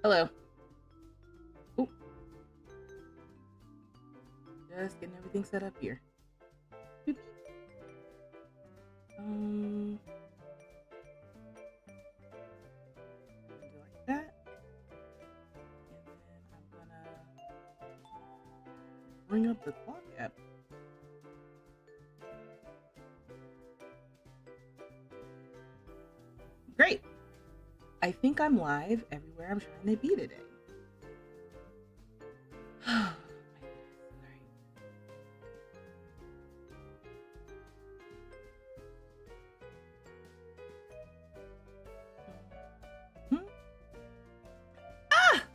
Hello. Ooh. Just getting everything set up here. Boop. Do like that. And then I'm gonna bring up the clock app. Great. I think I'm live everywhere I'm trying to be today.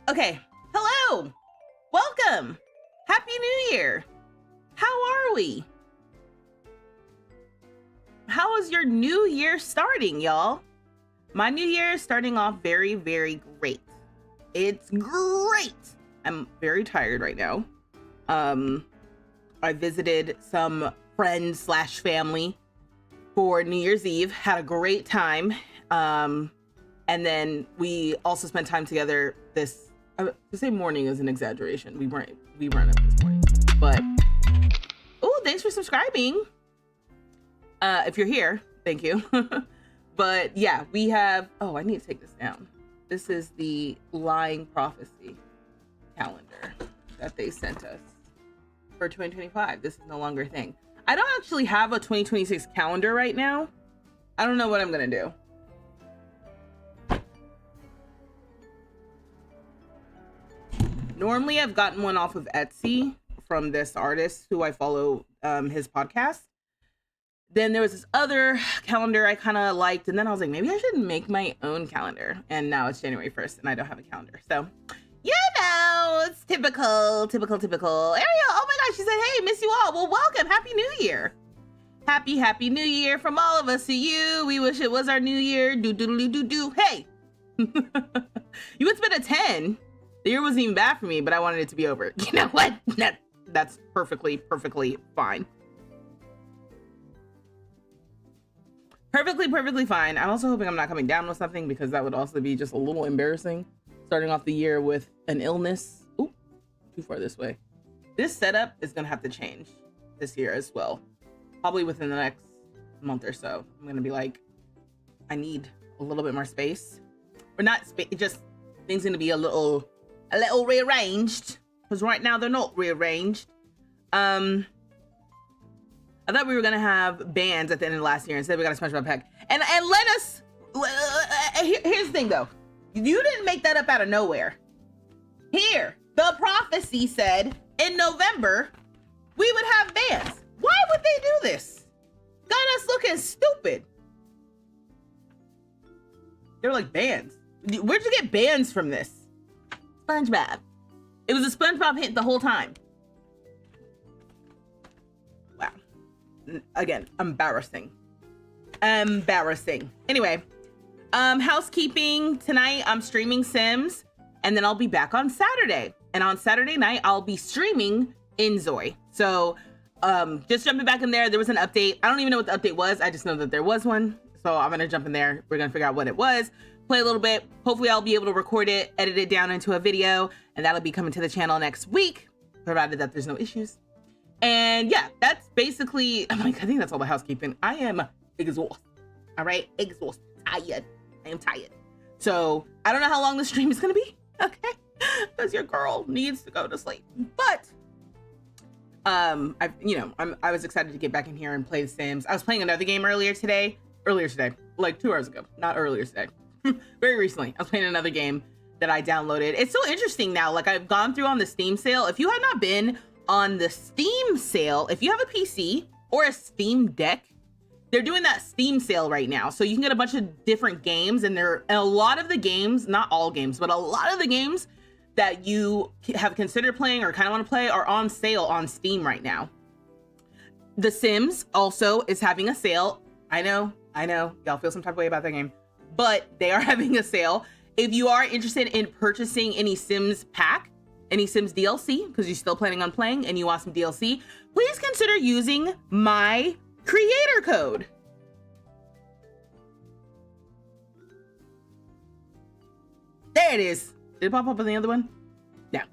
Okay. Hello. Welcome. Happy New Year. How are we? How is your new year starting, y'all? My new year is starting off very, very great. It's great. I'm very tired right now. I visited some friends / family for New Year's Eve, had a great time. And then we also spent time together to say morning is an exaggeration. We weren't up this morning, but oh, thanks for subscribing. If you're here, thank you. But yeah, we have, I need to take this down. This is the Lying Prophecy calendar that they sent us for 2025. This is no longer a thing. I don't actually have a 2026 calendar right now. I don't know what I'm gonna do. Normally I've gotten one off of Etsy from this artist who I follow his podcast. Then there was this other calendar I kind of liked, and then I was like, maybe I should make my own calendar. And now it's January 1st and I don't have a calendar. So, it's typical. Ariel, oh my gosh, she said, hey, miss you all. Well, welcome. Happy New Year. Happy New Year from all of us to you. We wish it was our new year. Do. Hey. You would spend a 10. The year wasn't even bad for me, but I wanted it to be over. You know what? That's perfectly fine. Perfectly fine. I'm also hoping I'm not coming down with something, because that would also be just a little embarrassing. Starting off the year with an illness. Ooh, too far this way. This setup is gonna have to change this year as well. Probably within the next month or so. I'm gonna be like, I need a little bit more space. Or not space, just things gonna be a little rearranged. Because right now they're not rearranged. I thought we were gonna have bands at the end of last year. Instead, we got a SpongeBob pack. And let us. Here's the thing, though. You didn't make that up out of nowhere. Here, the prophecy said in November we would have bands. Why would they do this? Got us looking stupid. They're like, bands. Where'd you get bands from this? SpongeBob. It was a SpongeBob hit the whole time. Again, embarrassing. Anyway, housekeeping. Tonight I'm streaming Sims, and then I'll be back on Saturday. And on Saturday night I'll be streaming Inzoi. So just jumping back in there. There was an update. I don't even know what the update was. I just know that there was one. So I'm gonna jump in there. We're gonna figure out what it was, play a little bit. Hopefully I'll be able to record it, edit it down into a video, and that'll be coming to the channel next week, provided that there's no issues. And yeah, that's basically, I think that's all the housekeeping. I am exhausted. All right, exhausted, tired. I am tired. So I don't know how long the stream is gonna be, okay? Because your girl needs to go to sleep. But I was excited to get back in here and play The Sims. I was playing another game earlier today, like 2 hours ago, not earlier today. Very recently, I was playing another game that I downloaded. It's so interesting now. Like, I've gone through on the Steam sale. If you have not been on the Steam sale, if you have a PC or a Steam Deck, they're doing that Steam sale right now. So you can get a bunch of different games, and a lot of the games, not all games, but a lot of the games that you have considered playing or kind of want to play are on sale on Steam right now. The Sims also is having a sale. I know, y'all feel some type of way about that game, but they are having a sale. If you are interested in purchasing any Sims pack, any Sims DLC, because you're still planning on playing and you want some DLC, please consider using my creator code. There it is. Did it pop up on the other one? Yeah.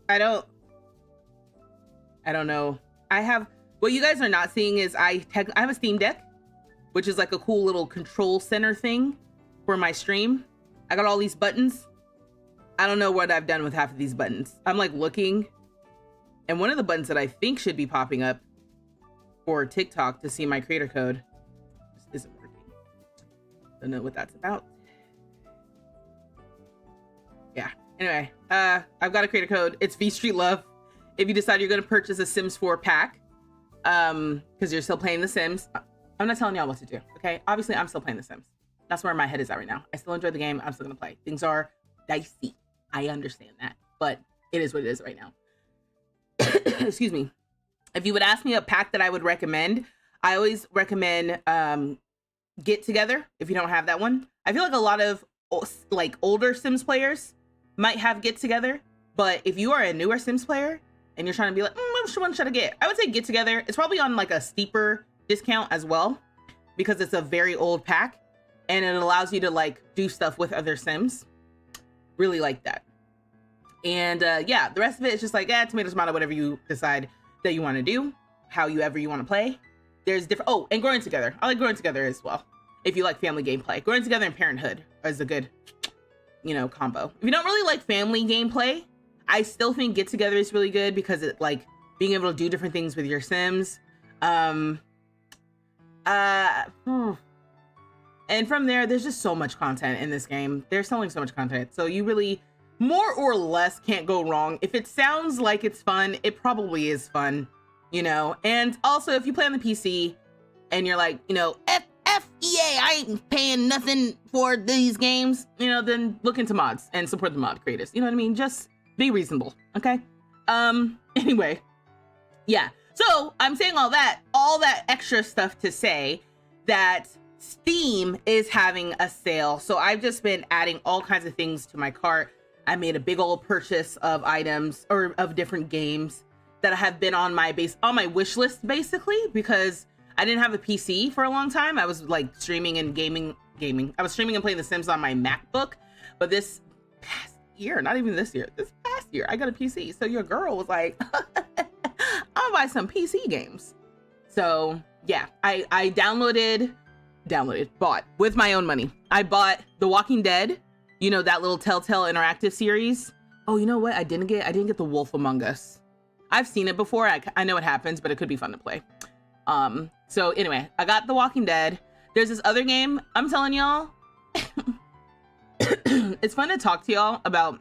I don't know. I have, what you guys are not seeing is I have a Steam Deck, which is like a cool little control center thing for my stream. I got all these buttons. I don't know what I've done with half of these buttons. I'm like looking, and one of the buttons that I think should be popping up for TikTok to see my creator code just isn't working. Don't know what that's about. Yeah. Anyway, I've got a creator code. It's vstreetlove. If you decide you're going to purchase a Sims 4 pack, because you're still playing The Sims, I'm not telling y'all what to do. Okay. Obviously, I'm still playing The Sims. That's where my head is at right now. I still enjoy the game. I'm still going to play. Things are dicey. I understand that, but it is what it is right now. Excuse me. If you would ask me a pack that I would recommend, I always recommend Get Together. If you don't have that one, I feel like a lot of like older Sims players might have Get Together, but if you are a newer Sims player and you're trying to be like, which one should I get? I would say Get Together. It's probably on like a steeper discount as well, because it's a very old pack and it allows you to like do stuff with other Sims. Really like that. And yeah, the rest of it is just like, tomato, tomato, whatever you decide that you want to do, however you want to play. There's different, oh, and Growing Together. I like Growing Together as well. If you like family gameplay, Growing Together and Parenthood is a good, you know, combo. If you don't really like family gameplay, I still think Get Together is really good because it like being able to do different things with your Sims. And from there, there's just so much content in this game. They're selling so much content. So you really, more or less, can't go wrong. If it sounds like it's fun, it probably is fun, you know? And also, if you play on the PC and you're like, you know, EA, I ain't paying nothing for these games, you know, then look into mods and support the mod creators. You know what I mean? Just be reasonable, okay? Anyway, yeah. So I'm saying all that extra stuff to say that Steam is having a sale. So I've just been adding all kinds of things to my cart. I made a big old purchase of items or of different games that have been on my wish list, basically, because I didn't have a PC for a long time. I was like streaming and gaming. I was streaming and playing The Sims on my MacBook, but this past year, not even this year, this past year, I got a PC. So your girl was like, I'll buy some PC games. So yeah, I bought with my own money. I bought The Walking Dead, you know, that little Telltale interactive series. Oh, you know what? I didn't get The Wolf Among Us. I've seen it before. I know what happens, but it could be fun to play. So anyway, I got The Walking Dead. There's this other game. I'm telling y'all, it's fun to talk to y'all about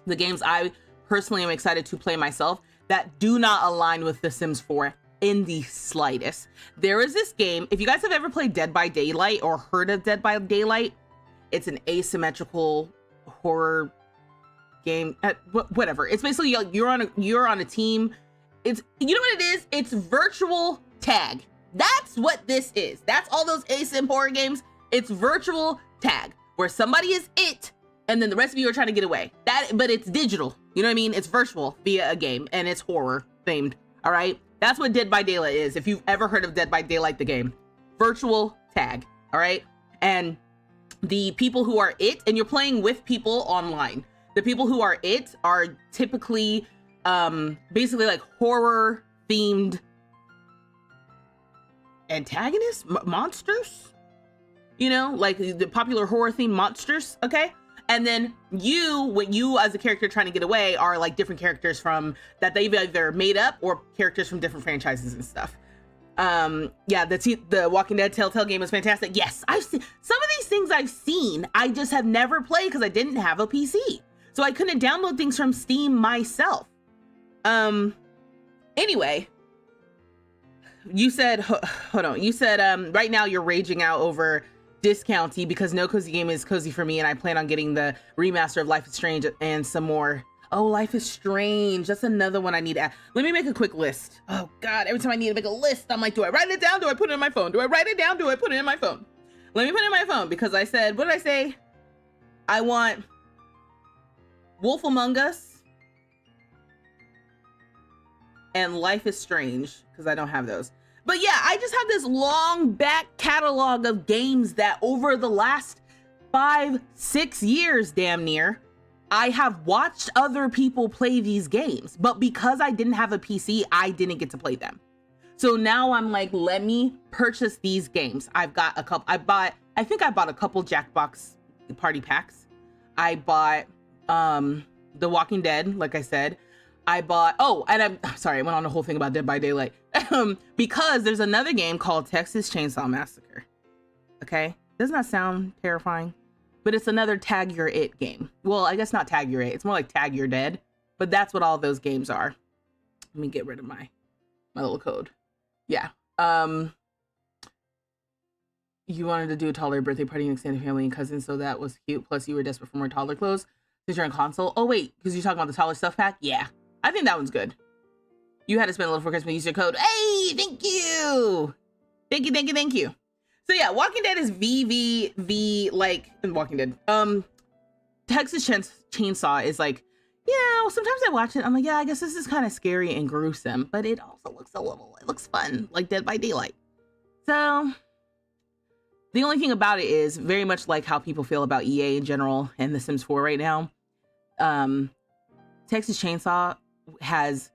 the games I personally am excited to play myself that do not align with The Sims 4 in the slightest. There is this game, if you guys have ever played Dead by Daylight or heard of Dead by Daylight, it's an asymmetrical horror game, whatever. It's basically you're on a team. It's, you know what it is? It's virtual tag. That's what this is. That's all those asym horror games. It's virtual tag where somebody is it and then the rest of you are trying to get away. But it's digital. You know what I mean? It's virtual via a game and it's horror themed. All right. That's what Dead by Daylight is. If you've ever heard of Dead by Daylight, the game, virtual tag. All right. And the people who are it, and you're playing with people online. The people who are it are typically basically like horror themed antagonists, monsters, you know, like the popular horror themed monsters. Okay. And then you as a character trying to get away are like different characters from that they've either made up or characters from different franchises and stuff. Yeah, the Walking Dead Telltale game is fantastic. Yes, I've seen some of these things. I just have never played because I didn't have a PC, so I couldn't download things from Steam myself. Anyway, you said, hold on, you said right now you're raging out over discounty because no cozy game is cozy for me, and I plan on getting the remaster of Life is Strange and some more. Oh, Life is Strange. That's another one I need to add. Let me make a quick list. Oh God, every time I need to make a list, I'm like, do I write it down? Do I put it in my phone? Do I write it down? Do I put it in my phone? Let me put it in my phone because I said, what did I say? I want Wolf Among Us. and Life is Strange, because I don't have those. But yeah, I just have this long back catalog of games that over the last 5-6 years, damn near, I have watched other people play these games. But because I didn't have a PC, I didn't get to play them. So now I'm like, let me purchase these games. I've got a couple. I think I bought a couple Jackbox party packs. I bought The Walking Dead, like I said. I bought, oh, and I'm sorry, I went on a whole thing about Dead by Daylight. Because there's another game called Texas Chainsaw Massacre. Okay? Doesn't that sound terrifying? But it's another Tag Your It game. Well, I guess not Tag Your It. It's more like Tag Your Dead. But that's what all those games are. Let me get rid of my little code. Yeah. You wanted to do a toddler birthday party and extended family and cousins, so that was cute. Plus, you were desperate for more toddler clothes since you're on console. Oh, wait, because you're talking about the toddler stuff pack? Yeah. I think that one's good. You had to spend a little for Christmas. Use your code. Hey, thank you. Thank you, thank you, thank you. So yeah, Walking Dead is VVV, like, in Walking Dead. Texas Chainsaw is like, you know, sometimes I watch it, I'm like, yeah, I guess this is kind of scary and gruesome, but it also looks it looks fun, like Dead by Daylight. So the only thing about it is very much like how people feel about EA in general and The Sims 4 right now. Texas Chainsaw has,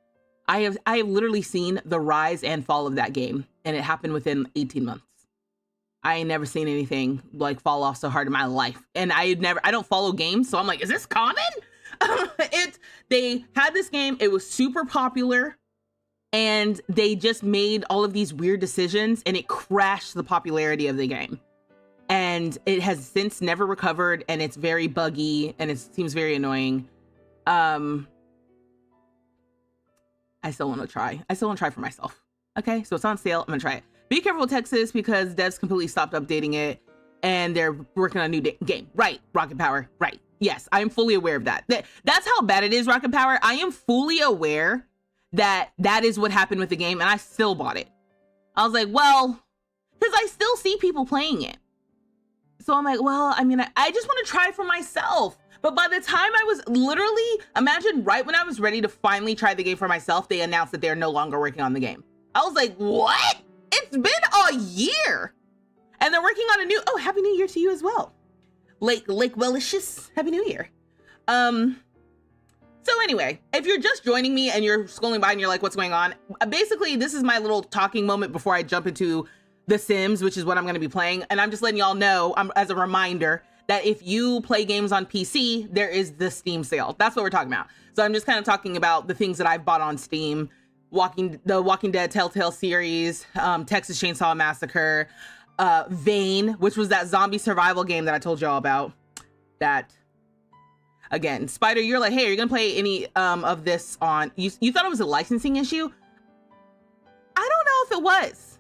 I have literally seen the rise and fall of that game, and it happened within 18 months. I ain't never seen anything like fall off so hard in my life. And I don't follow games, so I'm like, is this common? They had this game, it was super popular, and they just made all of these weird decisions, and it crashed the popularity of the game. And it has since never recovered, and it's very buggy, and it seems very annoying. I still want to try. I still want to try for myself. Okay, so it's on sale. I'm gonna try it. Be careful with Texas because devs completely stopped updating it, and they're working on a new game. Right, Rocket Power. Right. Yes, I'm fully aware of that. That's how bad it is, Rocket Power. I am fully aware that that is what happened with the game, and I still bought it. I was like, well, because I still see people playing it. So I'm like, well, I mean, I just want to try for myself. But by the time I was literally, imagine right when I was ready to finally try the game for myself, they announced that they're no longer working on the game. I was like, what? It's been a year. And they're working on a new, oh, Happy New Year to you as well. Lake Wellicious, Happy New Year. So anyway, if you're just joining me and you're scrolling by and you're like, what's going on? Basically, this is my little talking moment before I jump into The Sims, which is what I'm going to be playing. And I'm just letting y'all know, as a reminder, that if you play games on PC, there is the Steam sale. That's what we're talking about. So I'm just kind of talking about the things that I've bought on Steam. The Walking Dead Telltale series, Texas Chainsaw Massacre, Vane, which was that zombie survival game that I told y'all about. That, again, Spider, you're like, hey, are you gonna play any of this on, you thought it was a licensing issue? I don't know if it was.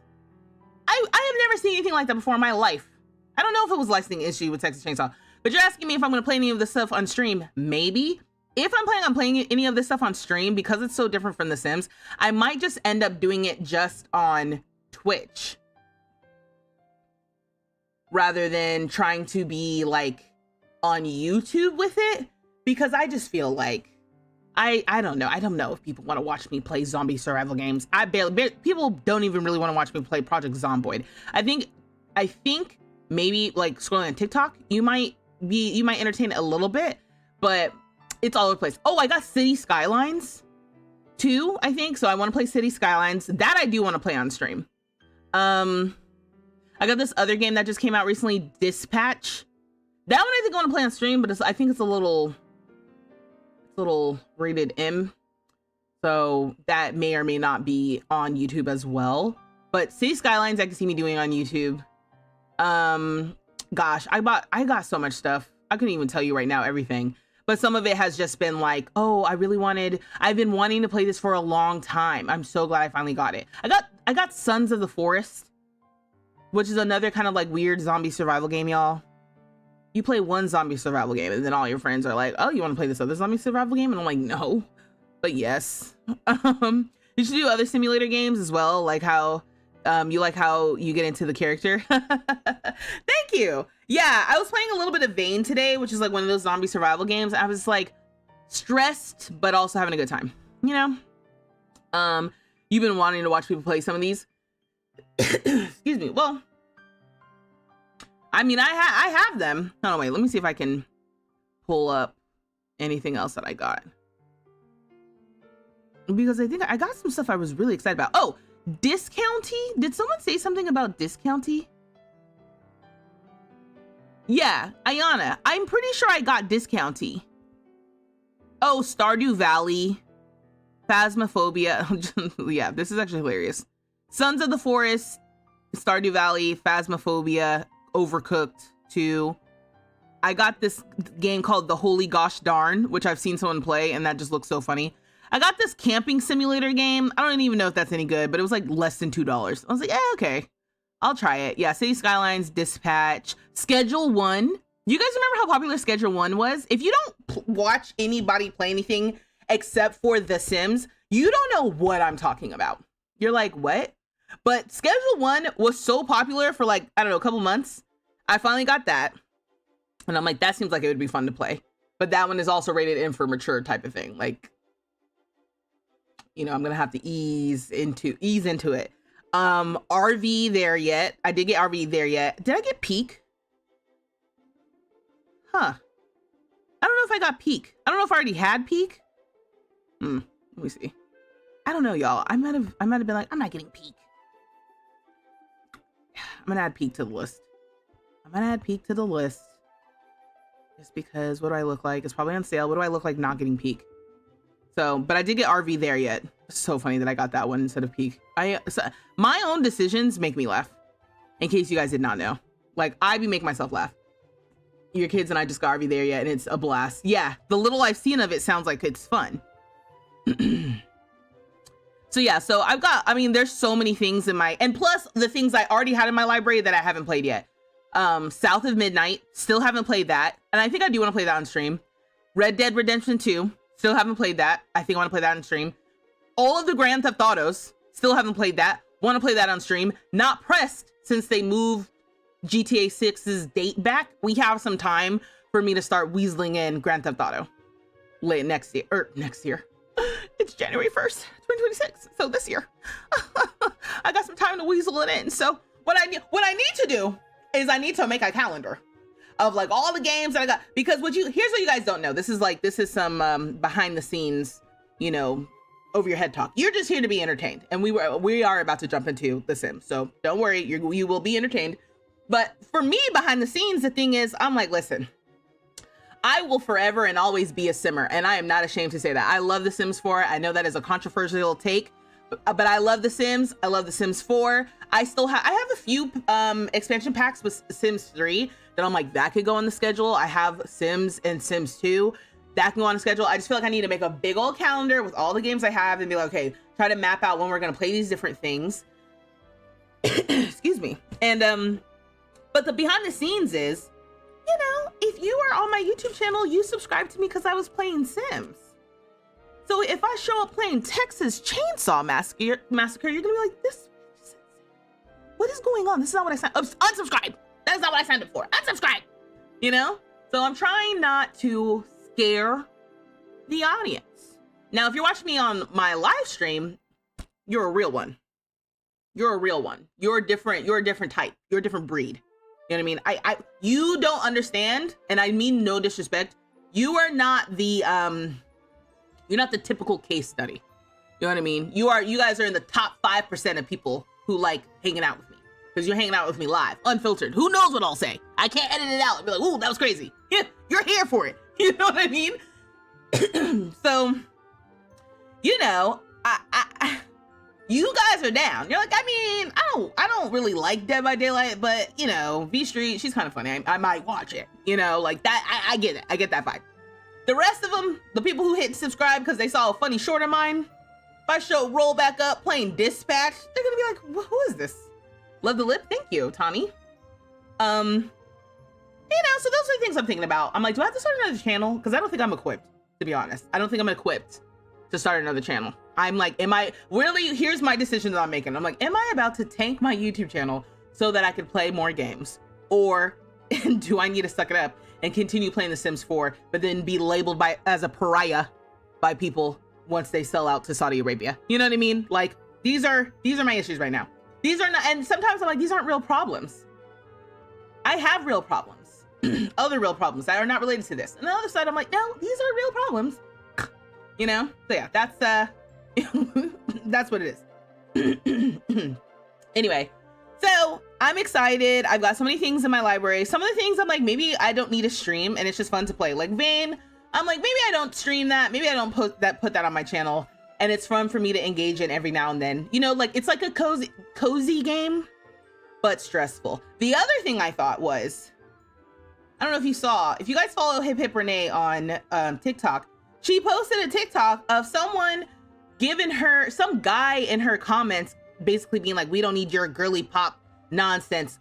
I have never seen anything like that before in my life. I don't know if it was licensing issue with Texas Chainsaw, but you're asking me if I'm gonna play any of this stuff on stream. Maybe. If I'm planning on playing any of this stuff on stream, because it's so different from The Sims, I might just end up doing it just on Twitch rather than trying to be like on YouTube with it, because I just feel like I don't know. I don't know if people want to watch me play zombie survival games. People don't even really want to watch me play Project Zomboid. I think maybe like scrolling on TikTok, you might entertain it a little bit, but it's all over the place. Oh, I got City Skylines too, I think. So I want to play City Skylines. That I do want to play on stream. I got this other game that just came out recently, Dispatch. That one I think I want to play on stream, but I think it's a little rated M. So that may or may not be on YouTube as well. But City Skylines I can see me doing on YouTube. Gosh, I got so much stuff. I couldn't even tell you right now everything. But some of it has just been like, oh, I've been wanting to play this for a long time. I'm so glad I finally got it. I got Sons of the Forest, which is another kind of like weird zombie survival game, y'all. You play one zombie survival game and then all your friends are like, oh, you want to play this other zombie survival game? And I'm like, no, but yes. You should do other simulator games as well, like how you get into the character. Thank you. Yeah, I was playing a little bit of Vane today, which is like one of those zombie survival games. I was like stressed, but also having a good time, you know? You've been wanting to watch people play some of these. Excuse me. Well, I mean, I have them. Oh, wait, let me see if I can pull up anything else that I got. Because I think I got some stuff I was really excited about. Oh, Discounty? Did someone say something about Discounty? Yeah, Ayana, I'm pretty sure I got Discounty. Oh, Stardew Valley, Phasmophobia. Yeah, this is actually hilarious. Sons of the Forest, Stardew Valley, Phasmophobia, Overcooked 2. I got this game called The Holy Gosh Darn, which I've seen someone play, and that just looks so funny. I got this camping simulator game. I don't even know if that's any good, but it was like less than $2. I was like, yeah, okay, I'll try it. Yeah, City Skylines, Dispatch, Schedule 1. You guys remember how popular Schedule 1 was? If you don't watch anybody play anything except for The Sims, you don't know what I'm talking about. You're like, what? But Schedule 1 was so popular for like, I don't know, a couple months. I finally got that. And I'm like, that seems like it would be fun to play. But that one is also rated in for mature type of thing. Like, you know, I'm going to have to ease into it. RV there yet. I did get RV there yet. Did I get Peak? Huh. I don't know if I got Peak. I don't know if I already had Peak. Let me see. I don't know, y'all. I might have been like, I'm not getting Peak. I'm gonna add Peak to the list. Just because what do I look like? It's probably on sale. What do I look like not getting Peak? So, but I did get RV there yet. It's so funny that I got that one instead of Peak. My own decisions make me laugh. In case you guys did not know. Like, I be making myself laugh. Your kids and I just got RV there yet, and it's a blast. Yeah, the little I've seen of it sounds like it's fun. So yeah, so I mean, there's so many things in my, and plus the things I already had in my library that I haven't played yet. South of Midnight, still haven't played that. And I think I do want to play that on stream. Red Dead Redemption 2, still haven't played that. I think I want to play that on stream. All of the Grand Theft Autos, still haven't played that. Want to play that on stream. Not pressed since they moved GTA 6's date back. We have some time for me to start weaseling in Grand Theft Auto late next year. It's January 1st, 2026. So this year, I got some time to weasel it in. So what I need to do is I need to make a calendar of like all the games that I got, because here's what you guys don't know. This is some behind the scenes, you know, over your head talk. You're just here to be entertained, and we are about to jump into The Sims. So don't worry, you will be entertained. But for me, behind the scenes, the thing is, I'm like, listen, I will forever and always be a Simmer, and I am not ashamed to say that. I love The Sims 4. I know that is a controversial take, but I love The Sims. I love The Sims 4. I have a few expansion packs with Sims 3 that I'm like, that could go on the schedule. I have Sims and Sims 2 that can go on the schedule. I just feel like I need to make a big old calendar with all the games I have and be like, okay, try to map out when we're gonna play these different things. Excuse me. And but the behind the scenes is, you know, if you are on my YouTube channel, you subscribe to me because I was playing Sims. So if I show up playing Texas Chainsaw Massacre, you're gonna be like, this, what is going on? This is not what I signed up. Unsubscribe. That's not what I signed up for. Unsubscribe. You know? So I'm trying not to scare the audience. Now, if you're watching me on my live stream, you're a real one. You're a real one. You're different. You're a different type. You're a different breed. You know what I mean? You don't understand, and I mean no disrespect. You are not the you're not the typical case study. You know what I mean? You guys are in the top 5% of people who like hanging out with me, because you're hanging out with me live, unfiltered. Who knows what I'll say? I can't edit it out and be like, ooh, that was crazy. Yeah, you're here for it. You know what I mean? So, you know, you guys are down. You're like, I mean, I don't really like Dead by Daylight, but you know, V Street, she's kind of funny. I might watch it. You know, like that. I get it. I get that vibe. The rest of them, the people who hit subscribe because they saw a funny short of mine, if I show roll back up playing Dispatch, they're gonna be like, who is this? Love the lip. Thank you, Tani. You know, so those are the things I'm thinking about. I'm like, do I have to start another channel? Because I don't think I'm equipped, to be honest. I don't think I'm equipped to start another channel. I'm like, here's my decision that I'm making. I'm like, am I about to tank my YouTube channel so that I can play more games? Or do I need to suck it up and continue playing The Sims 4, but then be labeled as a pariah by people once they sell out to Saudi Arabia. You know what I mean? Like, these are my issues right now. These are not, and sometimes I'm like, these aren't real problems. I have real problems, other real problems that are not related to this. And the other side, I'm like, no, these are real problems. You know? So yeah, that's that's what it is. Anyway, so I'm excited. I've got so many things in my library. Some of the things I'm like, maybe I don't need to stream and it's just fun to play. Like Vane, I'm like, maybe I don't stream that. Maybe I don't put that on my channel. And it's fun for me to engage in every now and then. You know, like it's like a cozy game, but stressful. The other thing I thought was, I don't know if you guys follow Hip Hip Renee on TikTok. She posted a TikTok of someone giving her, some guy in her comments, basically being like, we don't need your girly pop nonsense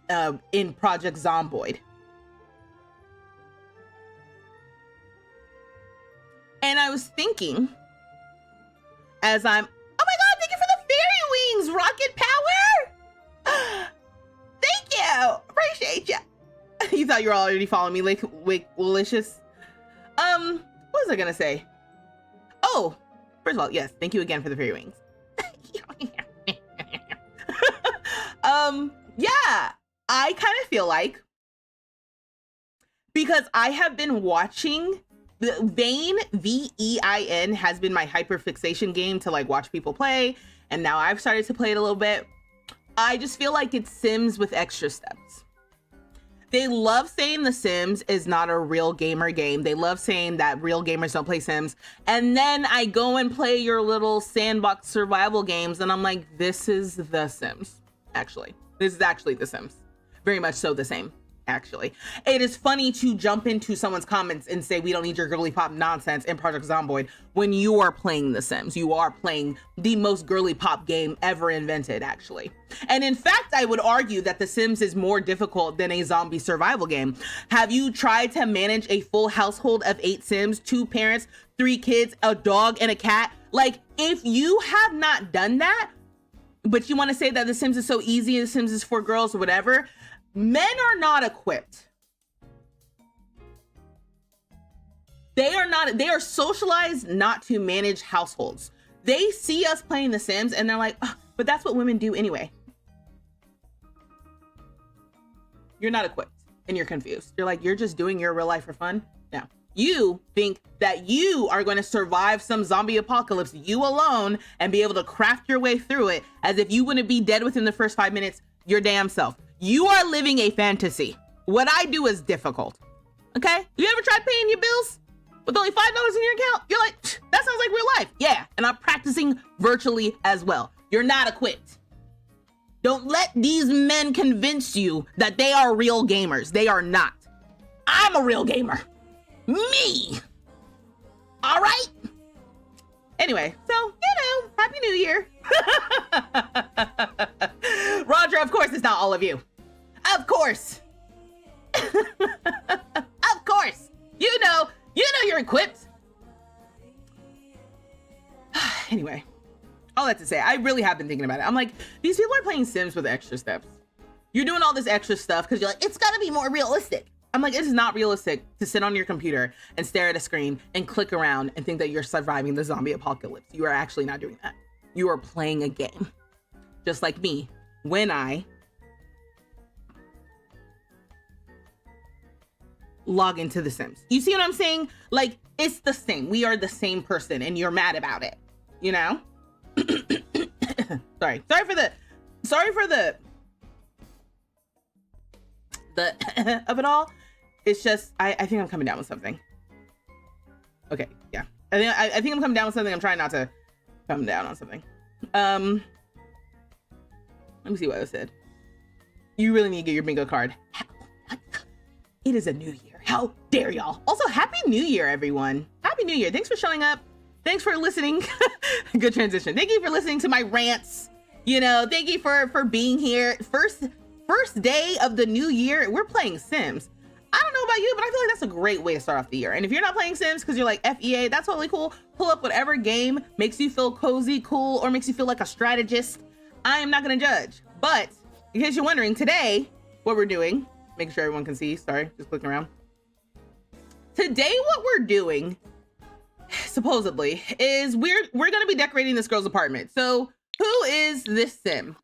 in Project Zomboid. And I was thinking, as I'm, oh my God, thank you for the fairy wings, rocket power. Thank you, appreciate you. You thought you were already following me, like, Licious. What was I gonna say? Oh, first of all, yes, thank you again for the fairy wings. Yeah, I kind of feel like, because I have been watching Vane, V-E-I-N, has been my hyperfixation game to like watch people play, and now I've started to play it a little bit. I just feel like it's Sims with extra steps. They love saying The Sims is not a real gamer game. They love saying that real gamers don't play Sims. And then I go and play your little sandbox survival games, and I'm like, this is The Sims, actually. This is actually The Sims. Very much so the same. Actually, it is funny to jump into someone's comments and say we don't need your girly pop nonsense in Project Zomboid when you are playing The Sims. You are playing the most girly pop game ever invented, actually. And in fact, I would argue that The Sims is more difficult than a zombie survival game. Have you tried to manage a full household of 8 Sims, 2 parents, 3 kids, a dog, and a cat? Like, if you have not done that, but you want to say that The Sims is so easy, The Sims is for girls or whatever, men are not equipped. They are socialized not to manage households. They see us playing The Sims and they're like, oh, but that's what women do anyway. You're not equipped and you're confused. You're like, you're just doing your real life for fun? No. You think that you are going to survive some zombie apocalypse, you alone, and be able to craft your way through it as if you wouldn't be dead within the first 5 minutes, your damn self. You are living a fantasy. What I do is difficult. Okay? You ever tried paying your bills with only $5 in your account? You're like, that sounds like real life. Yeah, and I'm practicing virtually as well. You're not equipped. Don't let these men convince you that they are real gamers. They are not. I'm a real gamer. Me. All right? Anyway, so, you know, Happy New Year. Roger, of course, it's not all of you. Of course. Of course. You know you're equipped. Anyway, all that to say, I really have been thinking about it. I'm like, these people are playing Sims with extra steps. You're doing all this extra stuff because you're like, it's got to be more realistic. I'm like, it is not realistic to sit on your computer and stare at a screen and click around and think that you're surviving the zombie apocalypse. You are actually not doing that. You are playing a game. Just like me, when I log into The Sims. You see what I'm saying? Like, it's the same. We are the same person and you're mad about it, you know? Sorry for the of it all. It's just, I think I'm coming down with something. Okay, yeah. I think I'm coming down with something. I'm trying not to come down on something. Let me see what I said. You really need to get your bingo card. It is a new year. How dare y'all? Also, Happy New Year, everyone. Happy New Year. Thanks for showing up. Thanks for listening. Good transition. Thank you for listening to my rants. You know, thank you for being here. First day of the new year, we're playing Sims. I don't know about you, but I feel like that's a great way to start off the year. And if you're not playing Sims because you're like FEA, that's totally cool. Pull up whatever game makes you feel cozy, cool, or makes you feel like a strategist. I am not gonna judge. But in case you're wondering, today, what we're doing, making sure everyone can see, sorry, just clicking around. Today, what we're doing supposedly, is we're gonna be decorating this girl's apartment. So who is this sim?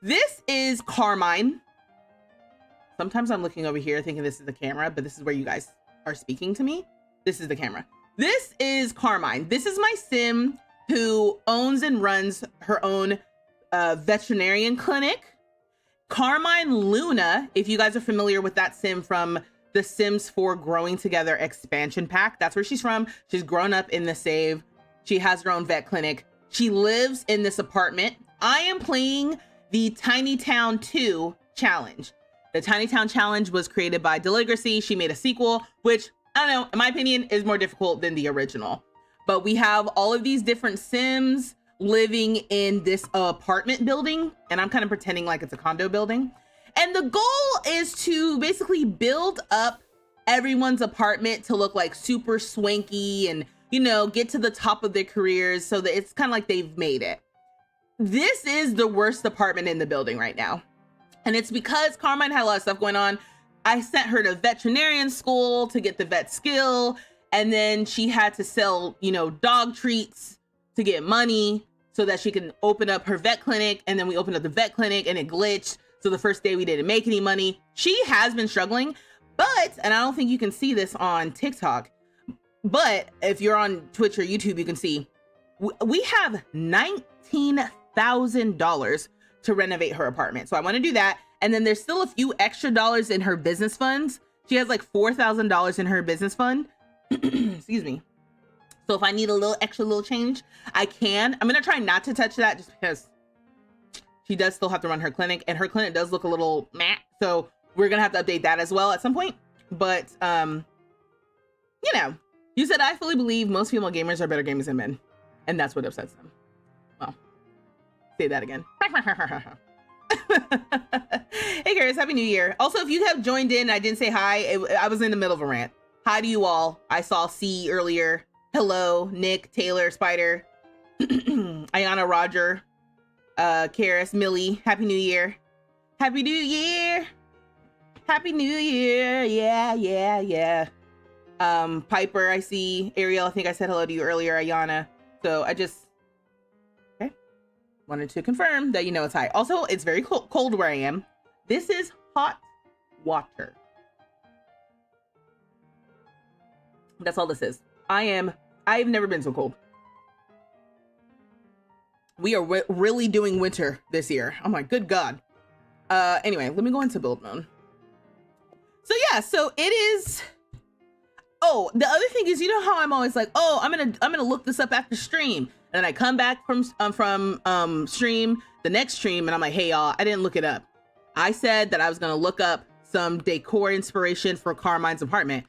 This is Karmine. Sometimes I'm looking over here thinking this is the camera, but this is where you guys are speaking to me. This is the camera. This is Karmine. This is my sim who owns and runs her own veterinarian clinic. Karmine Luna, if you guys are familiar with that sim from the Sims 4 Growing Together expansion pack, that's where she's from. She's grown up in the save. She has her own vet clinic. She lives in this apartment. I am playing the Tiny Town 2 challenge. The Tiny Town challenge was created by Deligracy. She made a sequel, which I don't know, in my opinion, is more difficult than the original. But we have all of these different Sims living in this apartment building, and I'm kind of pretending like it's a condo building. And the goal is to basically build up everyone's apartment to look like super swanky and, you know, get to the top of their careers so that it's kind of like they've made it. This is the worst apartment in the building right now. And it's because Karmine had a lot of stuff going on. I sent her to veterinarian school to get the vet skill. And then she had to sell, you know, dog treats to get money so that she can open up her vet clinic. And then we opened up the vet clinic and it glitched. So the first day we didn't make any money. She has been struggling, but, and I don't think you can see this on TikTok, but if you're on Twitch or YouTube, you can see we have $19,000 to renovate her apartment. So I want to do that. And then there's still a few extra dollars in her business funds. She has like $4,000 in her business fund. Excuse me. So if I need a little extra little change, I can. I'm going to try not to touch that just because she does still have to run her clinic, and her clinic does look a little meh. So we're going to have to update that as well at some point. But, you know, you said, I fully believe most female gamers are better gamers than men. And that's what upsets them. Well, say that again. Hey, Karis, Happy New Year. Also, if you have joined in, I didn't say hi. I was in the middle of a rant. Hi to you all. I saw C earlier. Hello, Nick, Taylor, Spider, Ayana, Roger, Karis, Millie. Happy New Year. Happy New Year. Happy New Year. Yeah, yeah, yeah. Piper, I see. Ariel, I think I said hello to you earlier. Ayana. So I just, okay, wanted to confirm that you know it's hi. Also, it's very cold where I am. This is hot water. That's all this is. I've never been so cold. We are really doing winter this year. Oh my good God. Anyway, let me go into build mode. So yeah, so it is. Oh, the other thing is, you know how I'm always like, oh, I'm gonna look this up after stream. And then I come back from stream, the next stream, and I'm like, hey y'all, I didn't look it up. I said that I was gonna look up some decor inspiration for Karmine's apartment,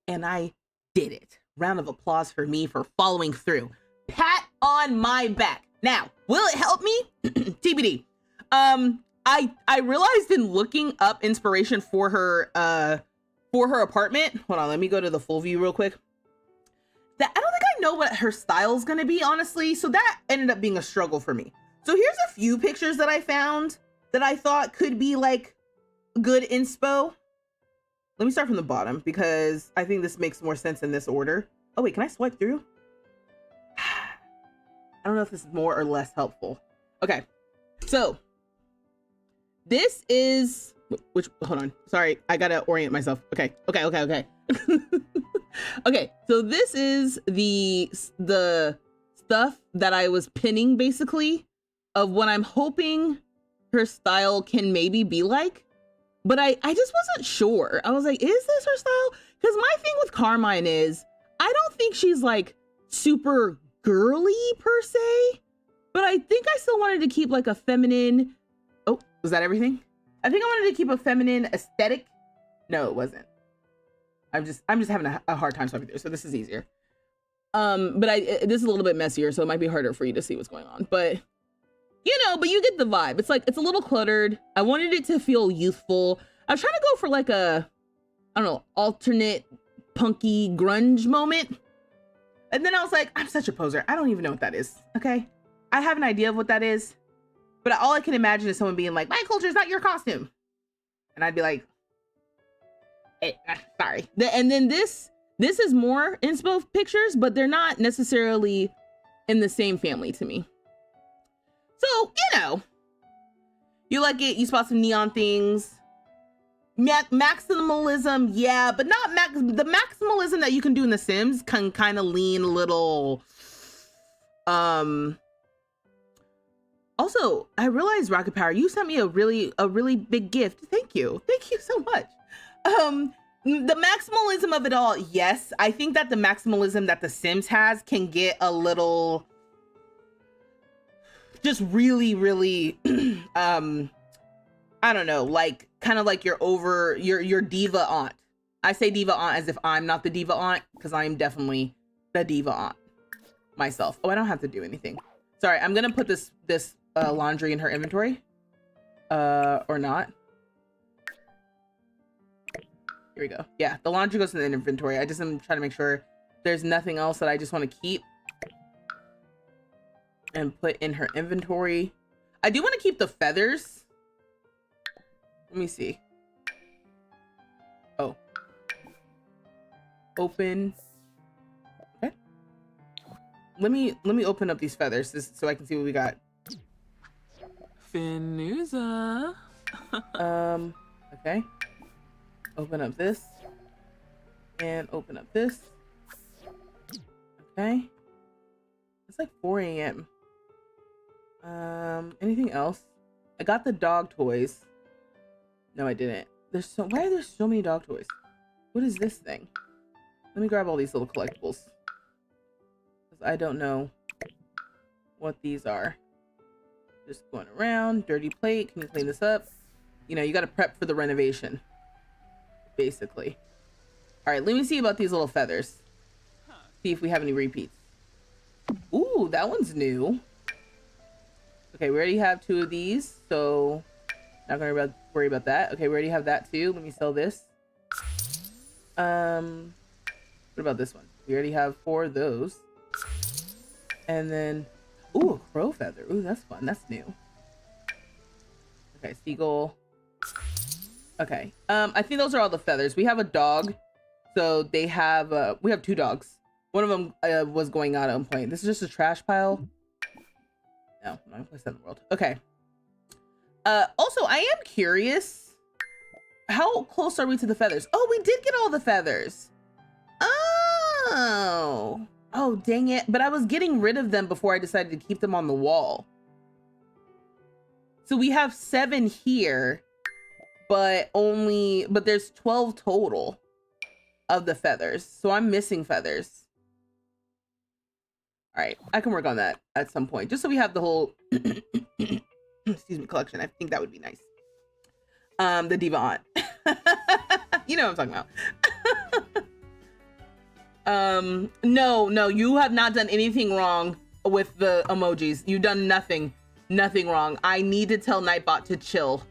and I did it. Round of applause for me for following through. Pat on my back. Now, will it help me? TBD. I realized in looking up inspiration for her apartment. Hold on, let me go to the full view real quick. That I don't think I know what her style's gonna be, honestly. So that ended up being a struggle for me. So here's a few pictures that I found that I thought could be like good inspo. Let me start from the bottom because I think this makes more sense in this order. Oh wait, can I swipe through? I don't know if this is more or less helpful. Okay, so this is, which, hold on, sorry, I gotta orient myself. Okay. Okay, so this is the stuff that I was pinning basically of what I'm hoping her style can maybe be like. But I just wasn't sure. I was like, is this her style? Because my thing with Karmine is, I don't think she's like super girly per se, but I think I still wanted to keep like a feminine. Oh, was that everything? I think I wanted to keep a feminine aesthetic. No, it wasn't. I'm just having a hard time swiping through, so this is easier. But this is a little bit messier, so it might be harder for you to see what's going on. But you know, but you get the vibe. It's like, it's a little cluttered. I wanted it to feel youthful. I was trying to go for like a, I don't know, alternate punky grunge moment. And then I was like, I'm such a poser. I don't even know what that is. Okay. I have an idea of what that is, but all I can imagine is someone being like, my culture is not your costume. And I'd be like, hey, sorry. And then this This is more inspo pictures, but they're not necessarily in the same family to me. So, you know, you like it, you spot some neon things. Maximalism, yeah, but not the maximalism that you can do in The Sims can kind of lean a little. Also, I realized, Rocket Power, you sent me a really big gift. Thank you so much. The maximalism of it all, yes, I think that the maximalism that The Sims has can get a little, just really, I don't know, like kind of like your diva aunt. I say diva aunt as if I'm not the diva aunt, because I am definitely the diva aunt myself. Oh, I don't have to do anything. Sorry, I'm gonna put this laundry in her inventory, or not. Here we go. Yeah, the laundry goes in the inventory. I just am trying to make sure there's nothing else that I just want to keep and put in her inventory. I do want to keep the feathers. Let me see. Oh. Open. Okay. Let me open up these feathers so I can see what we got. Finuza. Okay. Open up this. And open up this. Okay. It's like 4 a.m. Anything else? I got the dog toys. No, I didn't. Why are there so many dog toys? What is this thing? Let me grab all these little collectibles, because I don't know what these are. Just going around. Dirty plate. Can you clean this up? You know, you got to prep for the renovation, basically. All right, let me see about these little feathers. See if we have any repeats. Ooh, that one's new. Okay, we already have 2 of these, so not gonna worry about that. Okay, we already have that too. Let me sell this. What about this one? We already have 4 of those. And then, ooh, a crow feather. Ooh, that's fun. That's new. Okay, seagull. Okay, I think those are all the feathers. We have a dog, so they have. We have 2 dogs. One of them was going out on point. This is just a trash pile. No, I'm not gonna place that in the world. Okay. Also, I am curious. How close are we to the feathers? Oh, we did get all the feathers. Oh. Oh, dang it. But I was getting rid of them before I decided to keep them on the wall. So we have 7 here, but there's 12 total of the feathers. So I'm missing feathers. All right, I can work on that at some point, just so we have the whole excuse me, collection. I think that would be nice. The diva aunt. You know what I'm talking about. No, you have not done anything wrong with the emojis. You've done nothing wrong. I need to tell Nightbot to chill.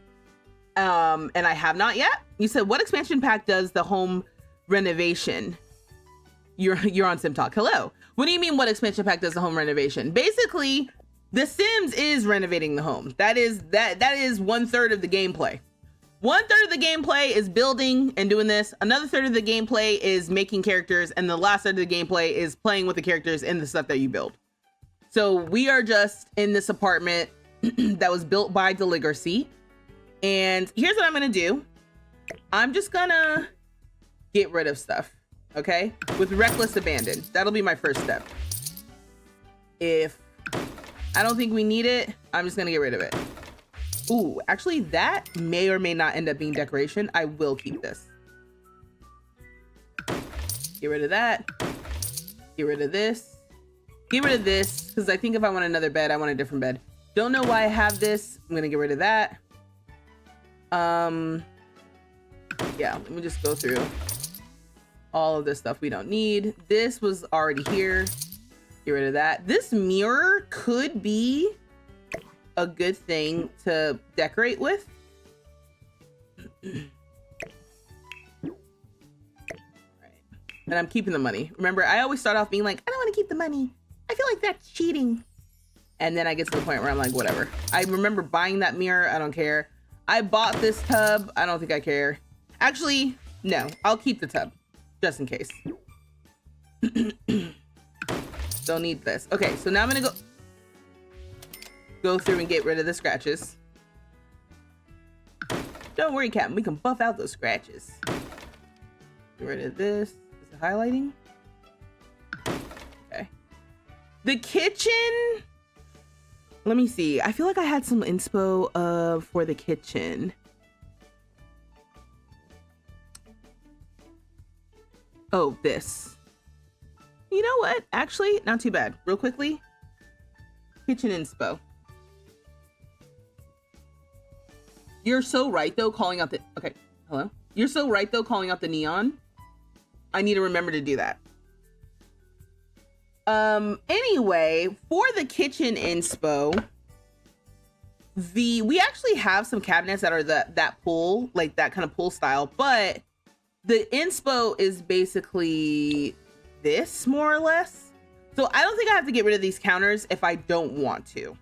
And I have not yet. You said, what expansion pack does the home renovation? You're on Sim Talk. Hello. What do you mean, what expansion pack does the home renovation? Basically, The Sims is renovating the home. That is 1/3 of the gameplay. 1/3 of the gameplay is building and doing this. Another third of the gameplay is making characters, and the last third of the gameplay is playing with the characters and the stuff that you build. So we are just in this apartment that was built by Deligracy. And here's what I'm gonna do. I'm just gonna get rid of stuff. Okay, with reckless abandon. That'll be my first step. If I don't think we need it, I'm just gonna get rid of it. Ooh, actually that may or may not end up being decoration. I will keep this. Get rid of that. Get rid of this. Get rid of this, because I think if I want another bed, I want a different bed. Don't know why I have this. I'm gonna get rid of that. Yeah, let me just go through all of this stuff we don't need. This was already here. Get rid of that. This mirror could be a good thing to decorate with. Right. And I'm keeping the money. Remember, I always start off being like, I don't want to keep the money. I feel like that's cheating. And then I get to the point where I'm like, whatever. I remember buying that mirror. I don't care. I bought this tub. I don't think I care. Actually, no, I'll keep the tub just in case. Don't need this. Okay, so now I'm gonna go through and get rid of the scratches. Don't worry, Captain, we can buff out those scratches. Get rid of this. Is it highlighting? Okay. The kitchen. Let me see. I feel like I had some inspo for the kitchen. Oh, this. You know what? Actually, not too bad. Real quickly. Kitchen inspo. You're so right, though, calling out the... Okay, hello? You're so right, though, calling out the neon. I need to remember to do that. Anyway, for the kitchen inspo, we actually have some cabinets that are that pool, like that kind of pool style, but the inspo is basically this, more or less. So I don't think I have to get rid of these counters if I don't want to.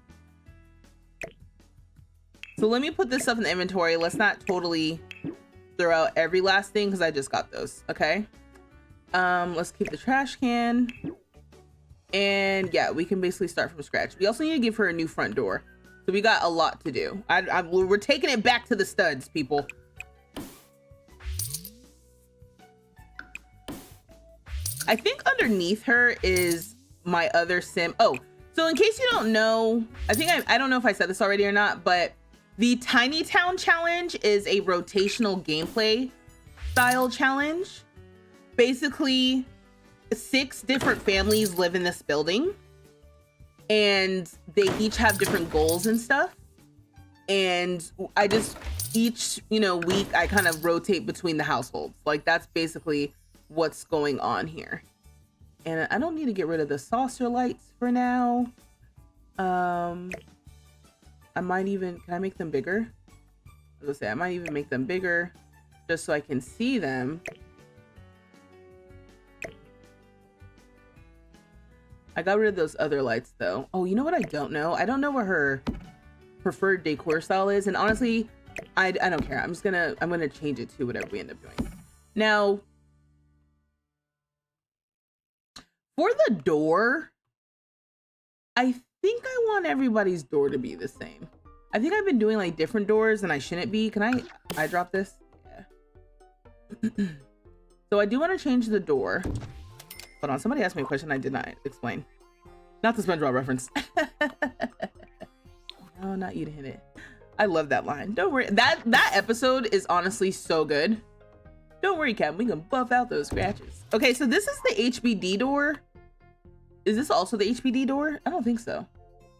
So let me put this stuff in the inventory. Let's not totally throw out every last thing because I just got those. Okay. Let's keep the trash can. And yeah, we can basically start from scratch. We also need to give her a new front door. So we got a lot to do. We're taking it back to the studs, people. I think underneath her is my other sim. Oh, so in case you don't know, I don't know if I said this already or not, but the Tiny Town challenge is a rotational gameplay style challenge. Basically, 6 different families live in this building and they each have different goals and stuff. And I just, each, week I kind of rotate between the households. Like that's basically what's going on here. And I don't need to get rid of the saucer lights for now. I might even, can I make them bigger? I was gonna say, I might even make them bigger just so I can see them. I got rid of those other lights though. Oh, you know what I don't know? I don't know what her preferred decor style is. And honestly, I don't care. I'm gonna change it to whatever we end up doing. Now, for the door, I think I want everybody's door to be the same. I think I've been doing like different doors and I shouldn't be. Can I drop this? Yeah. So I do want to change the door. Hold on, somebody asked me a question I did not explain. Not the SpongeBob reference. No, not you to hit it. I love that line. Don't worry. That episode is honestly so good. Don't worry, Cam. We can buff out those scratches. Okay, so this is the HBD door. Is this also the HBD door? I don't think so.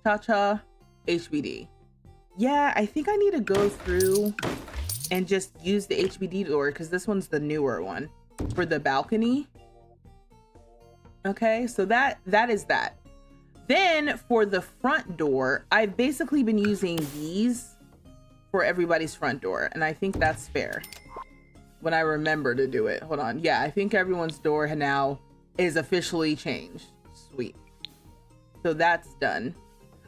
Cha-cha, HBD. Yeah, I think I need to go through and just use the HBD door because this one's the newer one for the balcony. Okay, so that is that. Then for the front door, I've basically been using these for everybody's front door, and I think that's fair when I remember to do it. Hold on. Yeah, I think everyone's door now is officially changed. Sweet. So that's done.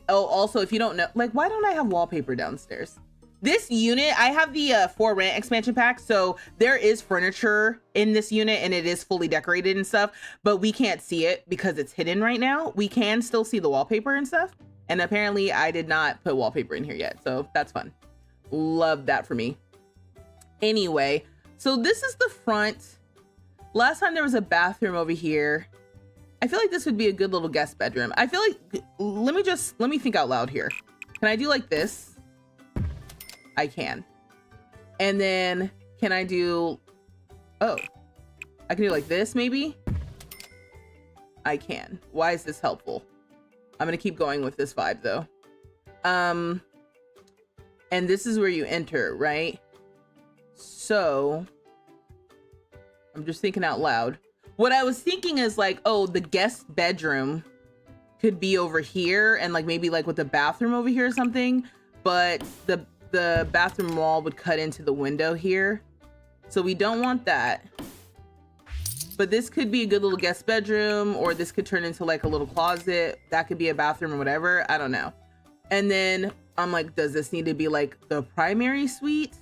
Oh, also, if you don't know, like, why don't I have wallpaper downstairs? This unit, I have the For Rent expansion pack, so there is furniture in this unit and it is fully decorated and stuff, but we can't see it because it's hidden right now. We can still see the wallpaper and stuff, and apparently I did not put wallpaper in here yet, so that's fun. Love that for me. Anyway, so this is the front. Last time there was a bathroom over here. I feel like this would be a good little guest bedroom. I feel like, let me think out loud here. Can I do like this? I can. And then can I do, oh, I can do like this maybe? I can. Why is this helpful? I'm gonna keep going with this vibe though. And this is where you enter, right? So I'm just thinking out loud. What I was thinking is like, oh, the guest bedroom could be over here and like maybe like with the bathroom over here or something, but the bathroom wall would cut into the window here. So we don't want that. But this could be a good little guest bedroom, or this could turn into like a little closet. That could be a bathroom or whatever. I don't know. And then I'm like, does this need to be like the primary suite?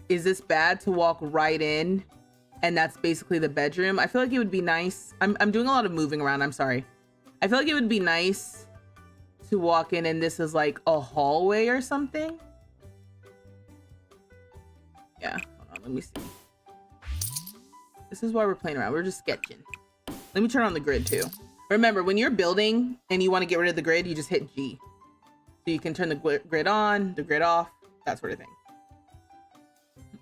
Is this bad to walk right in and that's basically the bedroom. I feel like it would be nice. I'm doing a lot of moving around. I'm sorry. I feel like it would be nice to walk in and this is like a hallway or something. Yeah, hold on, let me see. This is why we're playing around. We're just sketching. Let me turn on the grid too. Remember, when you're building and you want to get rid of the grid, you just hit G. So you can turn the grid on, the grid off, that sort of thing.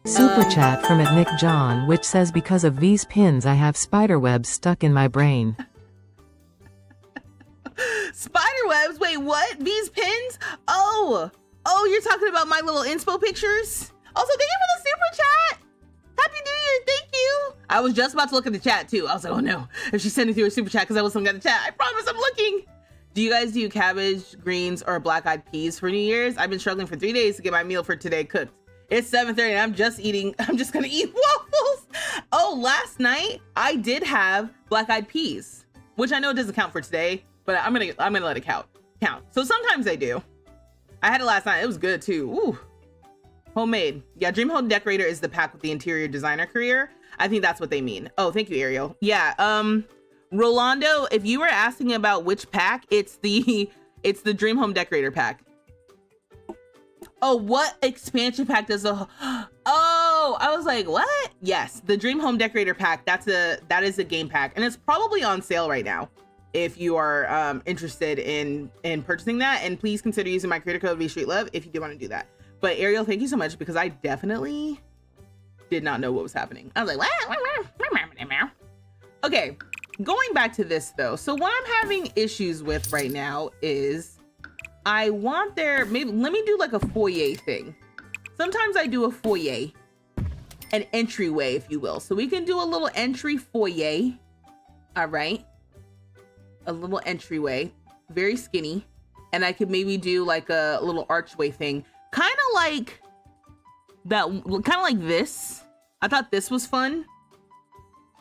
Super chat from Nick John, which says, because of these pins I have spiderwebs stuck in my brain. Spiderwebs? Wait, what? These pins? Oh, you're talking about my little inspo pictures? Also, thank you for the super chat. Happy New Year, thank you. I was just about to look at the chat too. I was like, oh no, if she's sending through a super chat because I was looking at the chat. I promise I'm looking. Do you guys do cabbage, greens, or black-eyed peas for New Year's? I've been struggling for 3 days to get my meal for today cooked. It's 7:30 and I'm just gonna eat waffles. Oh, last night I did have black-eyed peas, which I know doesn't count for today, but I'm gonna let it count. So sometimes I do. I had it last night. It was good too. Ooh. Homemade. Yeah, Dream Home Decorator is the pack with the interior designer career. I think that's what they mean. Oh, thank you, Ariel. Yeah, Rolando, if you were asking about which pack, it's the Dream Home Decorator pack. Oh, what expansion pack does the oh, I was like, what? Yes, the Dream Home Decorator pack. That is a game pack, and it's probably on sale right now if you are interested in purchasing that. And please consider using my creator code vstreetlove if you do want to do that. But Ariel, thank you so much, because I definitely did not know what was happening. I was like, what? Okay, going back to this though. So what I'm having issues with right now is I want maybe let me do like a foyer thing. Sometimes I do a foyer, an entryway, if you will. So we can do a little entry foyer. All right. A little entryway, very skinny. And I could maybe do like a little archway thing. Kind of like that, kind of like this. I thought this was fun.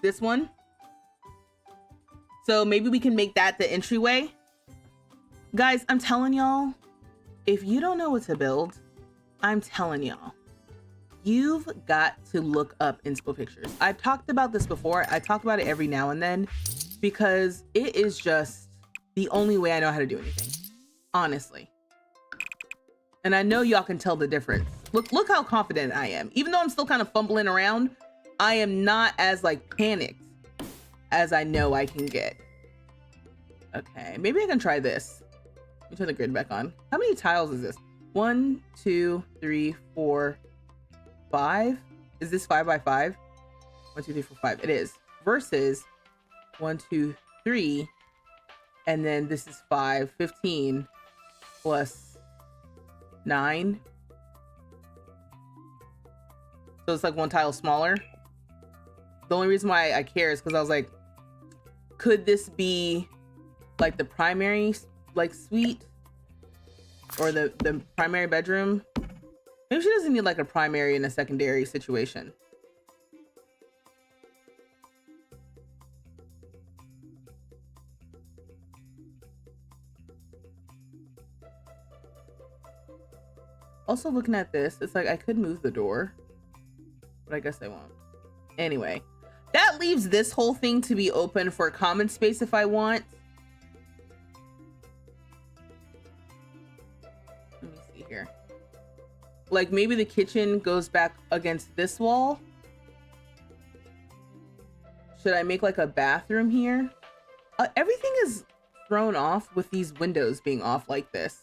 This one. So maybe we can make that the entryway. Guys, I'm telling y'all, if you don't know what to build, I'm telling y'all, you've got to look up inspo pictures. I've talked about this before. I talk about it every now and then because it is just the only way I know how to do anything, honestly. And I know y'all can tell the difference. Look how confident I am. Even though I'm still kind of fumbling around, I am not as like panicked as I know I can get. Okay, maybe I can try this. Let me turn the grid back on. How many tiles is this? 1, 2, 3, 4, 5. Is this 5 by 5? 1, 2, 3, 4, 5. It is. Versus 1, 2, 3. And then this is 5, 15 plus 9. So it's like one tile smaller. The only reason why I care is because I was like, could this be like the primary like suite or the primary bedroom? Maybe she doesn't need like a primary and a secondary situation. Also looking at this, it's like I could move the door, but I guess I won't. Anyway, that leaves this whole thing to be open for common space if I want. Let me see here. Like maybe the kitchen goes back against this wall. Should I make like a bathroom here? Everything is thrown off with these windows being off like this.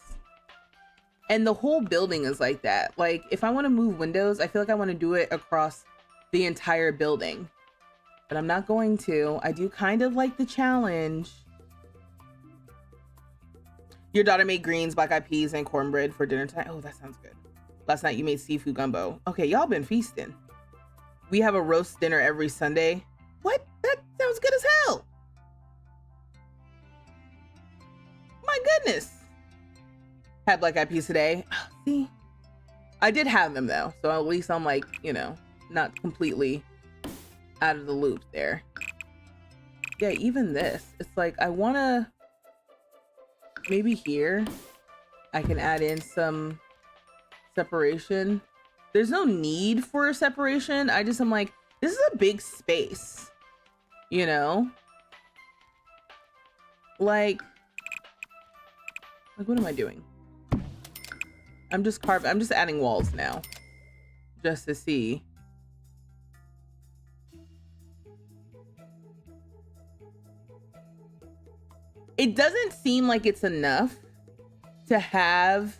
And the whole building is like that. Like if I want to move windows, I feel like I want to do it across the entire building, but I'm not going to. I do kind of like the challenge. Your daughter made greens, black-eyed peas, and cornbread for dinner tonight. Oh, that sounds good. Last night you made seafood gumbo. Okay, y'all been feasting. We have a roast dinner every Sunday. What? That sounds good as hell. My goodness. Had black-eyed peas today. See, I did have them though, so at least I'm like, you know, not completely out of the loop there. Yeah, even this, it's like I want to maybe here I can add in some separation. There's no need for a separation. I'm like, This is a big space, you know? Like what am I doing? I'm just adding walls now just to see. It doesn't seem like it's enough to have,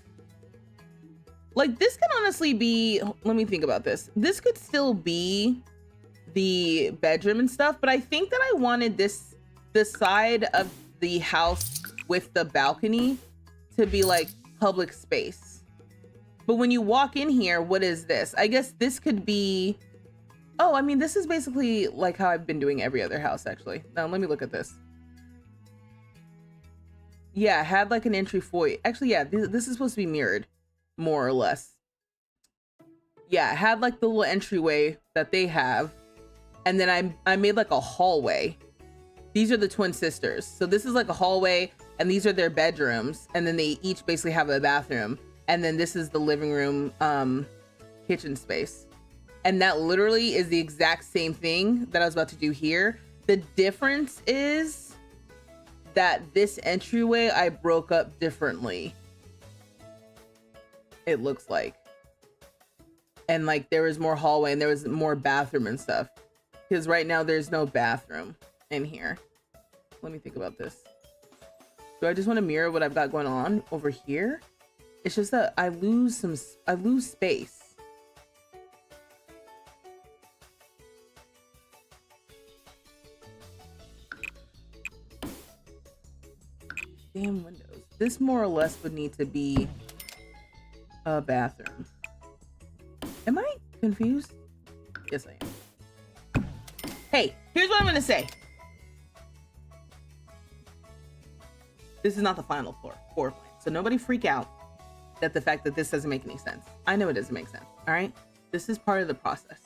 like, this could honestly be, let me think about this. This could still be the bedroom and stuff, but I think that I wanted the side of the house with the balcony to be like public space. But when you walk in here, what is this? I guess this could be, oh, I mean, this is basically like how I've been doing every other house, actually. Now, let me look at this. Yeah, had like an entry foyer. Actually, yeah, this is supposed to be mirrored, more or less. Yeah, it had like the little entryway that they have. And then I made like a hallway. These are the twin sisters. So this is like a hallway and these are their bedrooms. And then they each basically have a bathroom. And then this is the living room, kitchen space. And that literally is the exact same thing that I was about to do here. The difference is that this entryway I broke up differently. It looks like. And like there was more hallway and there was more bathroom and stuff. Because right now there's no bathroom in here. Let me think about this. Do I just want to mirror what I've got going on over here? It's just that I lose space. Damn windows. This more or less would need to be a bathroom. Am I confused? Yes, I am. Hey, here's what I'm gonna say. This is not the final floor plan. So nobody freak out at the fact that this doesn't make any sense. I know it doesn't make sense, all right? This is part of the process.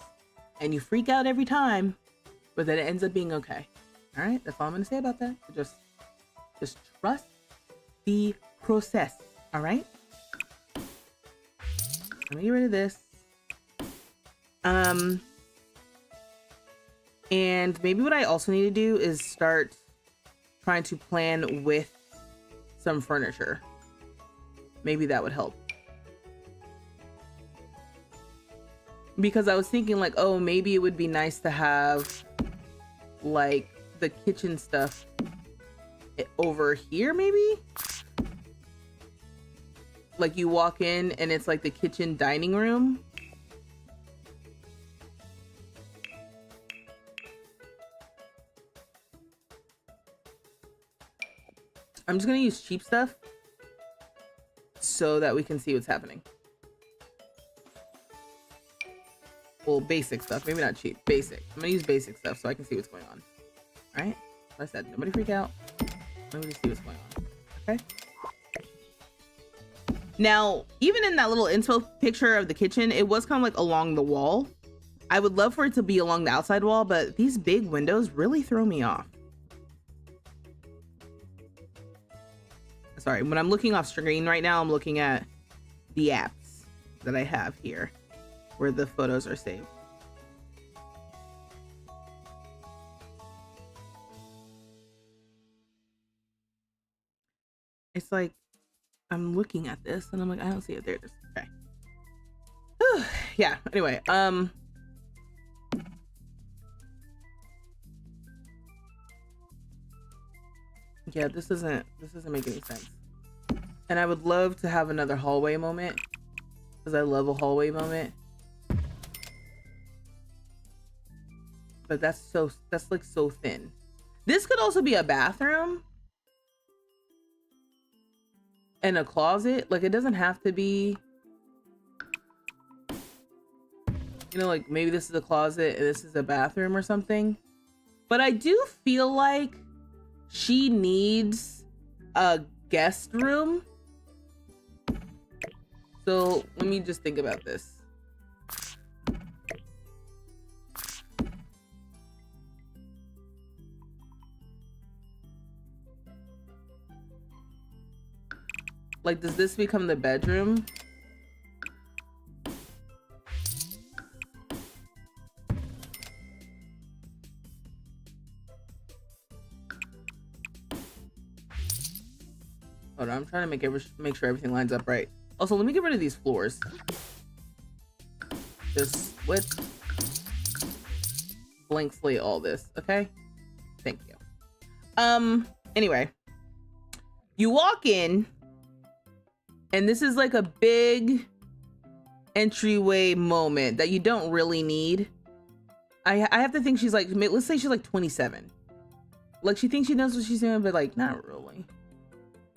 And you freak out every time, but then it ends up being okay. All right, that's all I'm gonna say about that. So just trust the process, all right? Let me get rid of this. And maybe what I also need to do is start trying to plan with some furniture. Maybe that would help. Because I was thinking like, oh, maybe it would be nice to have like the kitchen stuff over here, maybe? Like you walk in and it's like the kitchen dining room. I'm just gonna use cheap stuff so that we can see what's happening. Well, basic stuff, maybe not cheap, basic. I'm gonna use basic stuff so I can see what's going on. All right, like I said, nobody freak out. Let me just see what's going on, okay? Now, even in that little inspo picture of the kitchen, it was kind of like along the wall. I would love for it to be along the outside wall, but these big windows really throw me off. Sorry, when I'm looking off screen right now, I'm looking at the apps that I have here where the photos are saved. It's like I'm looking at this and I'm like, I don't see it. There it is. Okay. Yeah, anyway, yeah, this doesn't make any sense. And I would love to have another hallway moment because I love a hallway moment. But that's like so thin. This could also be a bathroom and a closet. Like it doesn't have to be, you know, like maybe this is a closet and this is a bathroom or something. But I do feel like she needs a guest room. So let me just think about this. Like, does this become the bedroom? trying to make sure everything lines up right. Also, let me get rid of these floors. Just blank slate all this, okay? Thank you. Anyway, you walk in, and this is like a big entryway moment that you don't really need. I have to think she's like, let's say she's like 27. Like, she thinks she knows what she's doing, but like, not really.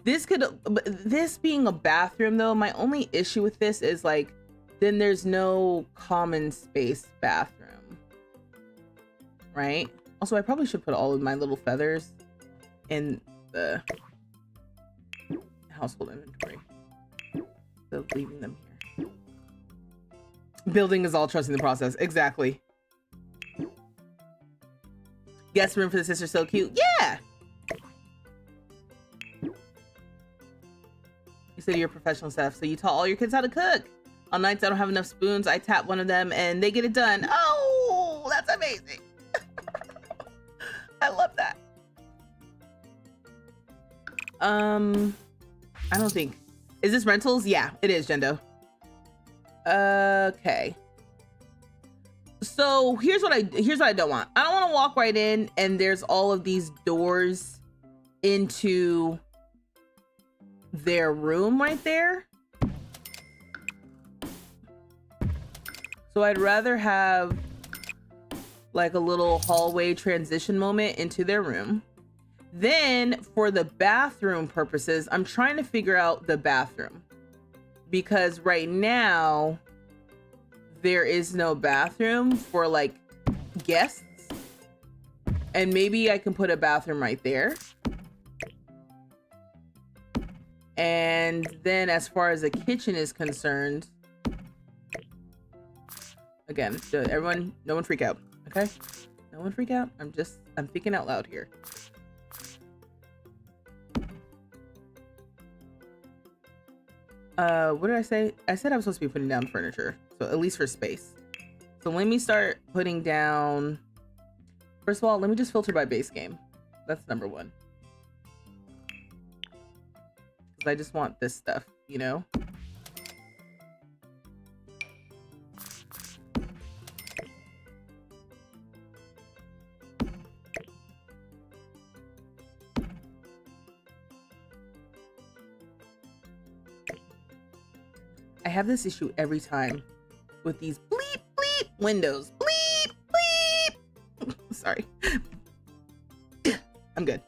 This being a bathroom though, my only issue with this is like, then there's no common space bathroom, right? Also, I probably should put all of my little feathers in the household inventory. So leaving them here. Building is all trusting the process. Exactly. Guest room for the sister, so cute. Yeah. You said you're a professional chef, so you taught all your kids how to cook. On nights I don't have enough spoons, I tap one of them and they get it done. Oh, that's amazing. I love that. I don't think. Is this rentals? Yeah, it is, Jendo. Okay. So here's what I don't want. I don't want to walk right in and there's all of these doors into their room right there. So I'd rather have like a little hallway transition moment into their room. Then for the bathroom purposes, I'm trying to figure out the bathroom because right now there is no bathroom for like guests, and maybe I can put a bathroom right there. And then as far as the kitchen is concerned, again, everyone, no one freak out, okay? No one freak out. I'm thinking out loud here. What did I say? I said I was supposed to be putting down furniture, so at least for space. So let me start putting down, first of all, let me just filter by base game. That's number one. Because I just want this stuff, you know? I have this issue every time with these bleep bleep windows. Bleep bleep. Sorry. I'm good.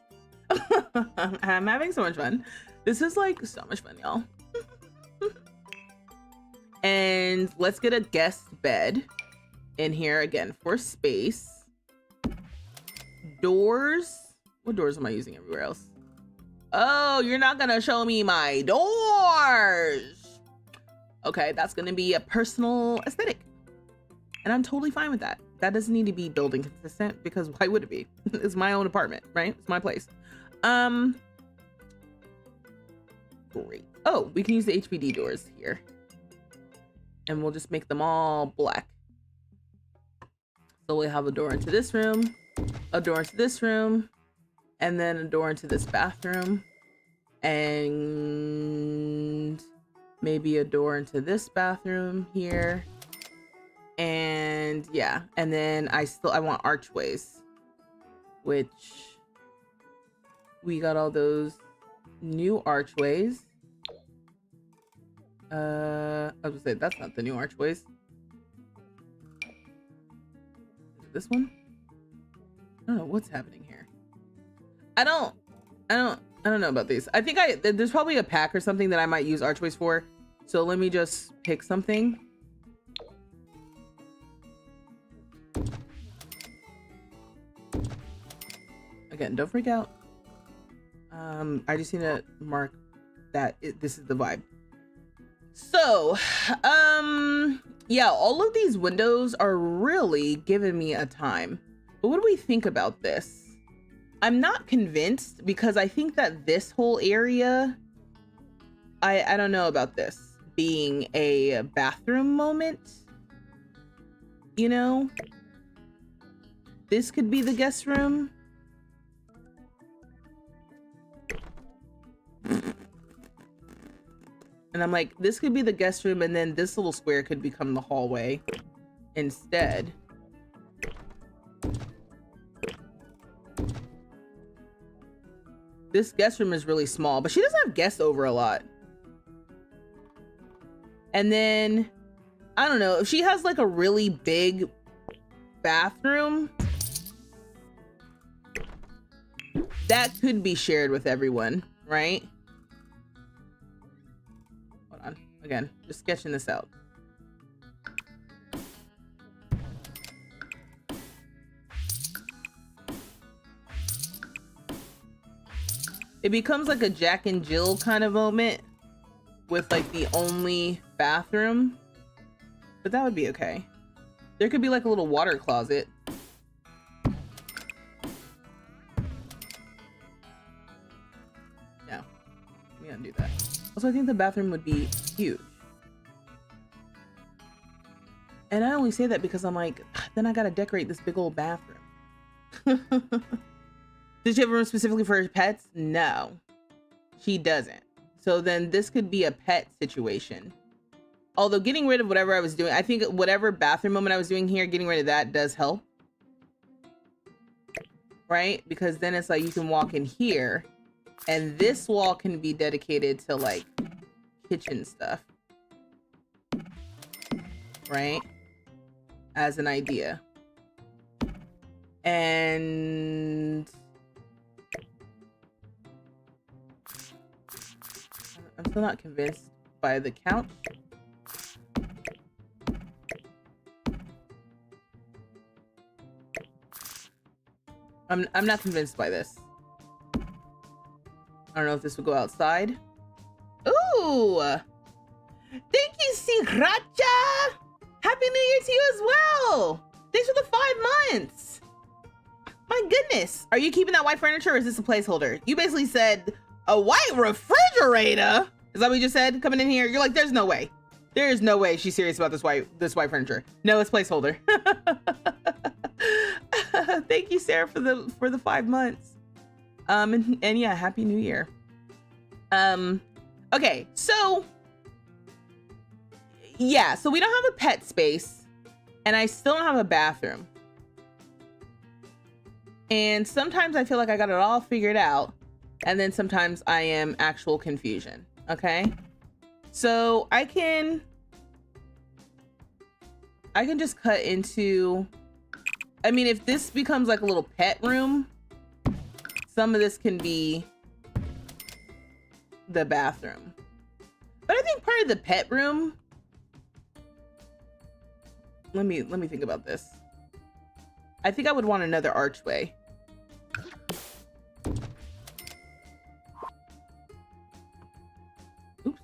I'm having so much fun. This is like so much fun, y'all. And let's get a guest bed in here again for space. Doors. What doors am I using everywhere else? Oh, you're not gonna show me my doors. Okay, that's gonna be a personal aesthetic. And I'm totally fine with that. That doesn't need to be building consistent because why would it be? It's my own apartment, right? It's my place. Great. Oh, we can use the HPD doors here. And we'll just make them all black. So we'll have a door into this room, a door into this room, and then a door into this bathroom. And maybe a door into this bathroom here. And yeah, and then I want archways, which we got all those new archways. I was gonna say that's not the new archways. Is it this one? I don't know what's happening here. I don't know about these. I think there's probably a pack or something that I might use archways for. So let me just pick something. Again, don't freak out. I just need to mark that this is the vibe. So, yeah, all of these windows are really giving me a time. But what do we think about this? I'm not convinced because I think that this whole area, I don't know about this being a bathroom moment. You know, this could be the guest room. And I'm like, this could be the guest room, and then this little square could become the hallway instead. This guest room is really small, but she doesn't have guests over a lot. And then, I don't know, if she has like a really big bathroom, that could be shared with everyone, right? Hold on, again, just sketching this out. It becomes like a Jack and Jill kind of moment with like the only bathroom, but that would be okay. There could be like a little water closet. No, we gotta do that. Also, I think the bathroom would be huge. And I only say that because I'm like, then I gotta decorate this big old bathroom. Does she have a room specifically for her pets? No, she doesn't. So then this could be a pet situation. Although getting rid of whatever I was doing, I think whatever bathroom moment I was doing here, getting rid of that does help. Right? Because then it's like you can walk in here and this wall can be dedicated to like kitchen stuff. Right? As an idea. And I'm still not convinced by the couch. I'm not convinced by this. I don't know if this would go outside. Ooh! Thank you, Sriracha! Happy New Year to you as well! Thanks for the 5 months! My goodness! Are you keeping that white furniture or is this a placeholder? You basically said, a white refrigerator? Is that what you just said? Coming in here, you're like, there's no way. There is no way she's serious about this white furniture. No, it's placeholder. Thank you, Sarah, for the 5 months. And yeah, Happy New Year. Okay, so yeah, so we don't have a pet space and I still don't have a bathroom. And sometimes I feel like I got it all figured out. And then sometimes I am actual confusion. Okay. So I can just cut into, I mean, if this becomes like a little pet room, some of this can be the bathroom. But I think part of the pet room, let me think about this. I think I would want another archway. Oops.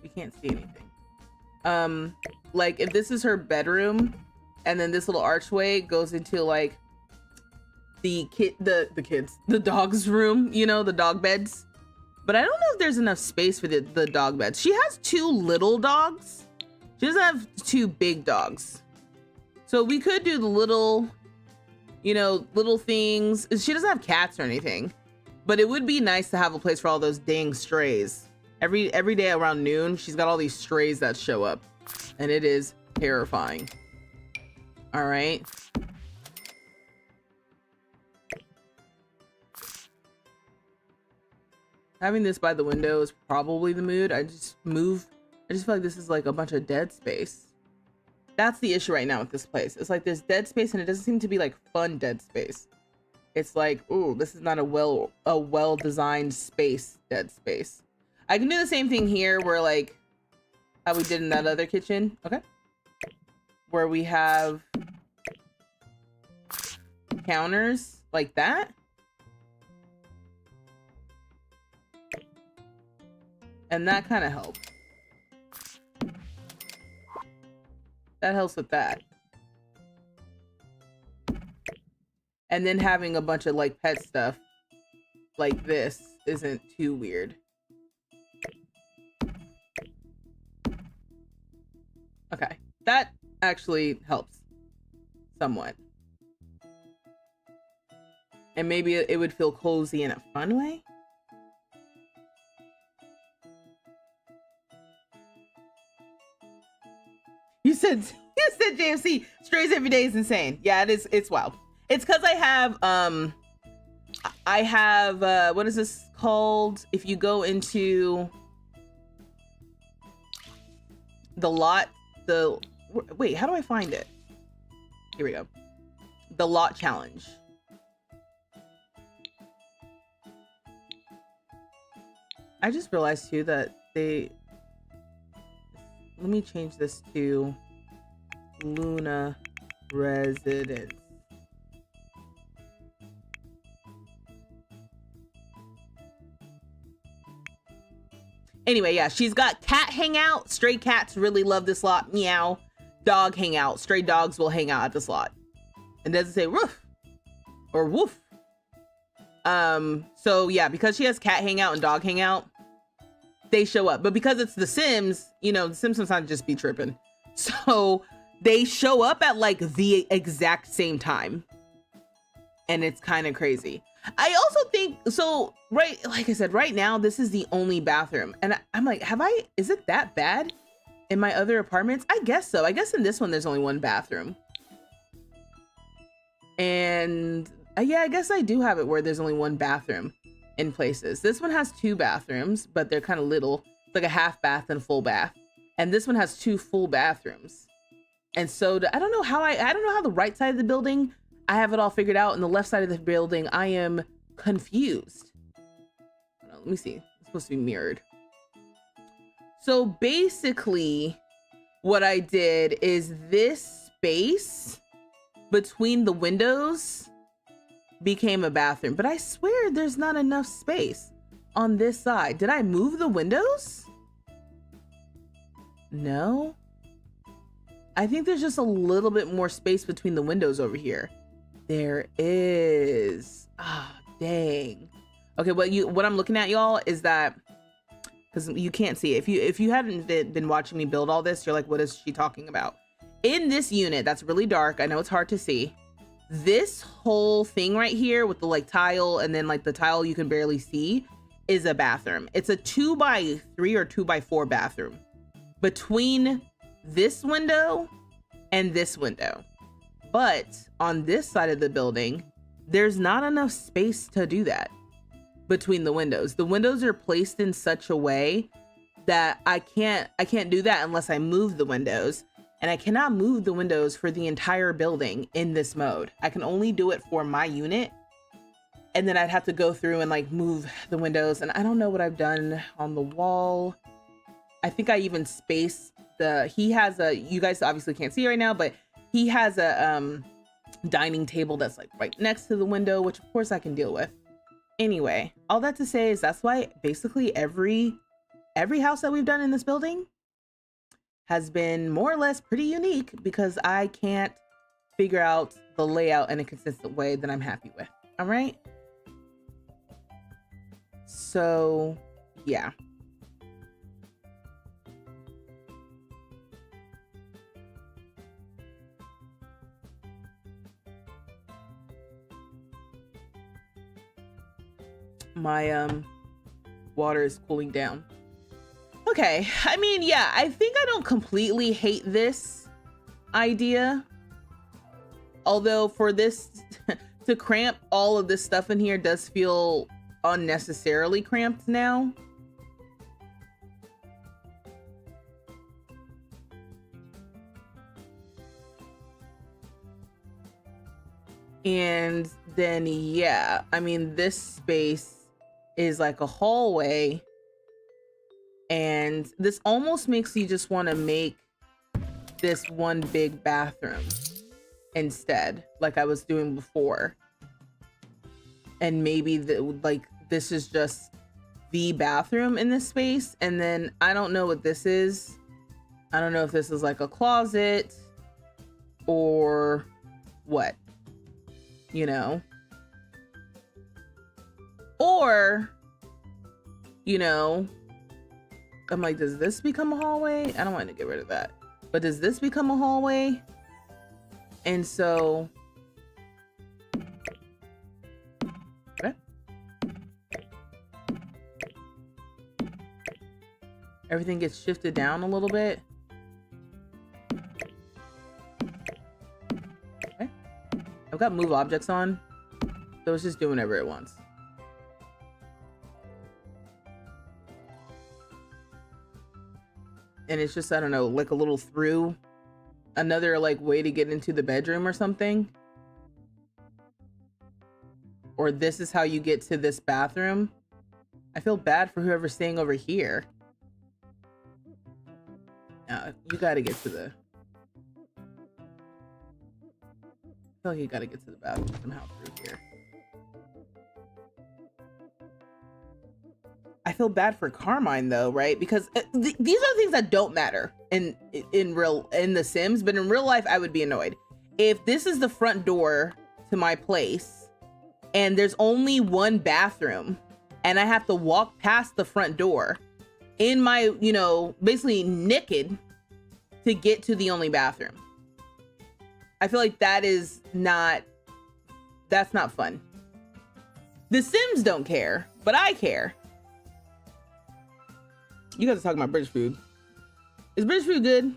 We can't see anything. Like if this is her bedroom and then this little archway goes into like the dog's room, you know, the dog beds. But I don't know if there's enough space for the dog beds. She has 2 little dogs. She doesn't have 2 big dogs. So we could do the little, you know, little things. She doesn't have cats or anything, but it would be nice to have a place for all those dang strays. Every day around noon, she's got all these strays that show up and it is terrifying. All right. Having this by the window is probably the mood. I just feel like this is like a bunch of dead space. That's the issue right now with this place. It's like there's dead space and it doesn't seem to be like fun dead space. It's like, ooh, this is not a well-designed space, dead space. I can do the same thing here where like how we did in that other kitchen. Okay. Where we have counters like that. And that kind of helps. That helps with that. And then having a bunch of like pet stuff like this isn't too weird. Okay, that actually helps somewhat. And maybe it would feel cozy in a fun way. You said JFC strays every day is insane. Yeah, it is. It's wild. It's because I have what is this called? If you go into the lot, wait, how do I find it? Here we go. The lot challenge. I just realized too that let me change this to Luna Residence. Anyway, yeah, she's got cat hangout. Stray cats really love this lot. Meow. Dog hangout. Stray dogs will hang out at this lot. It doesn't say roof or woof. So yeah, because she has cat hangout and dog hangout, they show up. But because it's The Sims, you know, The Sims sometimes just be tripping. So they show up at like the exact same time. And it's kind of crazy. I also think, so, right, like I said, right now, this is the only bathroom. And I'm like, is it that bad in my other apartments? I guess so. I guess in this one, there's only one bathroom. And yeah, I guess I do have it where there's only one bathroom in places. This one has 2 bathrooms, but they're kind of little. It's like a half bath and a full bath. And this one has 2 full bathrooms. And so I don't know how the right side of the building, I have it all figured out. And the left side of the building, I am confused. Let me see. It's supposed to be mirrored. So basically what I did is this space between the windows became a bathroom, but I swear there's not enough space on this side. Did I move the windows? No. I think there's just a little bit more space between the windows over here. There is. Ah, dang. Okay, what I'm looking at, y'all, is that, because you can't see it. If you hadn't been watching me build all this, you're like, what is she talking about? In this unit that's really dark, I know it's hard to see, this whole thing right here with the like tile and then like the tile you can barely see is a bathroom. It's a 2x3 or 2x4 bathroom between this window and this window. But on this side of the building, there's not enough space to do that between the windows. The windows are placed in such a way that I can't do that unless I move the windows. And I cannot move the windows for the entire building in this mode. I can only do it for my unit. And then I'd have to go through and like move the windows. And I don't know what I've done on the wall. I think I even spaced he has you guys obviously can't see right now, but he has a dining table that's like right next to the window, which of course I can deal with. Anyway, all that to say is that's why basically every house that we've done in this building has been more or less pretty unique, because I can't figure out the layout in a consistent way that I'm happy with. All right. So yeah. My water is cooling down. Okay, I mean, yeah, I think I don't completely hate this idea. Although for this to cramp all of this stuff in here does feel unnecessarily cramped now. And then, yeah, I mean, this space is like a hallway. And this almost makes you just want to make this one big bathroom instead, like I was doing before. And maybe this is just the bathroom in this space. And then I don't know what this is. I don't know if this is like a closet or what, you know, or, you know, I'm like, does this become a hallway? I don't want to get rid of that, but does this become a hallway? And so, okay. Everything gets shifted down a little bit. I've got move objects on, so it's just doing whatever it wants. And it's just, I don't know, like a little through, another like way to get into the bedroom or something. Or this is how you get to this bathroom. I feel bad for whoever's staying over here. You gotta get to the... I feel like you gotta get to the bathroom somehow through here. I feel bad for Karmine though, right? Because these are things that don't matter in The Sims, but in real life, I would be annoyed. If this is the front door to my place and there's only one bathroom and I have to walk past the front door in my, you know, basically naked to get to the only bathroom. I feel like that's not fun. The Sims don't care, but I care. You guys are talking about British food. Is British food good?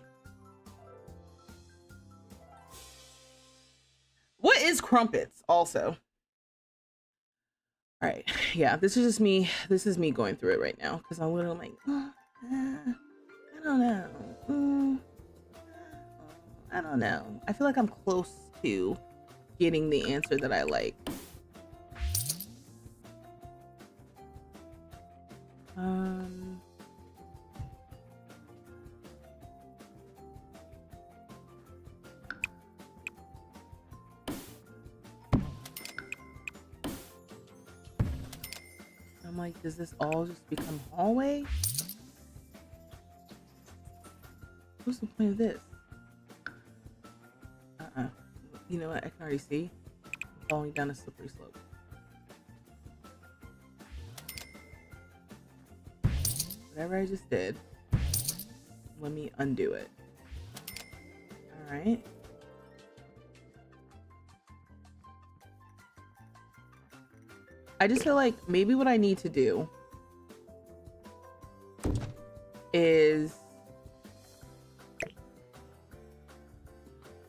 What is crumpets also? All right, yeah, this is just me. This is me going through it right now because I'm literally like, I don't know. I don't know. I feel like I'm close to getting the answer that I like. I'm like, does this all just become hallway? What's the point of this? You know what? I can already see. I'm falling down a slippery slope. Whatever I just did, let me undo it. All right. I just feel like maybe what I need to do is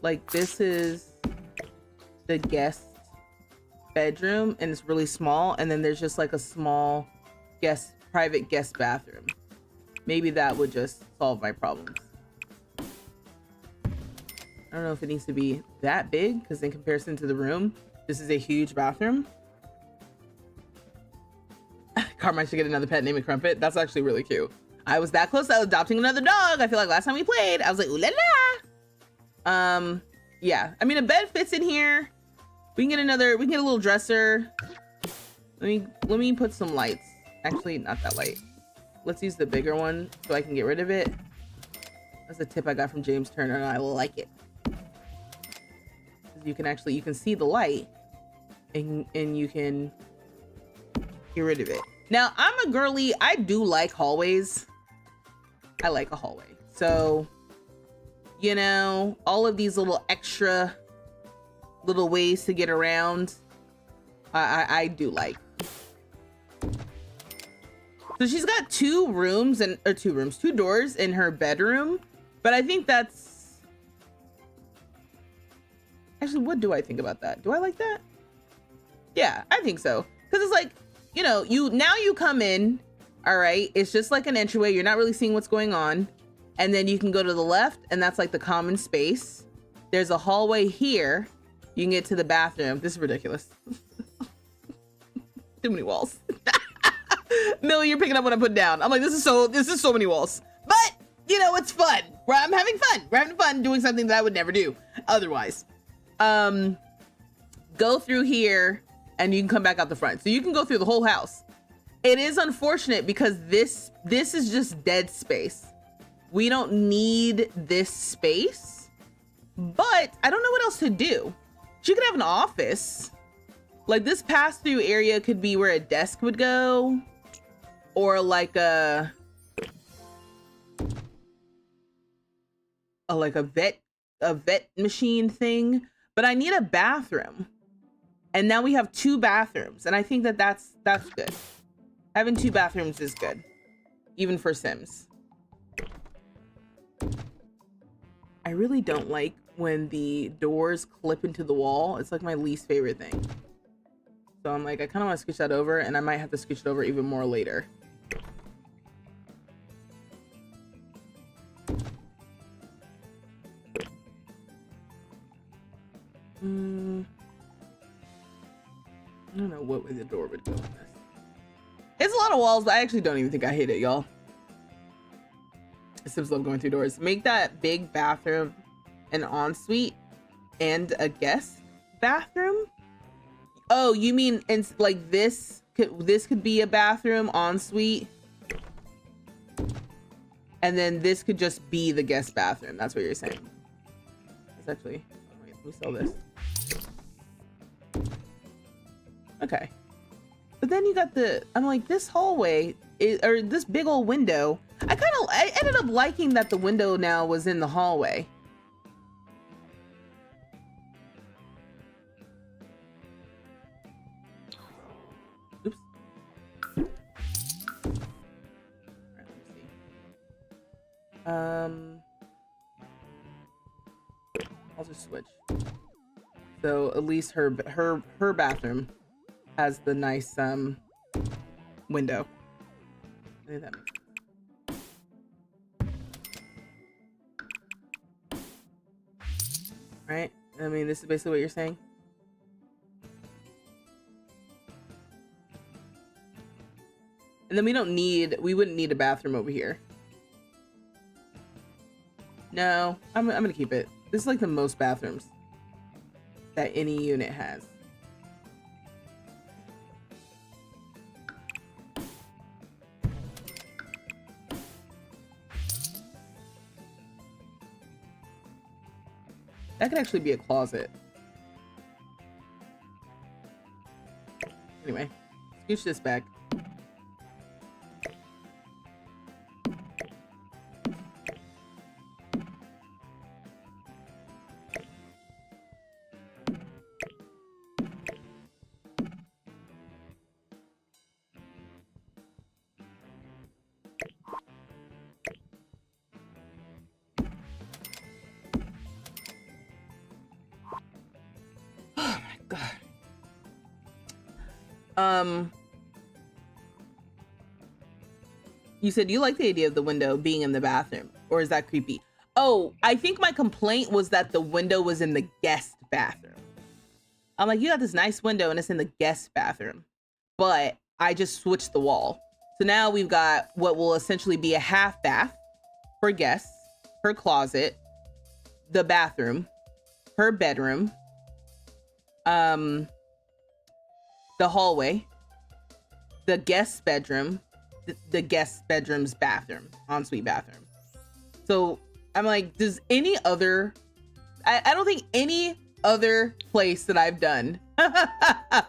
like, this is the guest bedroom and it's really small, and then there's just like a small private guest bathroom. Maybe that would just solve my problems. I don't know if it needs to be that big, because in comparison to the room, this is a huge bathroom. Karmine should get another pet, name it Crumpet. That's actually really cute. I was that close to adopting another dog. I feel like last time we played, I was like, ooh la la. Yeah, I mean, a bed fits in here. We can get a little dresser. Let me put some lights. Actually, not that light. Let's use the bigger one so I can get rid of it. That's a tip I got from James Turner, and I like it. You can see the light, and you can get rid of it. Now, I'm a girly. I do like hallways. I like a hallway. So, you know, all of these little extra little ways to get around, I do like. So she's got two doors in her bedroom, but I think that's actually, what do I think about that? Do I like that? Yeah, I think so. Because it's like, you know, you come in, all right, it's just like an entryway. You're not really seeing what's going on. And then you can go to the left, and that's like the common space. There's a hallway here. You can get to the bathroom. This is ridiculous. Too many walls. Millie, you're picking up what I put down. I'm like, this is so many walls. But, you know, it's fun. I'm having fun. We're having fun doing something that I would never do otherwise. Go through here, and you can come back out the front. So you can go through the whole house. It is unfortunate because this is just dead space. We don't need this space, but I don't know what else to do. She could have an office. Like, this pass-through area could be where a desk would go, or like a vet machine thing. But I need a bathroom, and now we have two bathrooms, and I think that's good. Having two bathrooms is good, even for Sims. I really don't like when the doors clip into the wall. It's like my least favorite thing. So I'm like, I kind of want to scooch that over, and I might have to scooch it over even more later. I don't know what way the door would go in this. It's a lot of walls, but I actually don't even think I hit it, y'all. Sims love going through doors. Make that big bathroom an ensuite and a guest bathroom. Oh, you mean like this could be a bathroom ensuite, and then this could just be the guest bathroom. That's what you're saying. It's actually, oh wait, let me sell this. Okay, but then you got I'm like, this hallway or this big old window. I ended up liking that the window now was in the hallway. Oops. All right, let me see. I'll just switch. So at least her bathroom has the nice window. I think that makes sense. Right? I mean, this is basically what you're saying. And then we wouldn't need a bathroom over here. No, I'm gonna keep it. This is like the most bathrooms that any unit has. That could actually be a closet. Anyway, scooch this back. You said you like the idea of the window being in the bathroom, or is that creepy? Oh, I think my complaint was that the window was in the guest bathroom. I'm like, you got this nice window and it's in the guest bathroom, but I just switched the wall. So now we've got what will essentially be a half bath for guests, her closet, the bathroom, her bedroom, the hallway, the guest bedroom, the guest bedroom's bathroom, ensuite bathroom. So I'm like, does any other, I don't think any other place that I've done, I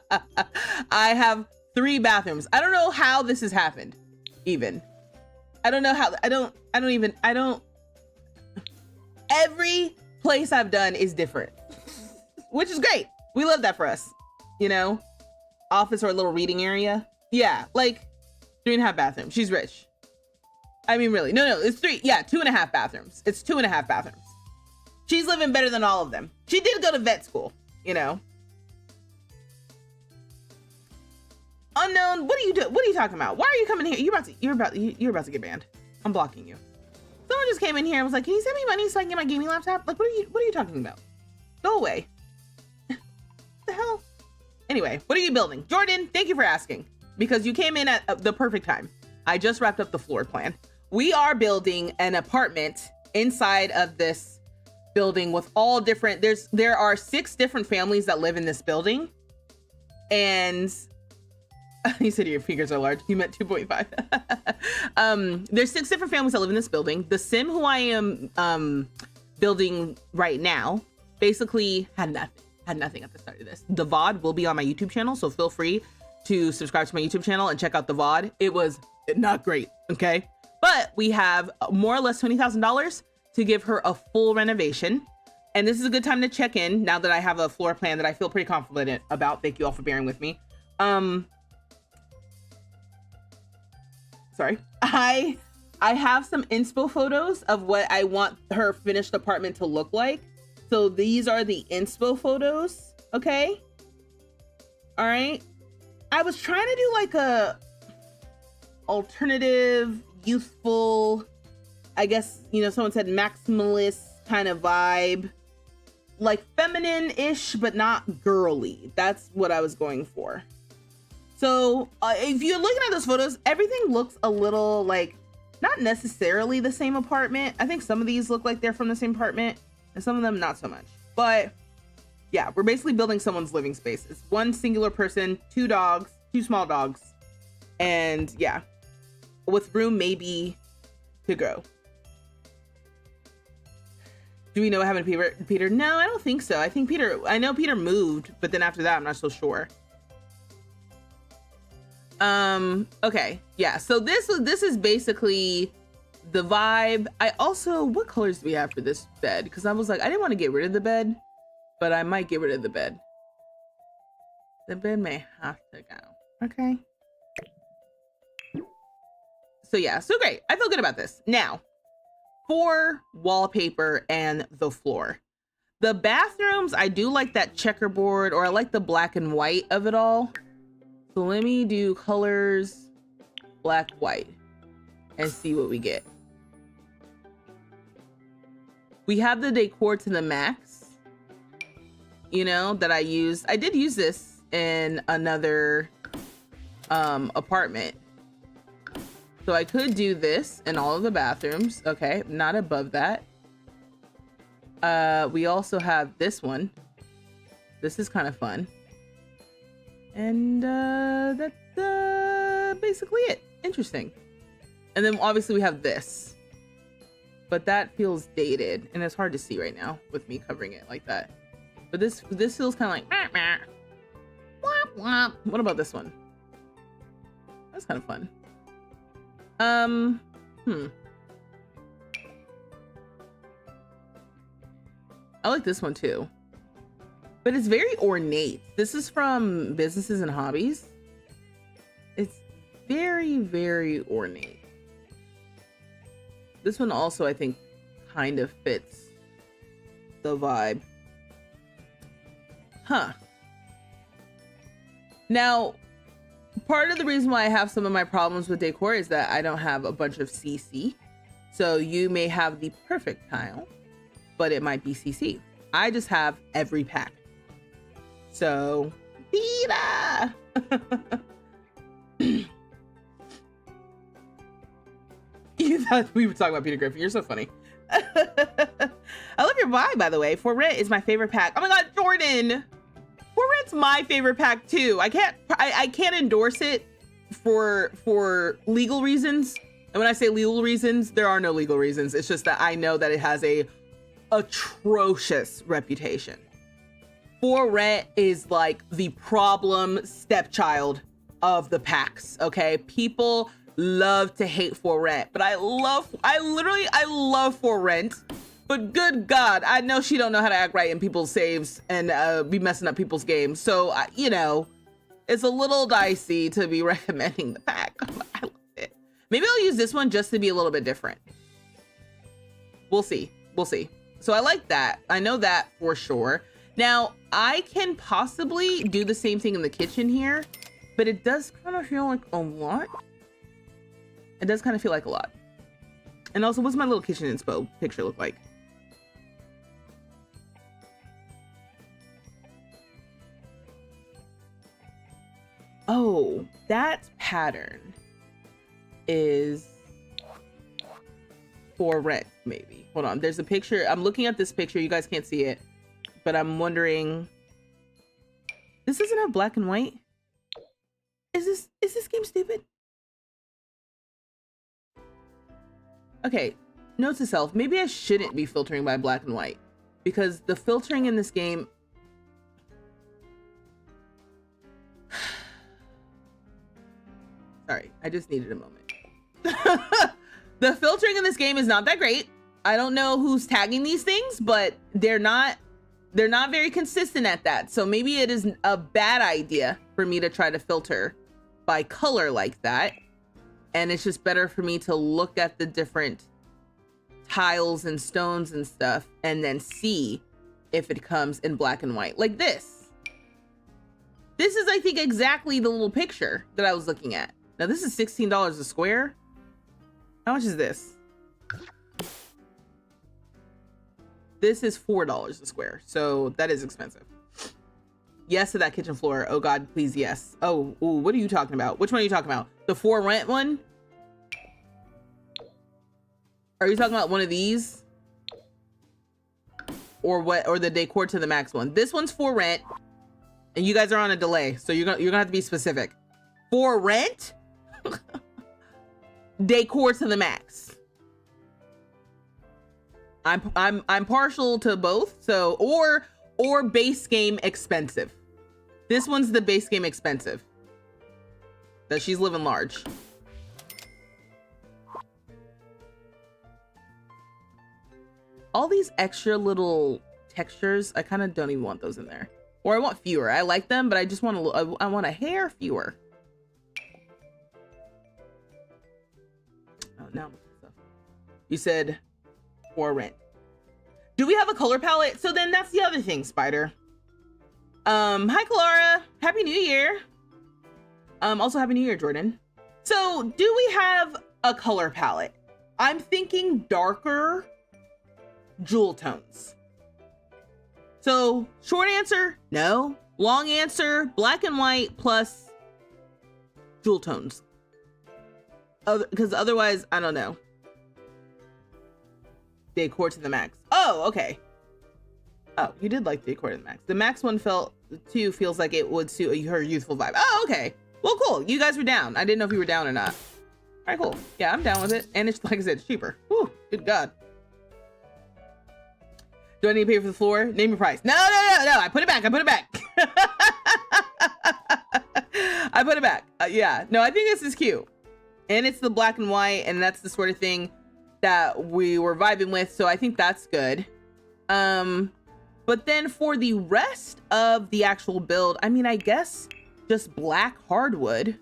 have 3 bathrooms. I don't know how this has happened even. I don't know how, every place I've done is different, which is great. We love that for us, you know, office or a little reading area. Yeah, like 3.5 bathrooms. She's rich. I mean, really, no, it's 3. Yeah, 2.5 bathrooms. It's 2.5 bathrooms. She's living better than all of them. She did go to vet school, you know. Unknown, what are you doing? What are you talking about? Why are you coming here? You're about to get banned. I'm blocking you. Someone just came in here and was like, "Can you send me money so I can get my gaming laptop?" Like, what are you talking about? Go away. The hell? Anyway, what are you building? Jordan, thank you for asking, because you came in at the perfect time. I just wrapped up the floor plan. We are building an apartment inside of this building with all different, there are 6 different families that live in this building. And you said your fingers are large. You meant 2.5. There's 6 different families that live in this building. The sim who I am building right now basically had nothing at the start of this. The VOD will be on my YouTube channel, so feel free to subscribe to my YouTube channel and check out the VOD. It was not great, okay? But we have more or less $20,000 to give her a full renovation. And this is a good time to check in now that I have a floor plan that I feel pretty confident about. Thank you all for bearing with me. Sorry. I have some inspo photos of what I want her finished apartment to look like. So these are the inspo photos. Okay. All right. I was trying to do like a alternative, youthful, I guess, you know, someone said maximalist kind of vibe, like feminine-ish, but not girly. That's what I was going for. So if you're looking at those photos, everything looks a little like, not necessarily the same apartment. I think some of these look like they're from the same apartment and some of them not so much. But yeah, we're basically building someone's living space. It's one singular person, 2 dogs, 2 small dogs. And yeah, with room maybe to grow. Do we know what happened to Peter? No, I don't think so. I know Peter moved, but then after that, I'm not so sure. Okay, yeah, so this is basically the vibe. I also, what colors do we have for this bed? Because I was like, I didn't want to get rid of the bed, but I might get rid of the bed. The bed may have to go. Okay. So yeah, so great. I feel good about this. Now, for wallpaper and the floor. The bathrooms, I do like that checkerboard, or I like the black and white of it all. So let me do colors, black, white, and see what we get. We have the decor to the max, you know, that I used. I did use this in another apartment. So I could do this in all of the bathrooms. Okay, not above that. We also have this one. This is kind of fun. And that's basically it. Interesting. And then obviously we have this. But that feels dated and it's hard to see right now with me covering it like that. But this feels kind of like womp womp. What about this one? That's kind of fun. I like this one too, but it's very ornate. This is from Businesses and Hobbies. It's very, very ornate. This one also, I think, kind of fits the vibe. Huh. Now, part of the reason why I have some of my problems with decor is that I don't have a bunch of CC. So you may have the perfect tile, but it might be CC. I just have every pack. So, Peter! You thought we were talking about Peter Griffin. You're so funny. I love your vibe, by the way. For Rent is my favorite pack. Oh my God, Jordan! For Rent's my favorite pack too. I can't endorse it for legal reasons. And when I say legal reasons, there are no legal reasons. It's just that I know that it has a atrocious reputation. For Rent is like the problem stepchild of the packs. Okay, people love to hate For Rent, but I love For Rent. But good God, I know she don't know how to act right in people's saves and be messing up people's games. So, you know, it's a little dicey to be recommending the pack. I love it. Maybe I'll use this one just to be a little bit different. We'll see. We'll see. So I like that. I know that for sure. Now, I can possibly do the same thing in the kitchen here, but it does kind of feel like a lot. It does kind of feel like a lot. And also, what's my little kitchen inspo picture look like? Oh, that pattern is For Rent, maybe. Hold on, there's a picture. I'm looking at this picture. You guys can't see it, but I'm wondering. This doesn't have black and white. Is this game stupid? Okay, note to self, maybe I shouldn't be filtering by black and white because the filtering in this game. Sorry, I just needed a moment. The filtering in this game is not that great. I don't know who's tagging these things, but they're not very consistent at that. So maybe it is a bad idea for me to try to filter by color like that. And it's just better for me to look at the different tiles and stones and stuff and then see if it comes in black and white like this. This is, I think, exactly the little picture that I was looking at. Now this is $16 a square. How much is this? This is $4 a square, so that is expensive. Yes to that kitchen floor. Oh God, please, yes. Oh, ooh, what are you talking about? Which one are you talking about? The for rent one? Are you talking about one of these? Or what? Or the decor to the max one? This one's for rent, and you guys are on a delay, so you're gonna have to be specific. For rent, decor to the max. I'm partial to both. So or base game expensive. This one's the base game expensive. That she's living large. All these extra little textures, I kind of don't even want those in there. Or I want fewer. I like them, but I just want I want a hair fewer. Oh, now you said for rent. Do we have a color palette? So then that's the other thing, Spider. Hi Clara, Happy New Year. Also Happy New Year, Jordan. So do we have a color palette? I'm thinking darker jewel tones. So short answer, no. Long answer, black and white plus jewel tones. Because otherwise, I don't know. Decor to the max. Oh, okay. Oh, you did like decor to the max. The max one feels like it would suit her youthful vibe. Oh, okay. Well, cool. You guys were down. I didn't know if you were down or not. All right, cool. Yeah, I'm down with it. And it's, like I said, it's cheaper. Whew, good God. Do I need to pay for the floor? Name your price. No. I put it back. I put it back. Yeah. No, I think this is cute. And it's the black and white, and that's the sort of thing that we were vibing with. So I think that's good. But then for the rest of the actual build, I mean, I guess just black hardwood.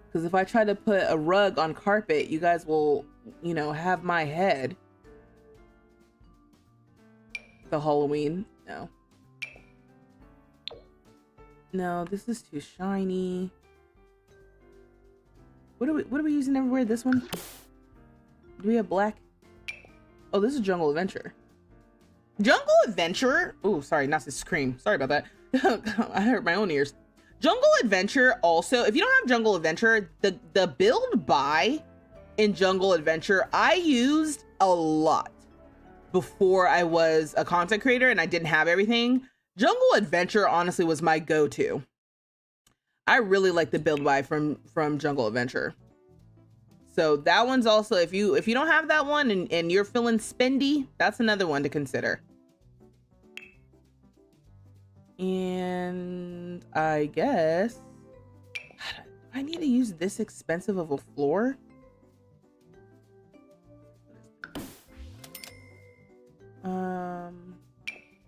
Because if I try to put a rug on carpet, you guys will, you know, have my head. The Halloween, no. No, this is too shiny. What are we using everywhere? This one? Do we have black? Oh, this is Jungle Adventure. Jungle Adventure? Oh, sorry, not to scream. Sorry about that. I hurt my own ears. Jungle Adventure also, if you don't have Jungle Adventure, the build buy in Jungle Adventure, I used a lot before I was a content creator and I didn't have everything. Jungle Adventure honestly was my go-to. I really like the build buy from Jungle Adventure. So that one's also, if you don't have that one and you're feeling spendy, that's another one to consider. And I guess I need to use this expensive of a floor.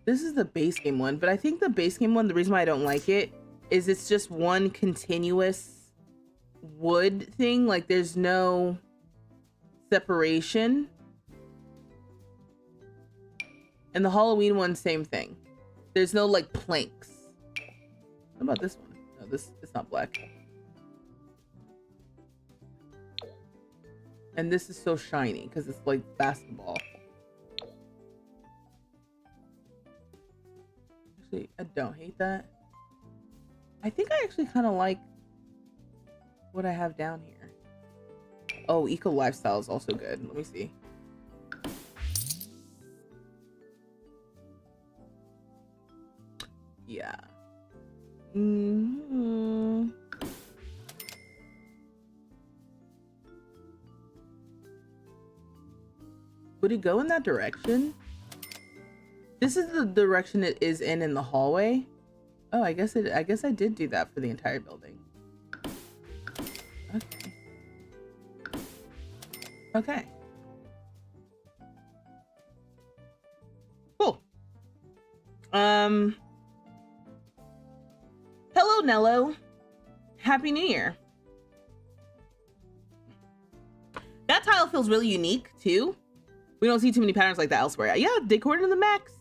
This is the base game one, but I think the base game one, the reason why I don't like it is it's just one continuous wood thing. Like there's no separation. And the Halloween one, same thing. There's no like planks. What about this one? No, it's not black. And this is so shiny because it's like basketball. Actually, I don't hate that. I think I actually kind of like what I have down here. Oh, Eco Lifestyle is also good. Let me see. Yeah. Mm-hmm. Would it go in that direction? This is the direction it is in the hallway. Oh, I guess I did do that for the entire building. Okay. Okay. Cool. Hello, Nello. Happy New Year. That tile feels really unique too. We don't see too many patterns like that elsewhere. Yeah, decor to the max.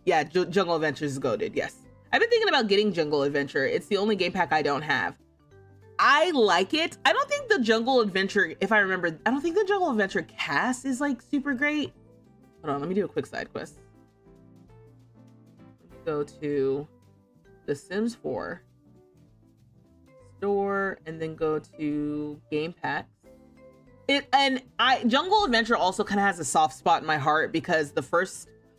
Yeah, Jungle Adventures is goated, yes. I've been thinking about getting Jungle Adventure. It's the only game pack I don't have. I like it. I don't think the Jungle Adventure, if I remember, I don't think the Jungle Adventure cast is like super great. Hold on, let me do a quick side quest. Let me go to The Sims 4 store and then go to game packs. Jungle Adventure also kind of has a soft spot in my heart because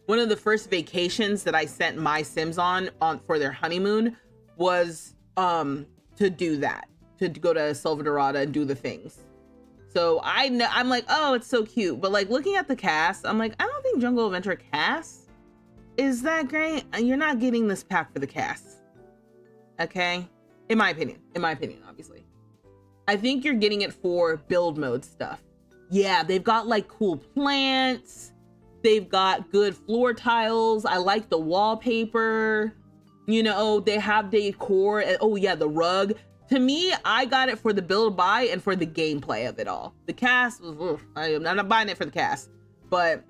one of the first vacations that I sent my Sims on for their honeymoon was to do that, to go to Dorada and do the things. So I'm like, oh, it's so cute. But like looking at the cast, I'm like, I don't think Jungle Adventure cast is that great. And you're not getting this pack for the cast. Okay. In my opinion, obviously. I think you're getting it for build mode stuff. Yeah, they've got like cool plants. They've got good floor tiles. I like the wallpaper. You know, they have decor. And, oh yeah, the rug. To me, I got it for the build buy and for the gameplay of it all. The cast was, I'm not buying it for the cast, but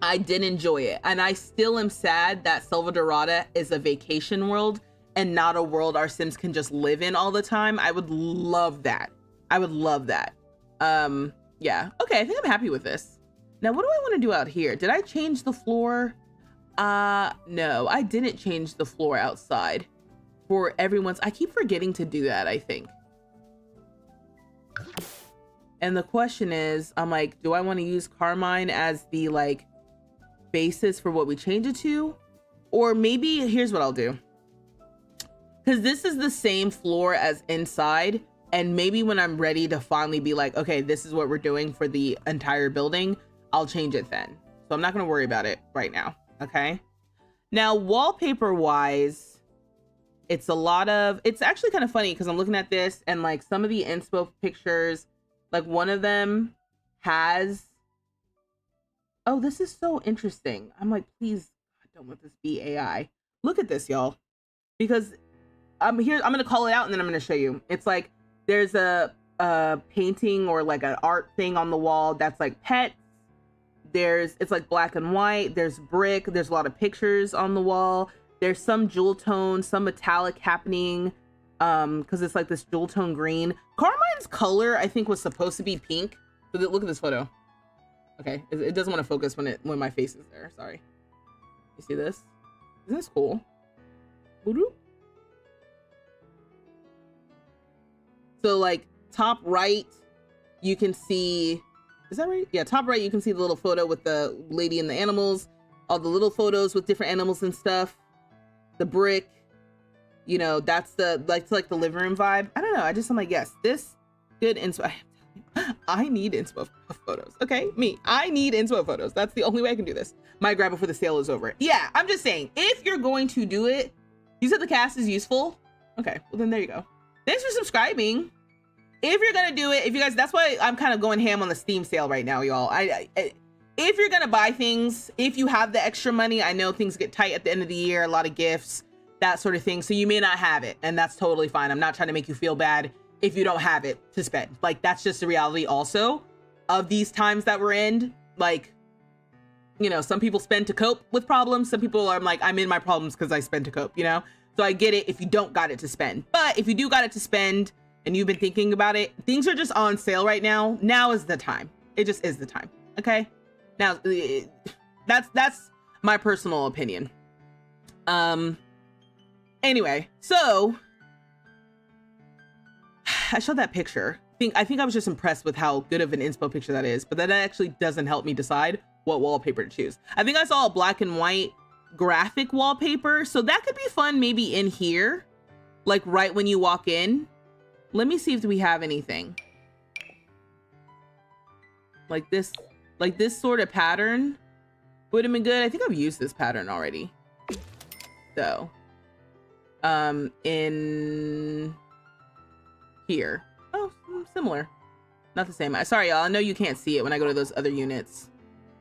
I did enjoy it. And I still am sad that Dorada is a vacation world and not a world our Sims can just live in all the time. I would love that. I would love that. Yeah, okay, I think I'm happy with this. Now, what do I want to do out here? Did I change the floor? No, I didn't change the floor outside for everyone's. I keep forgetting to do that, I think. And the question is, I'm like, do I want to use Karmine as the like basis for what we change it to? Or maybe here's what I'll do. Because this is the same floor as inside. And maybe when I'm ready to finally be like, okay, this is what we're doing for the entire building, I'll change it then. So I'm not going to worry about it right now. Okay. Now, wallpaper wise, it's actually kind of funny because I'm looking at this and like some of the inspo pictures, like one of them has, oh, this is so interesting. I'm like, please, don't let this be AI. Look at this, y'all. Because I'm going to call it out and then I'm going to show you. It's like, there's a painting or like an art thing on the wall that's like pets. It's like black and white. There's brick. There's a lot of pictures on the wall. There's some jewel tone, some metallic happening, because it's like this jewel tone green. Carmine's color, I think, was supposed to be pink. So look at this photo. Okay, it doesn't want to focus when my face is there. Sorry. You see this? Isn't this cool? Voodoo? So like top right, you can see, is that right? Yeah, top right, you can see the little photo with the lady and the animals, all the little photos with different animals and stuff. The brick, you know, that's the like the living room vibe. I don't know. I'm like, yes, this good inspo. I need inspo photos. Okay, I need inspo photos. That's the only way I can do this. Might grab it before the sale is over. Yeah, I'm just saying, if you're going to do it, you said the cast is useful. Okay, well then there you go. Thanks for subscribing. If you're gonna do it, if you guys, that's why I'm kind of going ham on the Steam sale right now, y'all. If you're gonna buy things, if you have the extra money, I know things get tight at the end of the year, a lot of gifts, that sort of thing. So you may not have it, and that's totally fine. I'm not trying to make you feel bad if you don't have it to spend. Like, that's just the reality also of these times that we're in. Like, you know, some people spend to cope with problems. Some people are like, I'm in my problems because I spend to cope, you know? So I get it if you don't got it to spend. But if you do got it to spend and you've been thinking about it, things are just on sale right now. Now is the time. It just is the time. Okay? Now, that's my personal opinion. Anyway, so I showed that picture. I think I was just impressed with how good of an inspo picture that is, but that actually doesn't help me decide what wallpaper to choose. I think I saw a black and white graphic wallpaper, so that could be fun maybe in here, like right when you walk in. Let me see if we have anything like this sort of pattern would have been good. I think I've used this pattern already. So, in here. Oh, similar. Not the same. Sorry, y'all. I know you can't see it when I go to those other units.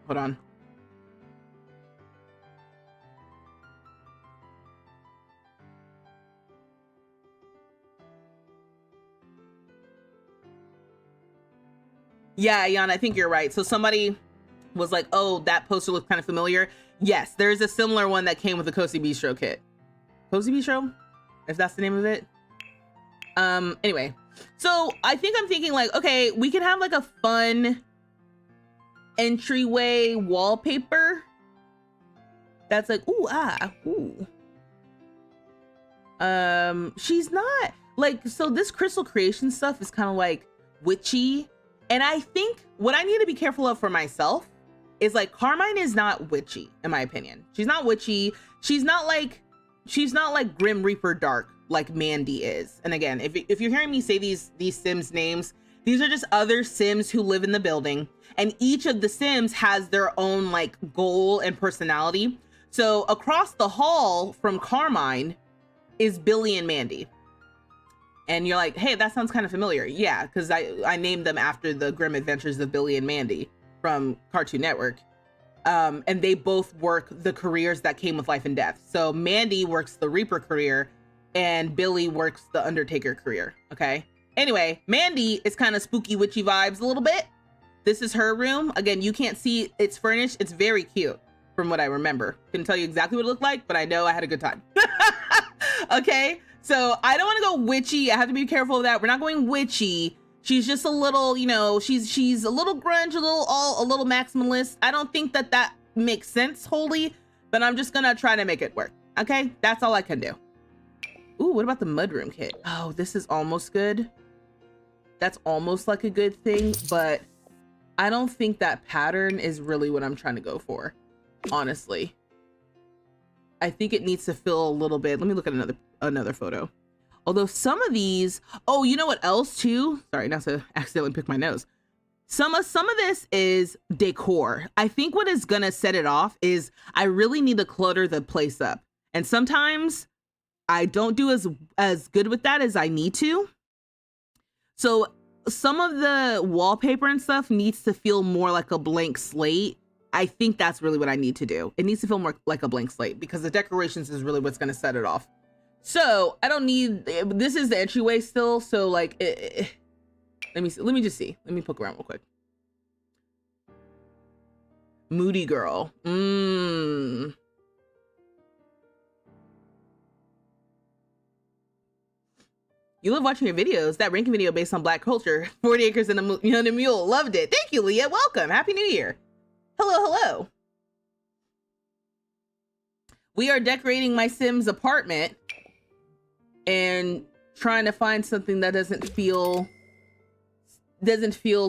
Hold on. Yeah, Jan, I think you're right. So somebody was like, oh, that poster looks kind of familiar. Yes, there's a similar one that came with the Cozy Bistro kit. Cozy Bistro, if that's the name of it. Anyway, so I think I'm thinking like, okay, we can have like a fun entryway wallpaper that's like, ooh, ah, ooh. She's not like, so this crystal creation stuff is kind of like witchy. And I think what I need to be careful of for myself is like, Karmine is not witchy, in my opinion. She's not witchy. She's not like Grim Reaper dark like Mandy is. And again, if you're hearing me say these Sims names, these are just other Sims who live in the building, and each of the Sims has their own like goal and personality. So across the hall from Karmine is Billy and Mandy. And you're like, hey, that sounds kind of familiar. Yeah, because I named them after the grim adventures of Billy and Mandy from Cartoon Network. And they both work the careers that came with life and death. So Mandy works the Reaper career and Billy works the Undertaker career. Okay. Anyway, Mandy is kind of spooky witchy vibes a little bit. This is her room. Again, you can't see it's furnished. It's very cute from what I remember. Couldn't tell you exactly what it looked like, but I know I had a good time. Okay. So I don't want to go witchy. I have to be careful of that. We're not going witchy. She's just a little, you know, she's a little grunge, a little maximalist. I don't think that makes sense wholly, but I'm just gonna try to make it work. Okay, that's all I can do. Ooh, what about the mudroom kit? Oh, this is almost good. That's almost like a good thing, but I don't think that pattern is really what I'm trying to go for, honestly. I think it needs to fill a little bit. Let me look at another photo. Although some of these, oh, you know what else too? Sorry, not to accidentally pick my nose. Some of this is decor. I think what is gonna set it off is I really need to clutter the place up. And sometimes I don't do as good with that as I need to. So some of the wallpaper and stuff needs to feel more like a blank slate. I think that's really what I need to do. It needs to feel more like a blank slate because the decorations is really what's gonna set it off. So I don't need, this is the entryway still. So like, let me just see. Let me poke around real quick. Moody girl. You love watching your videos. That ranking video based on Black culture. 40 acres and a mule. Loved it. Thank you, Leah. Welcome. Happy New Year. Hello. We are decorating my Sim's apartment and trying to find something that doesn't feel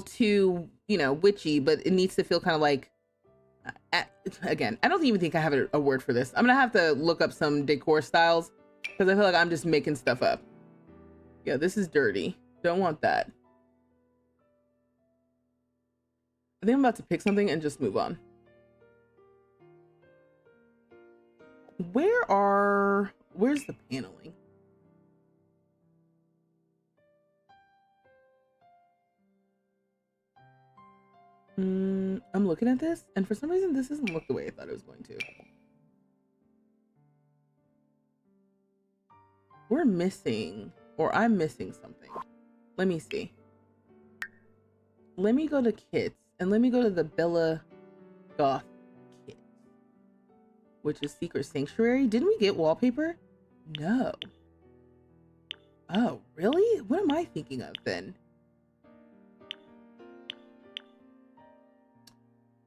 too, you know, witchy, but it needs to feel kind of like, again, I don't even think I have a word for this. I'm gonna have to look up some decor styles because I feel like I'm just making stuff up. Yeah, this is dirty. Don't want that. I think I'm about to pick something and just move on. Where's the paneling? I'm looking at this, and for some reason, this doesn't look the way I thought it was going to. We're missing, or I'm missing something. Let me see. Let me go to kits, and let me go to the Bella Goth kit, which is Secret Sanctuary. Didn't we get wallpaper? No. Oh, really? What am I thinking of then?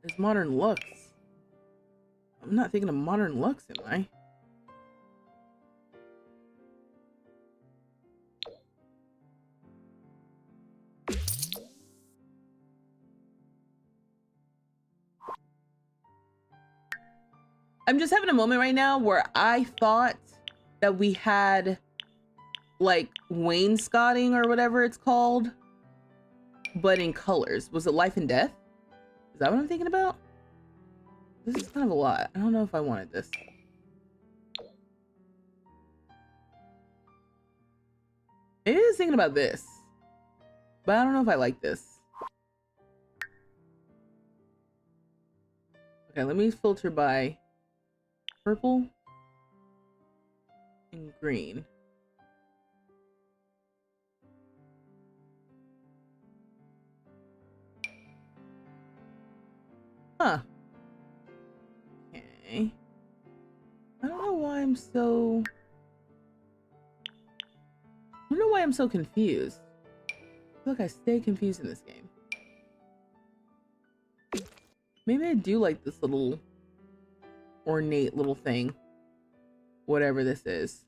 There's Modern Lux. I'm not thinking of Modern Lux, am I? I'm just having a moment right now where I thought that we had like wainscoting or whatever it's called, but in colors. Was it Life and Death? Is that what I'm thinking about? This is kind of a lot. I don't know if I wanted this. Maybe I was thinking about this, but I don't know if I like this. Okay, let me filter by purple and green. Huh. Okay. I don't know why I'm so... I don't know why I'm so confused. Look, I stay confused in this game. Maybe I do like this little ornate little thing. Whatever this is.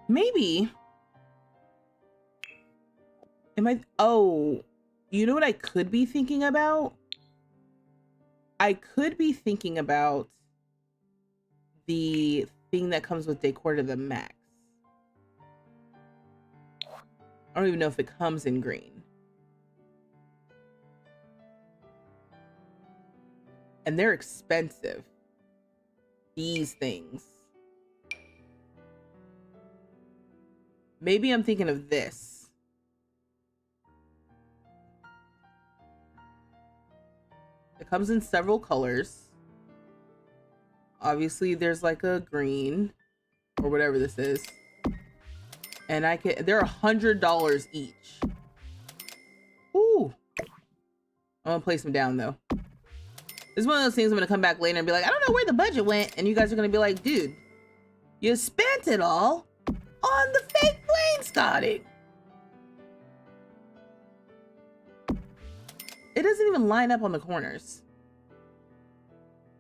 Maybe. Am I... Oh, you know what I could be thinking about? I could be thinking about the thing that comes with decor to the max. I don't even know if it comes in green. And they're expensive. These things. Maybe I'm thinking of this. It comes in several colors. Obviously, there's like a green or whatever this is. And they're $100 each. Ooh. I'm gonna place them down though. This is one of those things I'm gonna come back later and be like, I don't know where the budget went. And you guys are gonna be like, dude, you spent it all on the fake wainscoting. It doesn't even line up on the corners.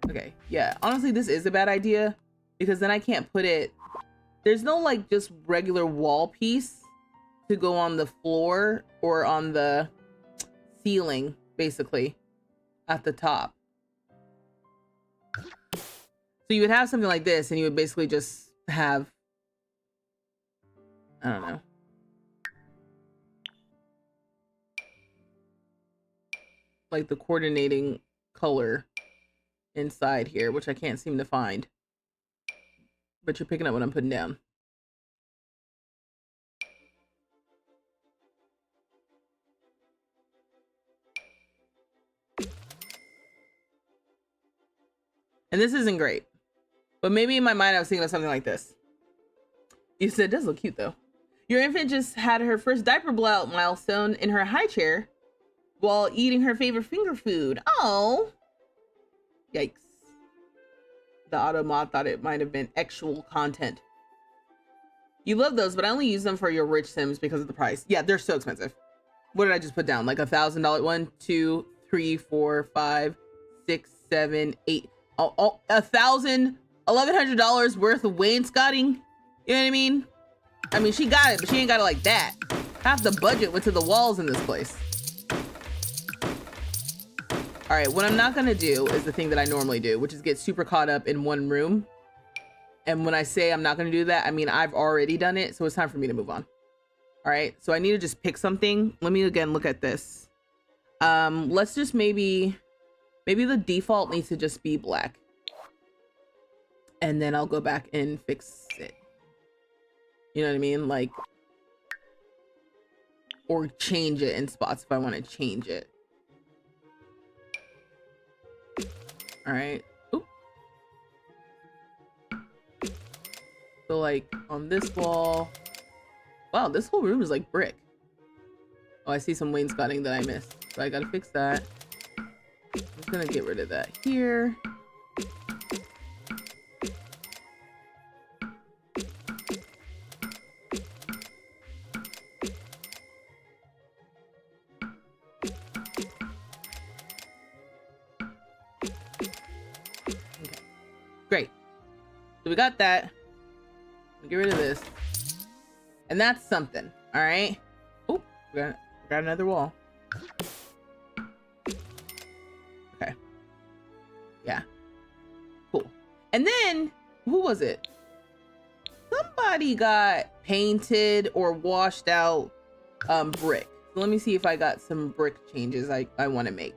Okay, yeah, honestly, this is a bad idea because then I can't put it, there's no like just regular wall piece to go on the floor or on the ceiling, basically, at the top. So you would have something like this and you would basically just have, I don't know. Like the coordinating color inside here, which I can't seem to find. But you're picking up what I'm putting down. And this isn't great. But maybe in my mind I was thinking of something like this. You said it does look cute though. Your infant just had her first diaper blowout milestone in her high chair while eating her favorite finger food. Oh. Yikes. The auto mod thought it might have been actual content. You love those, but I only use them for your rich Sims because of the price. Yeah, they're so expensive. What did I just put down? Like $1,000? 1, 2, 3, 4, 5, 6, 7, 8. Oh, $1,100 worth of wainscoting. You know what I mean? I mean, she got it, but she ain't got it like that. Half the budget went to the walls in this place. All right, what I'm not gonna do is the thing that I normally do, which is get super caught up in one room. And when I say I'm not gonna do that, I mean, I've already done it, so it's time for me to move on. All right, so I need to just pick something. Let me again look at this. Let's just maybe the default needs to just be black. And then I'll go back and fix it. You know what I mean? Like, or change it in spots if I want to change it. All right. Oop. So like on this wall, wow, this whole room is like brick. Oh, I see some wainscoting that I missed, so I gotta fix that. I'm just gonna get rid of that here. Great. So we got that. Get rid of this. And that's something. All right. Oh, we got another wall. Okay. Yeah. Cool. And then, who was it? Somebody got painted or washed out brick. So let me see if I got some brick changes I want to make.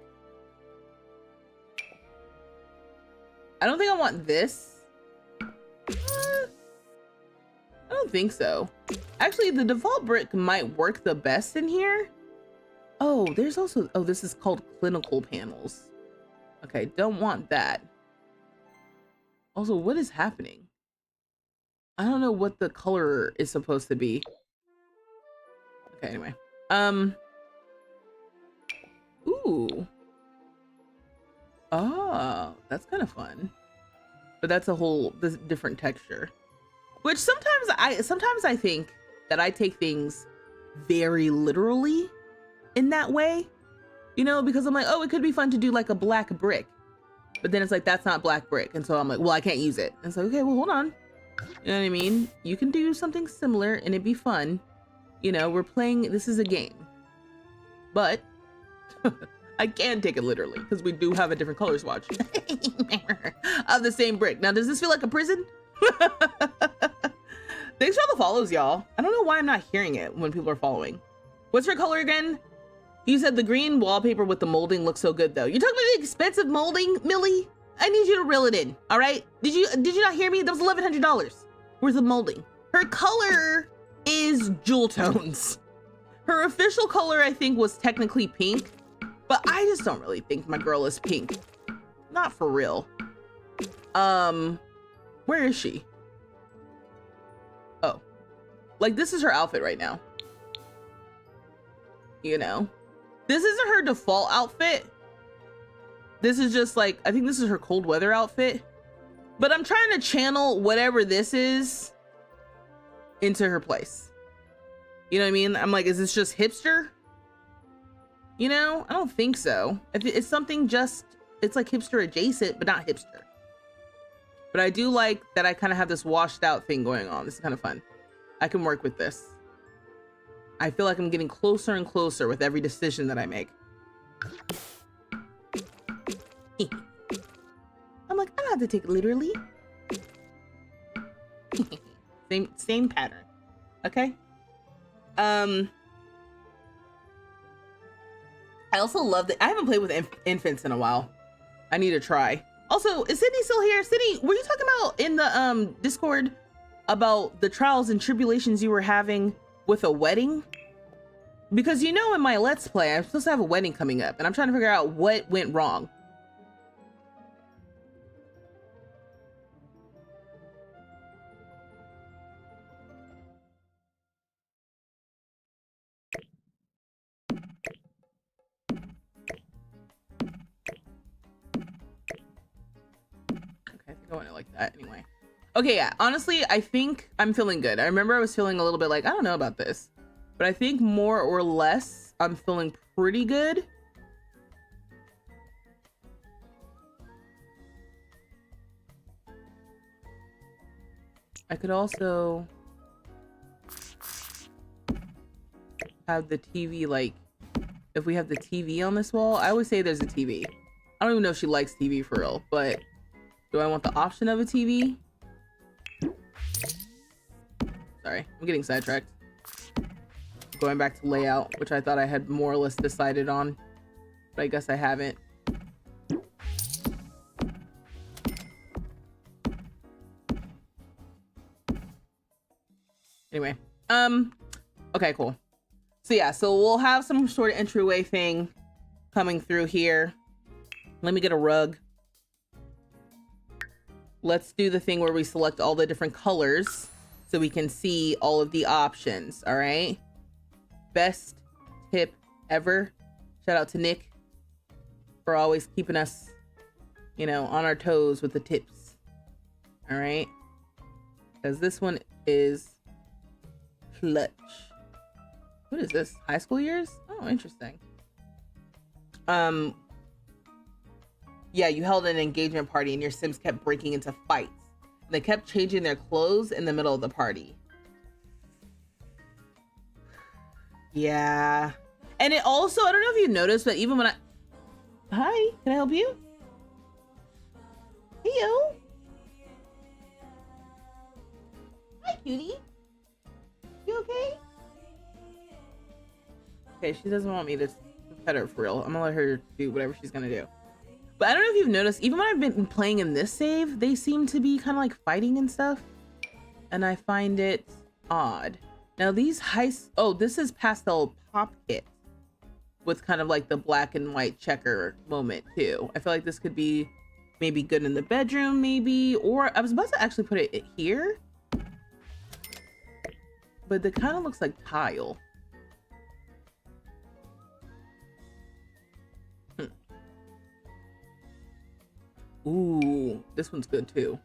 I don't think I want this. I don't think so. Actually, the default brick might work the best in here. Oh, there's also, oh, this is called clinical panels. Okay, don't want that. Also, what is happening? I don't know what the color is supposed to be. Okay, anyway. Ooh. Oh, that's kind of fun. But that's a whole different texture. Which sometimes I think that I take things very literally in that way. You know, because I'm like, oh, it could be fun to do like a black brick. But then it's like, that's not black brick. And so I'm like, well, I can't use it. And so, okay, well, hold on. You know what I mean? You can do something similar and it'd be fun. You know, we're playing, this is a game. But I can take it literally because we do have a different color swatch of the same brick. Now, does this feel like a prison? Thanks for all the follows, y'all. I don't know why I'm not hearing it when people are following. What's your color again? You said the green wallpaper with the molding looks so good though. You're talking about the expensive molding, Millie? I need you to reel it in, all right? Did you not hear me? That was $1,100 worth of molding. Her color is jewel tones. Her official color, I think, was technically pink, but I just don't really think my girl is pink. Not for real. Where is she? Oh, like this is her outfit right now. You know? This isn't her default outfit. This is just like, I think this is her cold weather outfit. But I'm trying to channel whatever this is into her place. You know what I mean? I'm like, is this just hipster? You know, I don't think so. It's something just, it's like hipster adjacent, but not hipster. But I do like that I kind of have this washed out thing going on. This is kind of fun. I can work with this. I feel like I'm getting closer and closer with every decision that I make. I'm like, I don't have to take it literally. same pattern. Okay. I also love that I haven't played with infants in a while. I need to try. Also, is Sydney still here? Sydney, were you talking about in the Discord about the trials and tribulations you were having with a wedding? Because you know in my Let's Play, I'm supposed to have a wedding coming up and I'm trying to figure out what went wrong. I want it like that anyway. Okay, yeah, honestly, I think I'm feeling good. I remember I was feeling a little bit like, I don't know about this, but I think more or less I'm feeling pretty good. I could also have the TV, like, if we have the TV on this wall. I always say there's a TV. I don't even know if she likes TV for real, but do I want the option of a TV? Sorry, I'm getting sidetracked. Going back to layout, which I thought I had more or less decided on, but I guess I haven't. Anyway, okay, cool. So yeah, so we'll have some sort of entryway thing coming through here. Let me get a rug. Let's do the thing where we select all the different colors so we can see all of the options. All right. Best tip ever. Shout out to Nick for always keeping us, you know, on our toes with the tips. All right. Because this one is clutch. What is this? High school years? Oh, interesting. Yeah, you held an engagement party and your Sims kept breaking into fights. They kept changing their clothes in the middle of the party. Yeah. And it also, I don't know if you noticed, but even when I... Hi, can I help you? Heyo. Hi, cutie. You okay? Okay, she doesn't want me to pet her for real. I'm gonna let her do whatever she's gonna do. But I don't know if you've noticed, even when I've been playing in this save, they seem to be kind of like fighting and stuff. And I find it odd. Now these oh, this is Pastel Pop Kit with kind of like the black and white checker moment too. I feel like this could be maybe good in the bedroom, maybe, or I was about to actually put it here, but it kind of looks like tile. Ooh, this one's good too.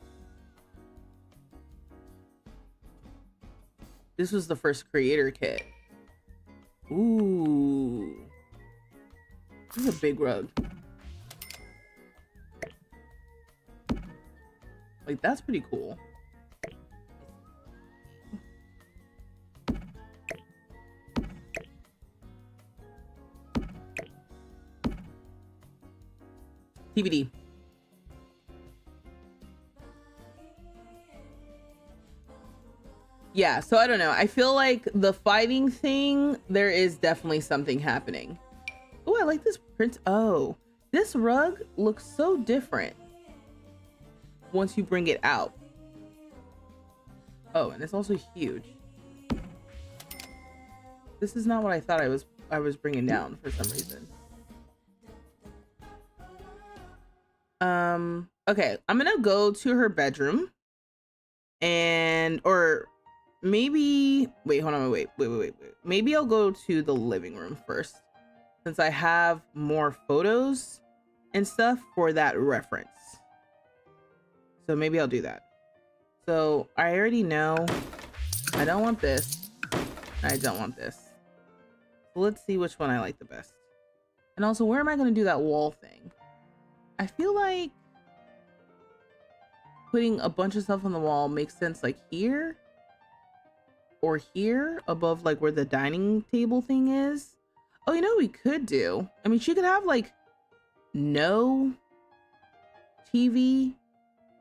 This was the first creator kit. Ooh. This is a big rug. Like, that's pretty cool. TBD. Yeah, so I don't know. I feel like the fighting thing, there is definitely something happening. Oh, I like this print. Oh, this rug looks so different once you bring it out. Oh, and it's also huge. This is not what I thought I was bringing down for some reason. Okay, I'm gonna go to her bedroom or maybe, wait, hold on, wait. Maybe I'll go to the living room first, since I have more photos and stuff for that reference. So maybe I'll do that. So I already know I don't want this. I don't want this. So let's see which one I like the best. And also, where am I going to do that wall thing? I feel like putting a bunch of stuff on the wall makes sense, like here or here above, like where the dining table thing is. Oh, you know what we could do? I mean, she could have like no TV,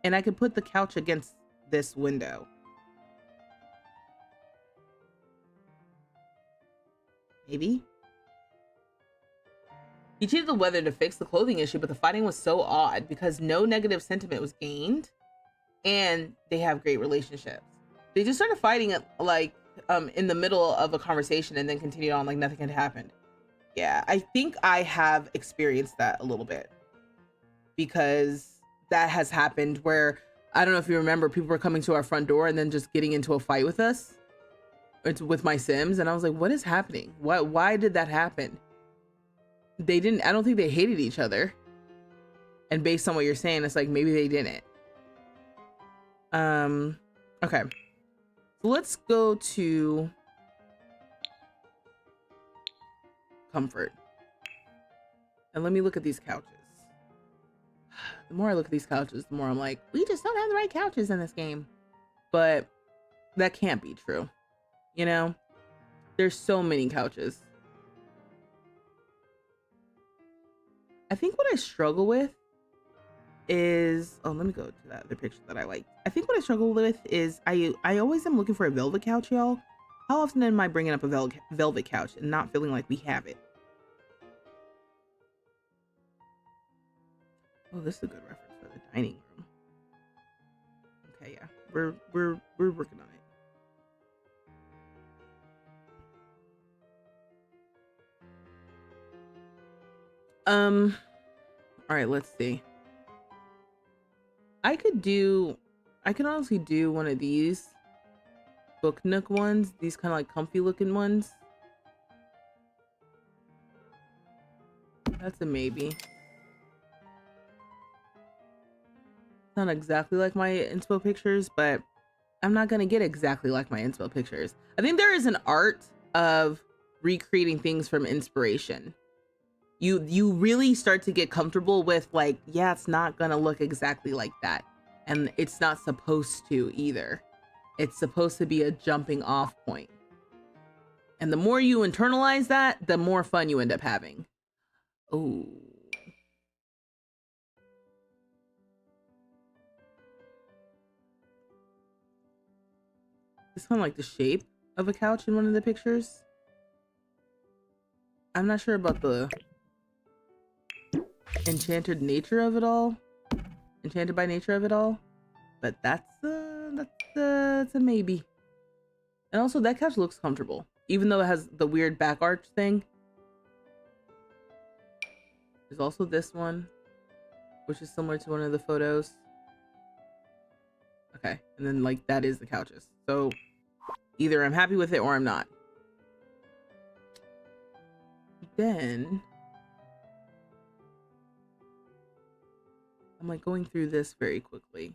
and I could put the couch against this window. Maybe. He cheated the weather to fix the clothing issue, but the fighting was so odd because no negative sentiment was gained, and they have great relationships. They just started fighting at like in the middle of a conversation and then continued on like nothing had happened. Yeah, I think I have experienced that a little bit, because that has happened where, I don't know if you remember, people were coming to our front door and then just getting into a fight with us. It's with my Sims, and I was like, what is happening? Why did that happen? I don't think they hated each other. And based on what you're saying, it's like maybe they didn't. Okay. So let's go to comfort. And let me look at these couches. The more I look at these couches, the more I'm like, we just don't have the right couches in this game. But that can't be true. You know? There's so many couches. I think what I struggle with is, oh, let me go to that other picture that I like. I think what I struggle with is I always am looking for a velvet couch, y'all. How often am I bringing up a velvet couch and not feeling like we have it? Oh, this is a good reference for the dining room. Okay, yeah, we're working on it. All right, let's see. I could honestly do one of these book nook ones, these kind of like comfy looking ones. That's a maybe. Not exactly like my inspo pictures, but I'm not gonna get exactly like my inspo pictures. I think there is an art of recreating things from inspiration. You really start to get comfortable with like, yeah, it's not gonna look exactly like that. And it's not supposed to either. It's supposed to be a jumping off point. And the more you internalize that, the more fun you end up having. Oh. It's kind of like the shape of a couch in one of the pictures. I'm not sure about the enchanted nature of it all. Enchanted by nature of it all. But that's a maybe. And also that couch looks comfortable, even though it has the weird back arch thing. There's also this one, which is similar to one of the photos. Okay, and then like that is the couches. So Either I'm happy with it or I'm not. Then I'm like going through this very quickly.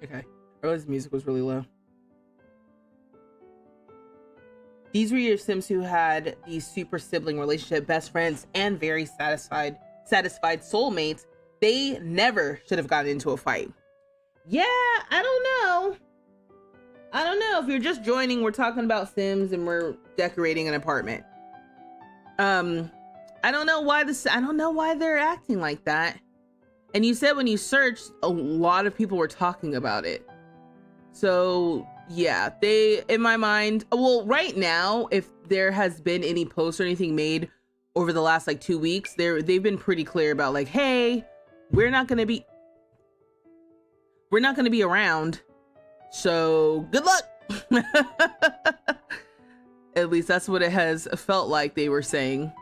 Okay, I realized the music was really low. These were your Sims who had these super sibling relationship, best friends, and very satisfied soulmates. They never should have gotten into a fight. Yeah, I don't know. If you're just joining, we're talking about Sims and we're decorating an apartment. I don't know why they're acting like that. And you said when you searched, a lot of people were talking about it. So yeah, they, in my mind, well, right now, if there has been any posts or anything made over the last like 2 weeks, they've been pretty clear about like, hey, we're not gonna be around, so good luck. At least that's what it has felt like they were saying.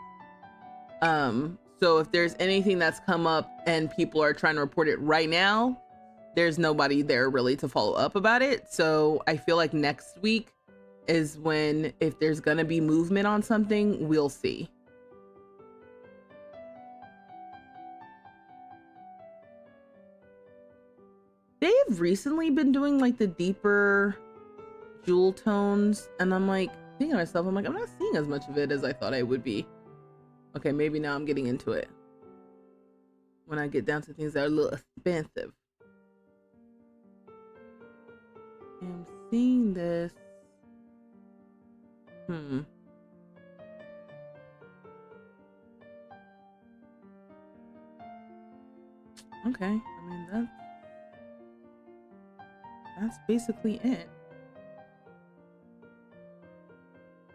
So if there's anything that's come up and people are trying to report it right now, there's nobody there really to follow up about it. So I feel like next week is when, if there's gonna be movement on something, we'll see. They've recently been doing like the deeper jewel tones, and I'm like thinking to myself, I'm like, I'm not seeing as much of it as I thought I would be. Okay, maybe now I'm getting into it when I get down to things that are a little expensive. I'm seeing this. Okay, I mean that's basically it.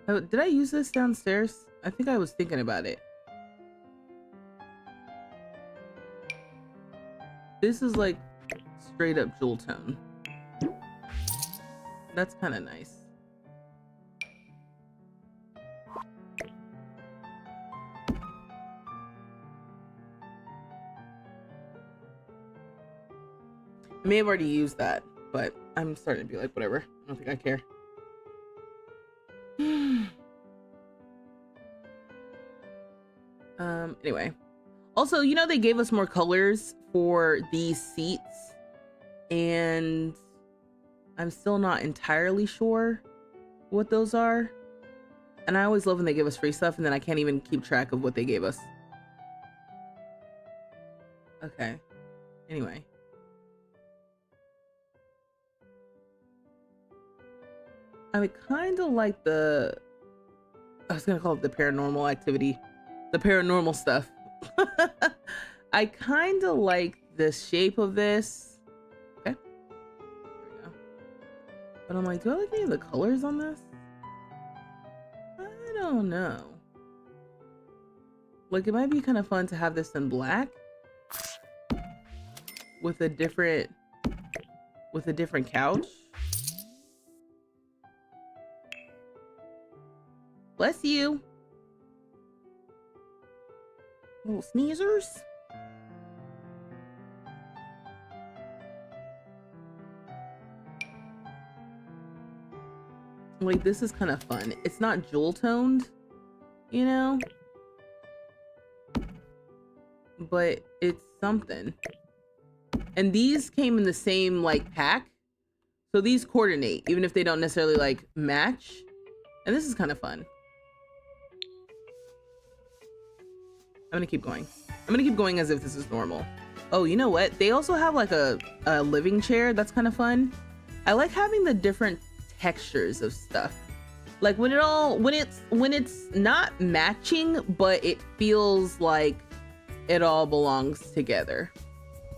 Oh, did I use this downstairs? I think I was thinking about it. This is like straight up jewel tone. That's kind of nice. I may have already used that, but I'm starting to be like, whatever. I don't think I care. Anyway. Also, you know, they gave us more colors for these seats, and I'm still not entirely sure what those are. And I always love when they give us free stuff and then I can't even keep track of what they gave us. Okay. Anyway. I would kind of like I was gonna call it the paranormal activity. The paranormal stuff. I kind of like the shape of this. Okay. There we go. But I'm like, do I like any of the colors on this? I don't know. Like, it might be kind of fun to have this in black with a different couch. Bless you. Little sneezers. Like, this is kind of fun. It's not jewel toned, you know, but it's something. And these came in the same like pack, so these coordinate even if they don't necessarily like match. And this is kind of fun. I'm gonna keep going. I'm gonna keep going as if this is normal. Oh, you know what? They also have like a living chair. That's kind of fun. I like having the different textures of stuff. Like when it's not matching, but it feels like it all belongs together.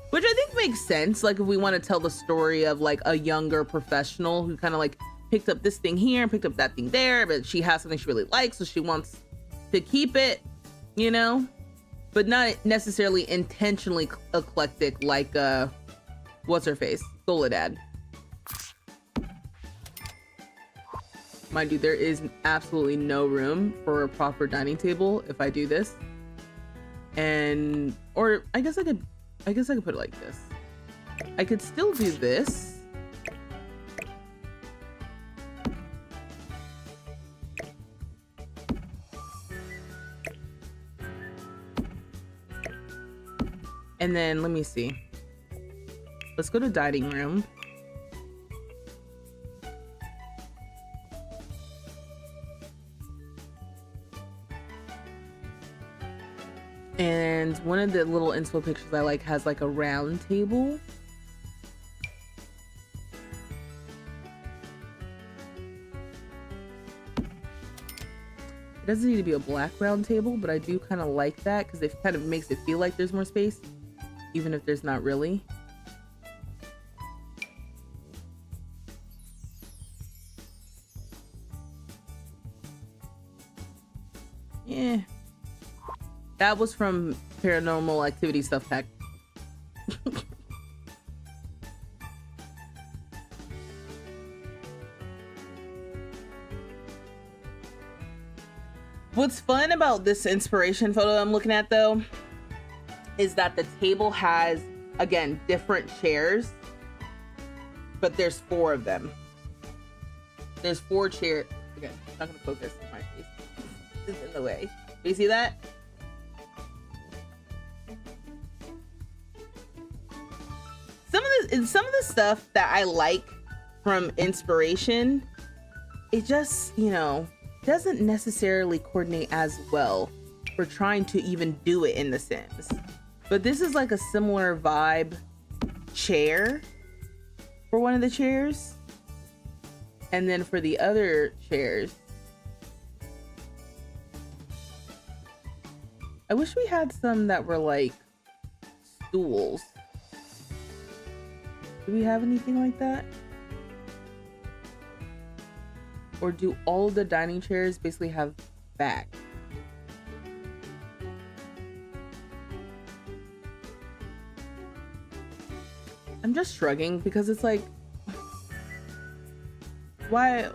Which I think makes sense. Like if we want to tell the story of like a younger professional who kind of like picked up this thing here and picked up that thing there, but she has something she really likes, so she wants to keep it, you know? But not necessarily intentionally eclectic like what's her face? Soledad. Mind you, there is absolutely no room for a proper dining table if I do this. And, or I guess I could put it like this. I could still do this. And then let me see. Let's go to dining room. And one of the little inspo pictures I like has like a round table. It doesn't need to be a black round table, but I do kind of like that because it kind of makes it feel like there's more space, even if there's not really. Yeah. That was from Paranormal Activity Stuff Pack. What's fun about this inspiration photo I'm looking at though is that the table has, again, different chairs, but there's 4 of them. There's 4 chairs. Again, I'm not gonna focus on my face. It's in the way. Do you see that? Some of the stuff that I like from inspiration, it just, you know, doesn't necessarily coordinate as well for trying to even do it in The Sims. But this is like a similar vibe chair for one of the chairs. And then for the other chairs, I wish we had some that were like stools. Do we have anything like that? Or do all of the dining chairs basically have back? I'm just shrugging because it's like, why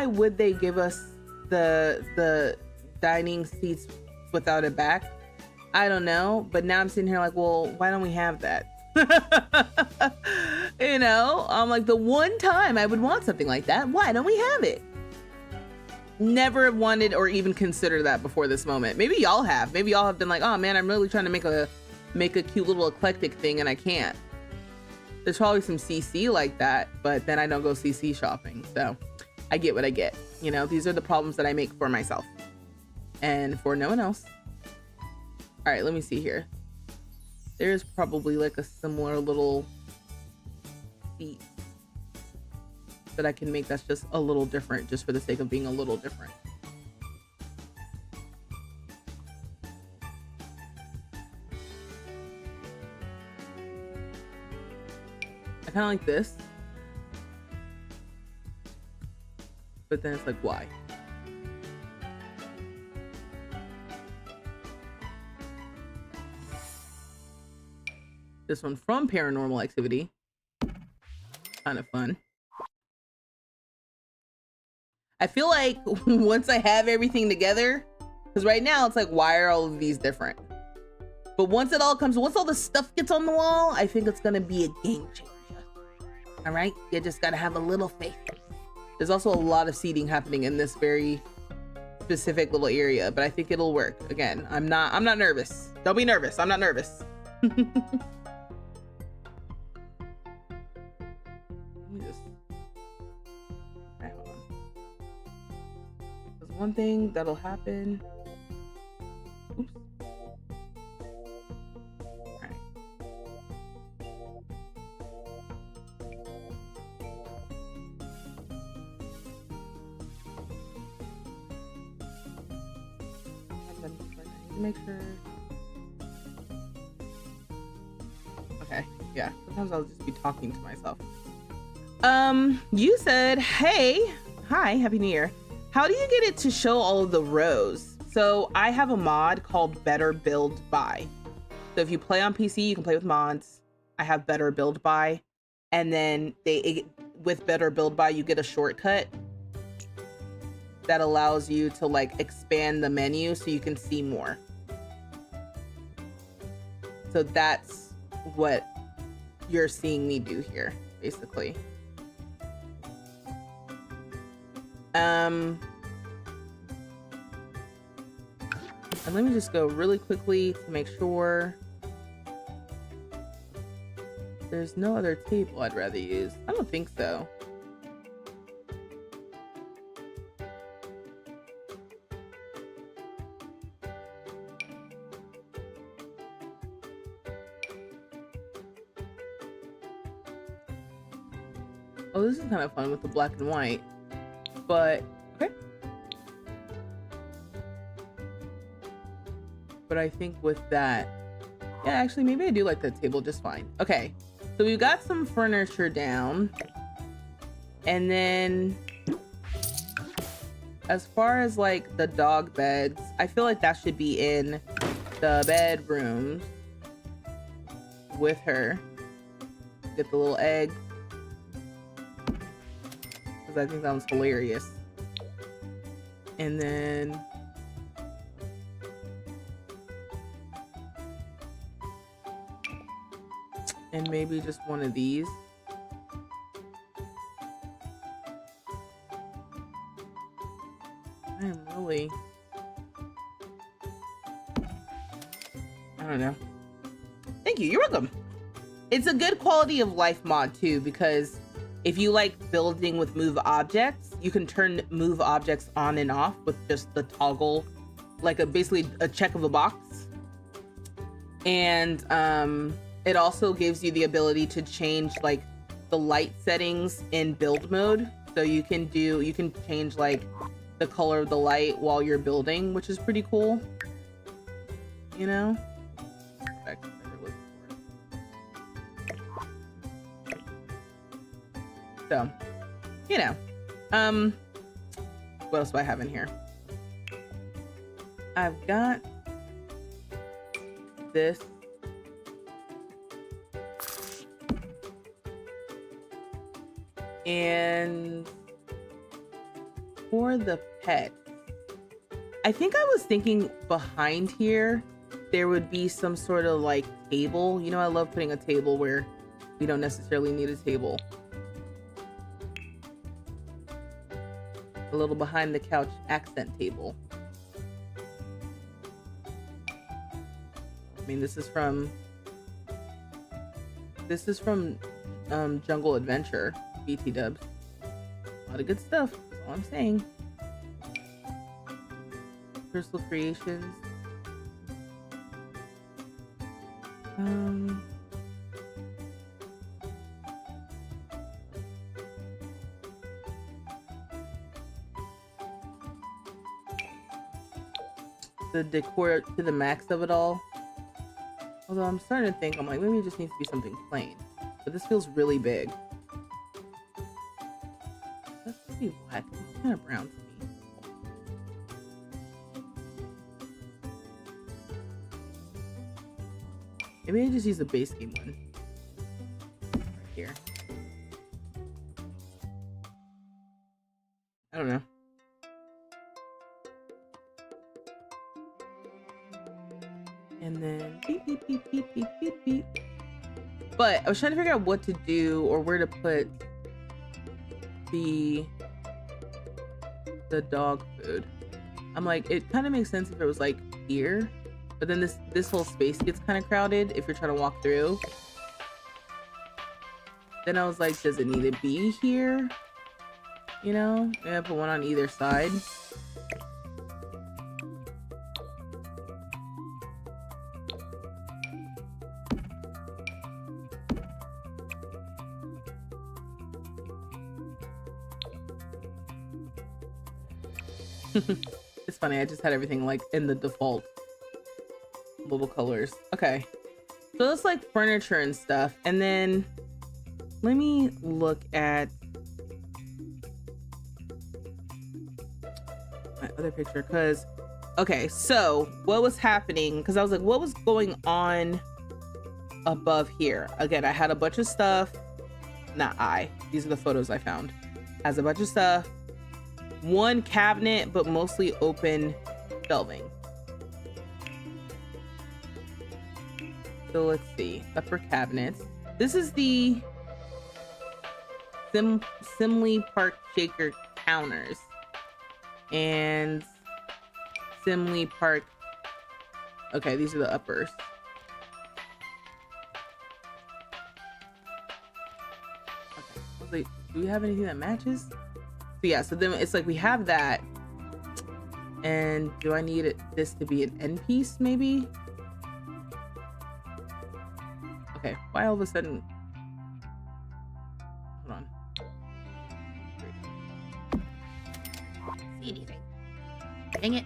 would they give us the dining seats without a back? I don't know, but now I'm sitting here like, well, why don't we have that? You know, I'm like, the one time I would want something like that, why don't we have it? Never wanted or even considered that before this moment. Maybe y'all have. Maybe y'all have been like, oh man, I'm really trying to make a cute little eclectic thing and I can't. There's probably some CC like that, but then I don't go CC shopping. So I get what I get. You know, these are the problems that I make for myself and for no one else. All right, let me see here. There's probably like a similar little seat that I can make that's just a little different, just for the sake of being a little different. I kind of like this, but then it's like, why? This one from Paranormal Activity. Kind of fun. I feel like once I have everything together, because right now it's like, why are all of these different? But once all the stuff gets on the wall, I think it's gonna be a game changer. All right, you just gotta have a little faith. There's also a lot of seating happening in this very specific little area, but I think it'll work. Again, I'm not nervous. Don't be nervous. I'm not nervous. One thing that'll happen. Oops. All right. Make sure. Okay. Yeah. Sometimes I'll just be talking to myself. You said, "Hey, hi, Happy New Year. How do you get it to show all of the rows?" So I have a mod called Better Build By. So if you play on PC, you can play with mods. I have Better Build By, and then with Better Build By, you get a shortcut that allows you to like expand the menu so you can see more. So that's what you're seeing me do here, basically. And let me just go really quickly to make sure there's no other table I'd rather use. I don't think so. Oh, this is kind of fun with the black and white, but okay. But I think with that, yeah, actually, maybe I do like that table just fine. Okay, so we've got some furniture down. And then as far as like the dog beds, I feel like that should be in the bedrooms with her. Get the little egg. Because I think that was hilarious. And then and maybe just one of these. I am really, I don't know. Thank you. You're welcome. It's a good quality of life mod too, because if you like building with move objects, you can turn move objects on and off with just the toggle, like basically a check of a box. And it also gives you the ability to change like the light settings in build mode. So you can change like the color of the light while you're building, which is pretty cool. You know? So, you know, what else do I have in here? I've got this. And for the pet, I think I was thinking behind here, there would be some sort of like table. You know, I love putting a table where we don't necessarily need a table. A little behind the couch accent table. I mean, this is from Jungle Adventure, BT dubs. A lot of good stuff, that's all I'm saying. Crystal Creations. The decor to the max of it all. Although I'm starting to think, I'm like, maybe it just needs to be something plain. But this feels really big. That's pretty black. It's kind of brown to me. Maybe I just use the base game one. Right here. I don't know. And then beep, beep, beep, beep, beep, beep, beep. But I was trying to figure out what to do or where to put the dog food. I'm like, it kind of makes sense if it was like here, but then this whole space gets kind of crowded if you're trying to walk through. Then I was like, does it need to be here? You know, maybe I put one on either side. It's funny, I just had everything like in the default little colors. Okay, so that's like furniture and stuff. And then let me look at my other picture, because okay, so what was happening, because I was like, what was going on above here? Again, I had a bunch of stuff. These are the photos I found. Has a bunch of stuff. one cabinet, but mostly open shelving. So let's see, upper cabinets. This is the Simley Park Shaker counters and Simley Park. Okay, these are the uppers. Okay, wait, do we have anything that matches? So yeah, so then it's like we have that. And do I need this to be an end piece maybe? Okay, why all of a sudden? Hold on. See anything? Dang it.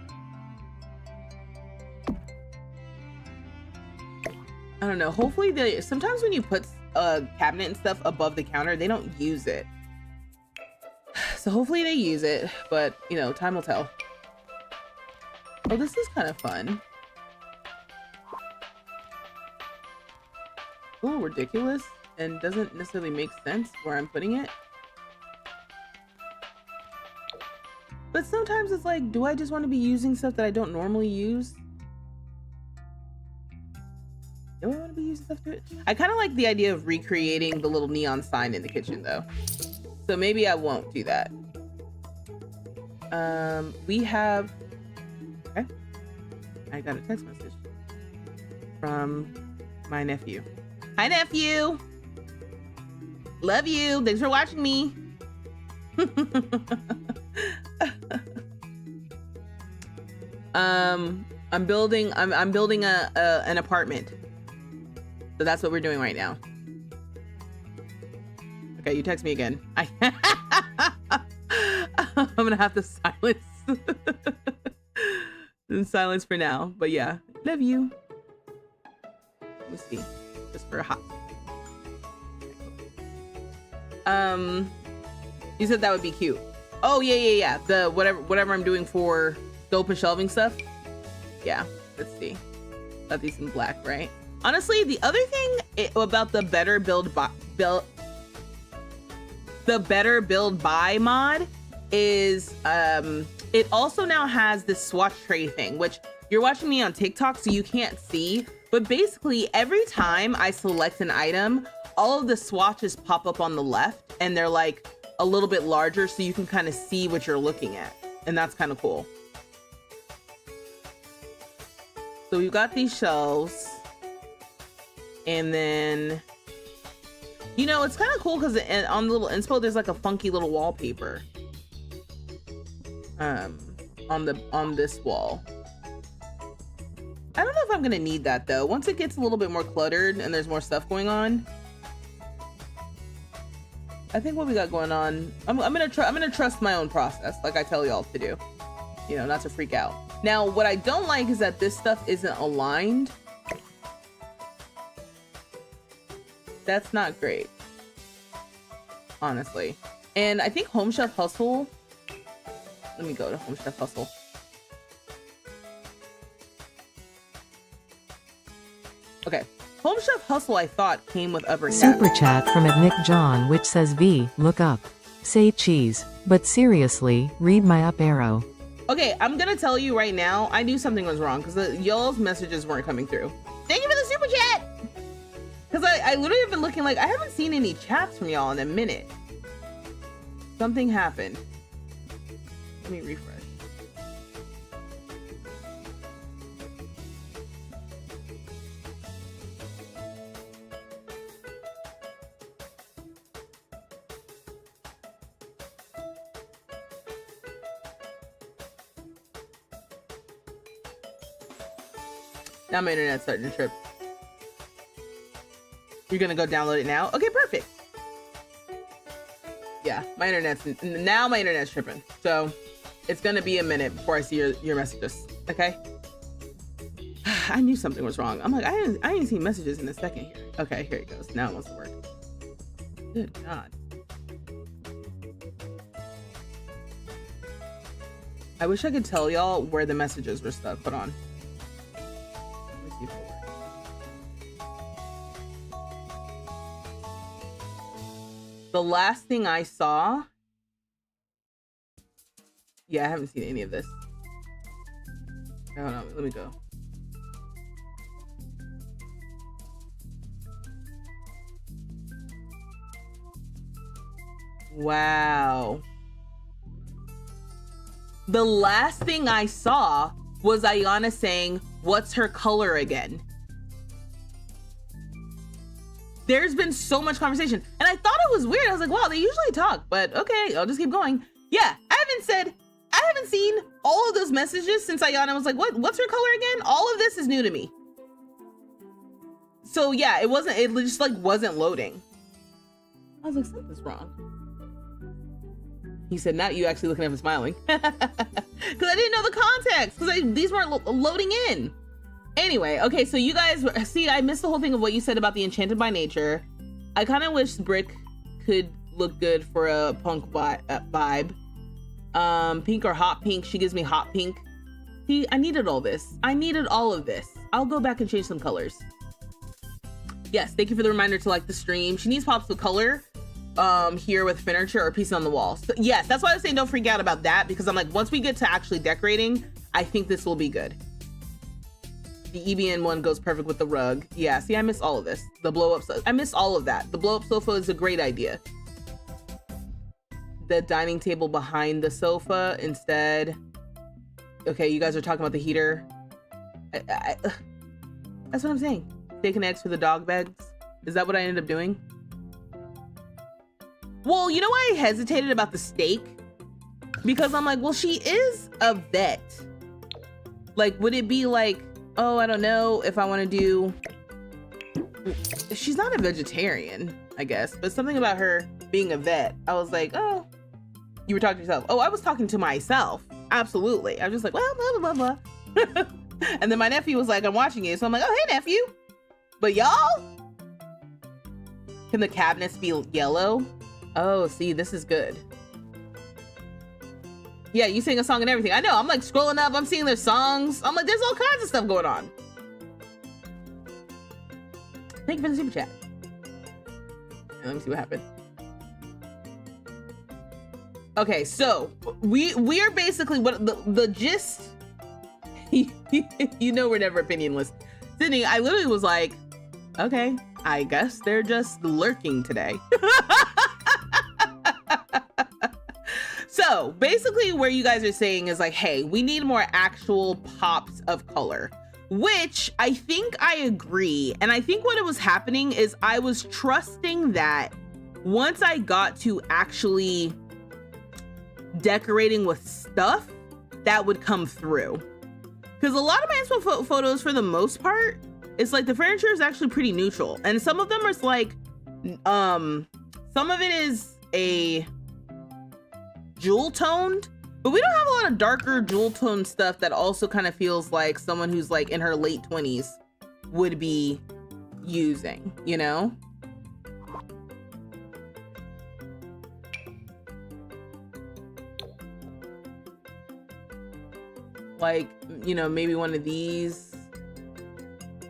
I don't know. Hopefully sometimes when you put a cabinet and stuff above the counter, they don't use it. So hopefully they use it, but you know, time will tell. Oh, this is kind of fun. A little ridiculous and doesn't necessarily make sense where I'm putting it. But sometimes it's like, do I just want to be using stuff that I don't normally use? Do I want to be using stuff to it? I kind of like the idea of recreating the little neon sign in the kitchen though. So maybe I won't do that. We have, okay. I got a text message from my nephew. Hi, nephew. Love you. Thanks for watching me. I'm building an apartment. So that's what we're doing right now. Okay, you text me again. I'm gonna have to silence. Silence for now, but yeah, love you. Let me see, just for a hot. You said that would be cute. Oh yeah. The whatever I'm doing for the open shelving stuff. Yeah, let's see. Got these in black, right? Honestly, the other thing about the better build buy mod is it also now has this swatch tray thing, which you're watching me on TikTok, so you can't see. But basically, every time I select an item, all of the swatches pop up on the left, and they're like a little bit larger, so you can kind of see what you're looking at, and that's kind of cool. So we've got these shelves, and then, you know, it's kind of cool because on the little inspo, there's like a funky little wallpaper on this wall. I don't know if I'm gonna need that though. Once it gets a little bit more cluttered and there's more stuff going on, I think what we got going on, I'm gonna trust my own process, like I tell y'all to do. You know, not to freak out. Now, what I don't like is that this stuff isn't aligned. That's not great, honestly. And I think Home Chef Hustle, let me go to Home Chef Hustle. Okay, Home Chef Hustle I thought came with upper Super chat from Nick John, which says V, look up. Say cheese. But seriously, read my up arrow. Okay, I'm gonna tell you right now, I knew something was wrong because y'all's messages weren't coming through. Thank you for the super chat! Because I literally have been looking like, I haven't seen any chats from y'all in a minute. Something happened. Let me refresh. Now my internet's starting to trip. You're gonna go download it now? Okay, perfect. Yeah, my internet's tripping. So it's gonna be a minute before I see your messages. Okay. I knew something was wrong. I'm like, I didn't see messages in a second here. Okay, here it goes. Now it wants to work. Good God. I wish I could tell y'all where the messages were stuck. Hold on. Let me see if it works. The last thing I saw Yeah, I haven't seen any of this. Hold on, let me go. Wow. The last thing I saw was Ayana saying, "What's her color again?" There's been so much conversation, and I thought it was weird. I was like, wow, they usually talk, but okay, I'll just keep going. Yeah, I haven't seen all of those messages since Ayana was like, what's her color again? All of this is new to me. So yeah, it just like wasn't loading. I was like, something's wrong. He said, not you actually looking at him smiling. Because I didn't know the context, because these weren't loading in. Anyway, okay, so you guys see, I missed the whole thing of what you said about the Enchanted by Nature. I kind of wish Brick could look good for a punk vibe. Pink or hot pink. She gives me hot pink. See, I needed all this. I needed all of this. I'll go back and change some colors. Yes, thank you for the reminder to like the stream. She needs pops of color here with furniture or pieces on the wall. So yes, that's why I was saying don't freak out about that, because I'm like, once we get to actually decorating, I think this will be good. The EBN one goes perfect with the rug. Yeah, see, I miss all of this. The blow up, I miss all of that. The blow up sofa is a great idea. The dining table behind the sofa instead. Okay, you guys are talking about the heater. That's what I'm saying. Taking eggs for the dog beds. Is that what I ended up doing? Well, you know why I hesitated about the steak? Because I'm like, well, she is a vet. Like, would it be like, oh, I don't know if I want to do... She's not a vegetarian, I guess, but something about her being a vet, I was like, oh, you were talking to yourself. Oh, I was talking to myself. Absolutely. I was just like, well, blah, blah, blah, blah. And then my nephew was like, I'm watching you. So I'm like, oh, hey, nephew. But y'all, can the cabinets be yellow? Oh, see, this is good. Yeah, you sing a song and everything. I know, I'm like scrolling up, I'm seeing their songs. I'm like, there's all kinds of stuff going on. Thank you for the super chat. Let me see what happened. Okay, so we're basically what the gist. You know, we're never opinionless. Sydney, I literally was like, okay, I guess they're just lurking today. So basically where you guys are saying is like, hey, we need more actual pops of color, which I think I agree. And I think what it was happening is I was trusting that once I got to actually decorating with stuff, that would come through. Because a lot of my inspo photos, for the most part, it's like the furniture is actually pretty neutral. And some of them are like, some of it is a jewel toned, but we don't have a lot of darker jewel toned stuff that also kind of feels like someone who's like in her late 20s would be using, you know? Like, you know, maybe one of these.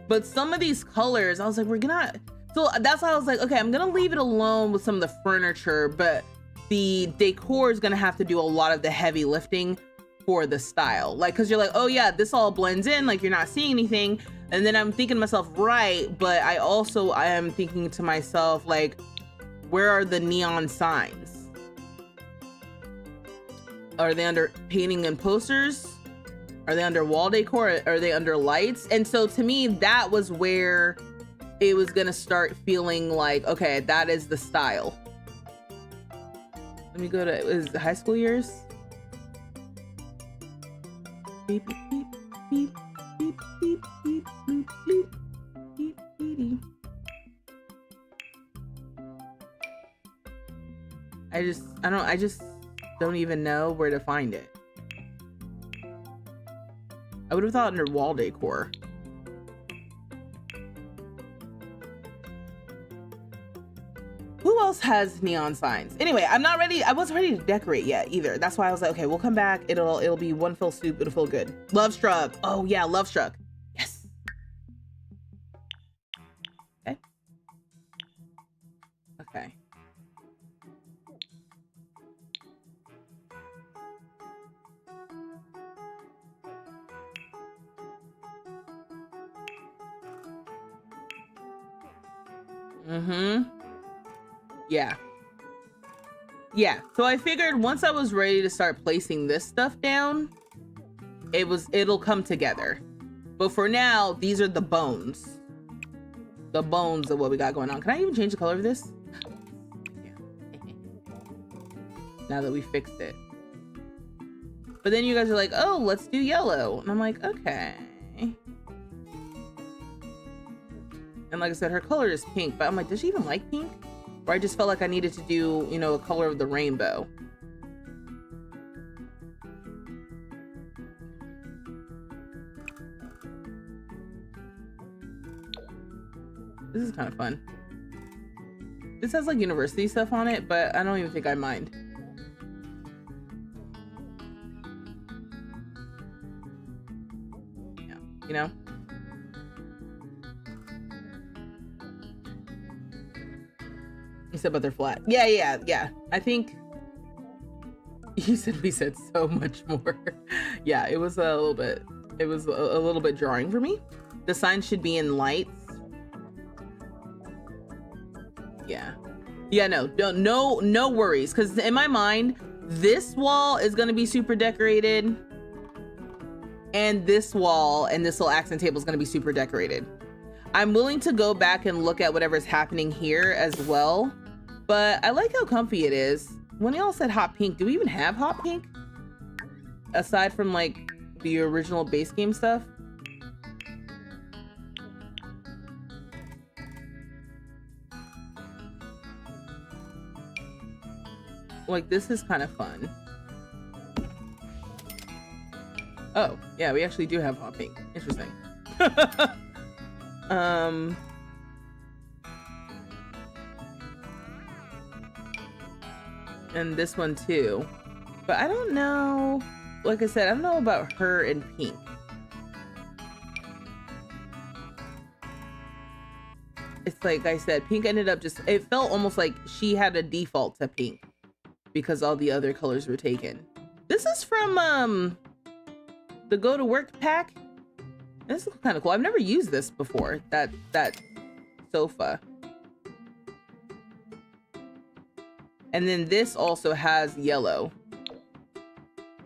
But some of these colors, I was like, we're gonna... So that's why I was like, okay, I'm gonna leave it alone with some of the furniture, but the decor is gonna have to do a lot of the heavy lifting for the style. Like, cause you're like, oh yeah, this all blends in, like you're not seeing anything. And then I'm thinking to myself, right, but I am thinking to myself, like, where are the neon signs? Are they under painting and posters? Are they under wall decor? Are they under lights? And so to me, that was where it was gonna start feeling like, okay, that is the style. Let me go to, is it high school years? Beep, beep, beep, beep, beep, beep, beep, beep, beep, beep, beep. I just don't even know where to find it. I would have thought under wall decor. Who else has neon signs? Anyway, I'm not ready. I wasn't ready to decorate yet either. That's why I was like, okay, we'll come back. It'll be one fell swoop. It'll feel good. Love struck. Oh yeah, love struck. Yes. Okay. Okay. Mm-hmm. Yeah. Yeah. So I figured once I was ready to start placing this stuff down, it'll come together. But for now, these are the bones. The bones of what we got going on. Can I even change the color of this? Yeah. Now that we fixed it. But then you guys are like, oh, let's do yellow. And I'm like, okay. And like I said, her color is pink, but I'm like, does she even like pink? Or I just felt like I needed to do, you know, a color of the rainbow. This is kind of fun. This has like university stuff on it, but I don't even think I mind. Yeah, you know? You said, but they're flat. Yeah. I think you said we said so much more. Yeah, it was a little bit jarring for me. The sign should be in lights. Yeah, no worries, because in my mind this wall is going to be super decorated, and this wall and this little accent table is going to be super decorated. I'm willing to go back and look at whatever's happening here as well, but I like how comfy it is. When y'all said hot pink, do we even have hot pink aside from like the original base game stuff? Like, this is kind of fun. Oh, yeah, we actually do have hot pink. Interesting. And this one too. But I don't know. Like I said, I don't know about her and pink. It's like I said, pink ended up just, it felt almost like she had a default to pink, because all the other colors were taken. This is from the Go to Work pack. This is kind of cool. I've never used this before. That sofa. And then this also has yellow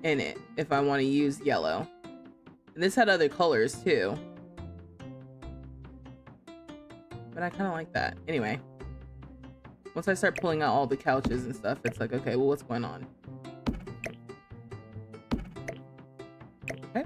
in it if I want to use yellow. And this had other colors too. But I kind of like that. Anyway. Once I start pulling out all the couches and stuff, it's like, okay, well, what's going on? Okay.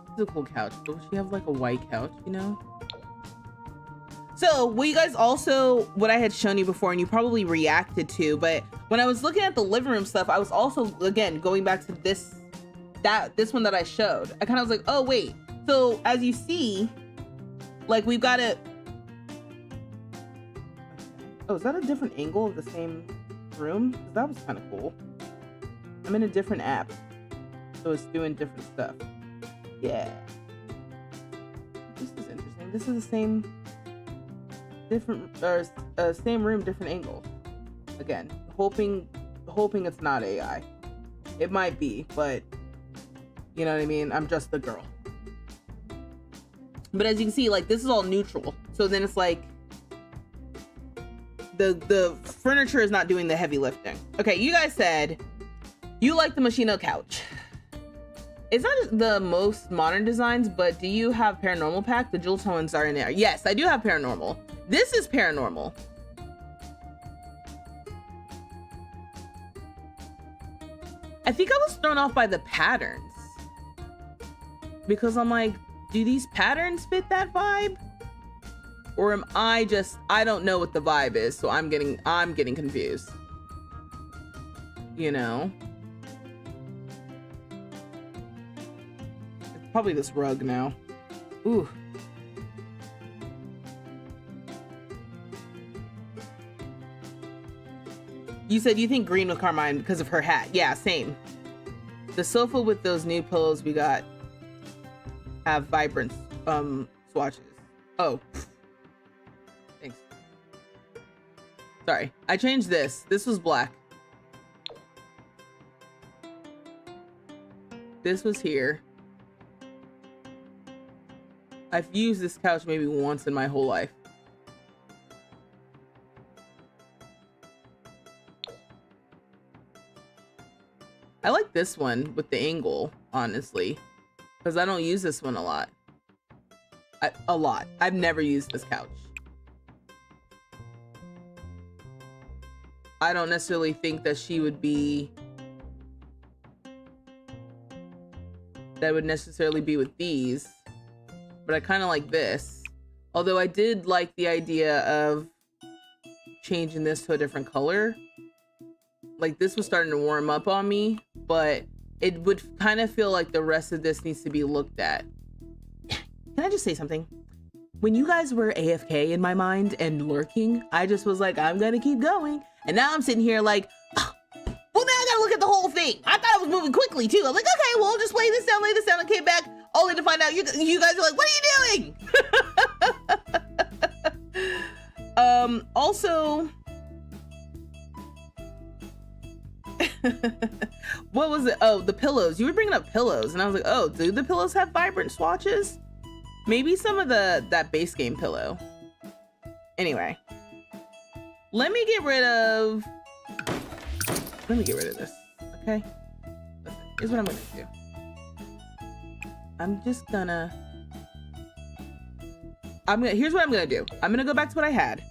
This is a cool couch. Does she have like a white couch, you know? So what you guys also, what I had shown you before and you probably reacted to, but when I was looking at the living room stuff, I was also, again, going back to this one that I showed. I kind of was like, oh wait. So as you see, like we've got it. Oh, is that a different angle of the same room? That was kind of cool. I'm in a different app, so it's doing different stuff. Yeah. This is interesting. This is the same same room, different angle. Again, hoping it's not AI. It might be, but you know what I mean? I'm just the girl. But as you can see, like this is all neutral. So then it's like the furniture is not doing the heavy lifting. Okay, you guys said you like the Machino couch. It's not the most modern designs, but do you have Paranormal pack? The jewel tones are in there. Yes, I do have Paranormal. This is Paranormal. I think I was thrown off by the patterns, because I'm like, do these patterns fit that vibe? Or am I don't know what the vibe is, so I'm getting confused. You know? It's probably this rug now. Ooh. You said you think green with Karmine because of her hat. Yeah, same. The sofa with those new pillows we got have vibrant swatches. Oh. Thanks. Sorry. I changed this. This was black. This was here. I've used this couch maybe once in my whole life. I like this one with the angle, honestly, because I don't use this one a lot. I've never used this couch. I don't necessarily think that she would be... that would necessarily be with these, but I kind of like this. Although I did like the idea of changing this to a different color. Like, this was starting to warm up on me, but it would kind of feel like the rest of this needs to be looked at. Can I just say something? When you guys were AFK in my mind and lurking, I just was like, I'm gonna keep going. And now I'm sitting here like, oh, well, now I gotta look at the whole thing. I thought I was moving quickly too. I'm like, okay, well, I'll just lay this down, and came back only to find out you guys are like, what are you doing? Also, what was it? Oh, the pillows. You were bringing up pillows, and I was like, oh, do the pillows have vibrant swatches? Maybe some of that base game pillow. Anyway, let me get rid of this. Okay, listen, here's what I'm gonna do. Here's what I'm gonna do. I'm gonna go back to what I had.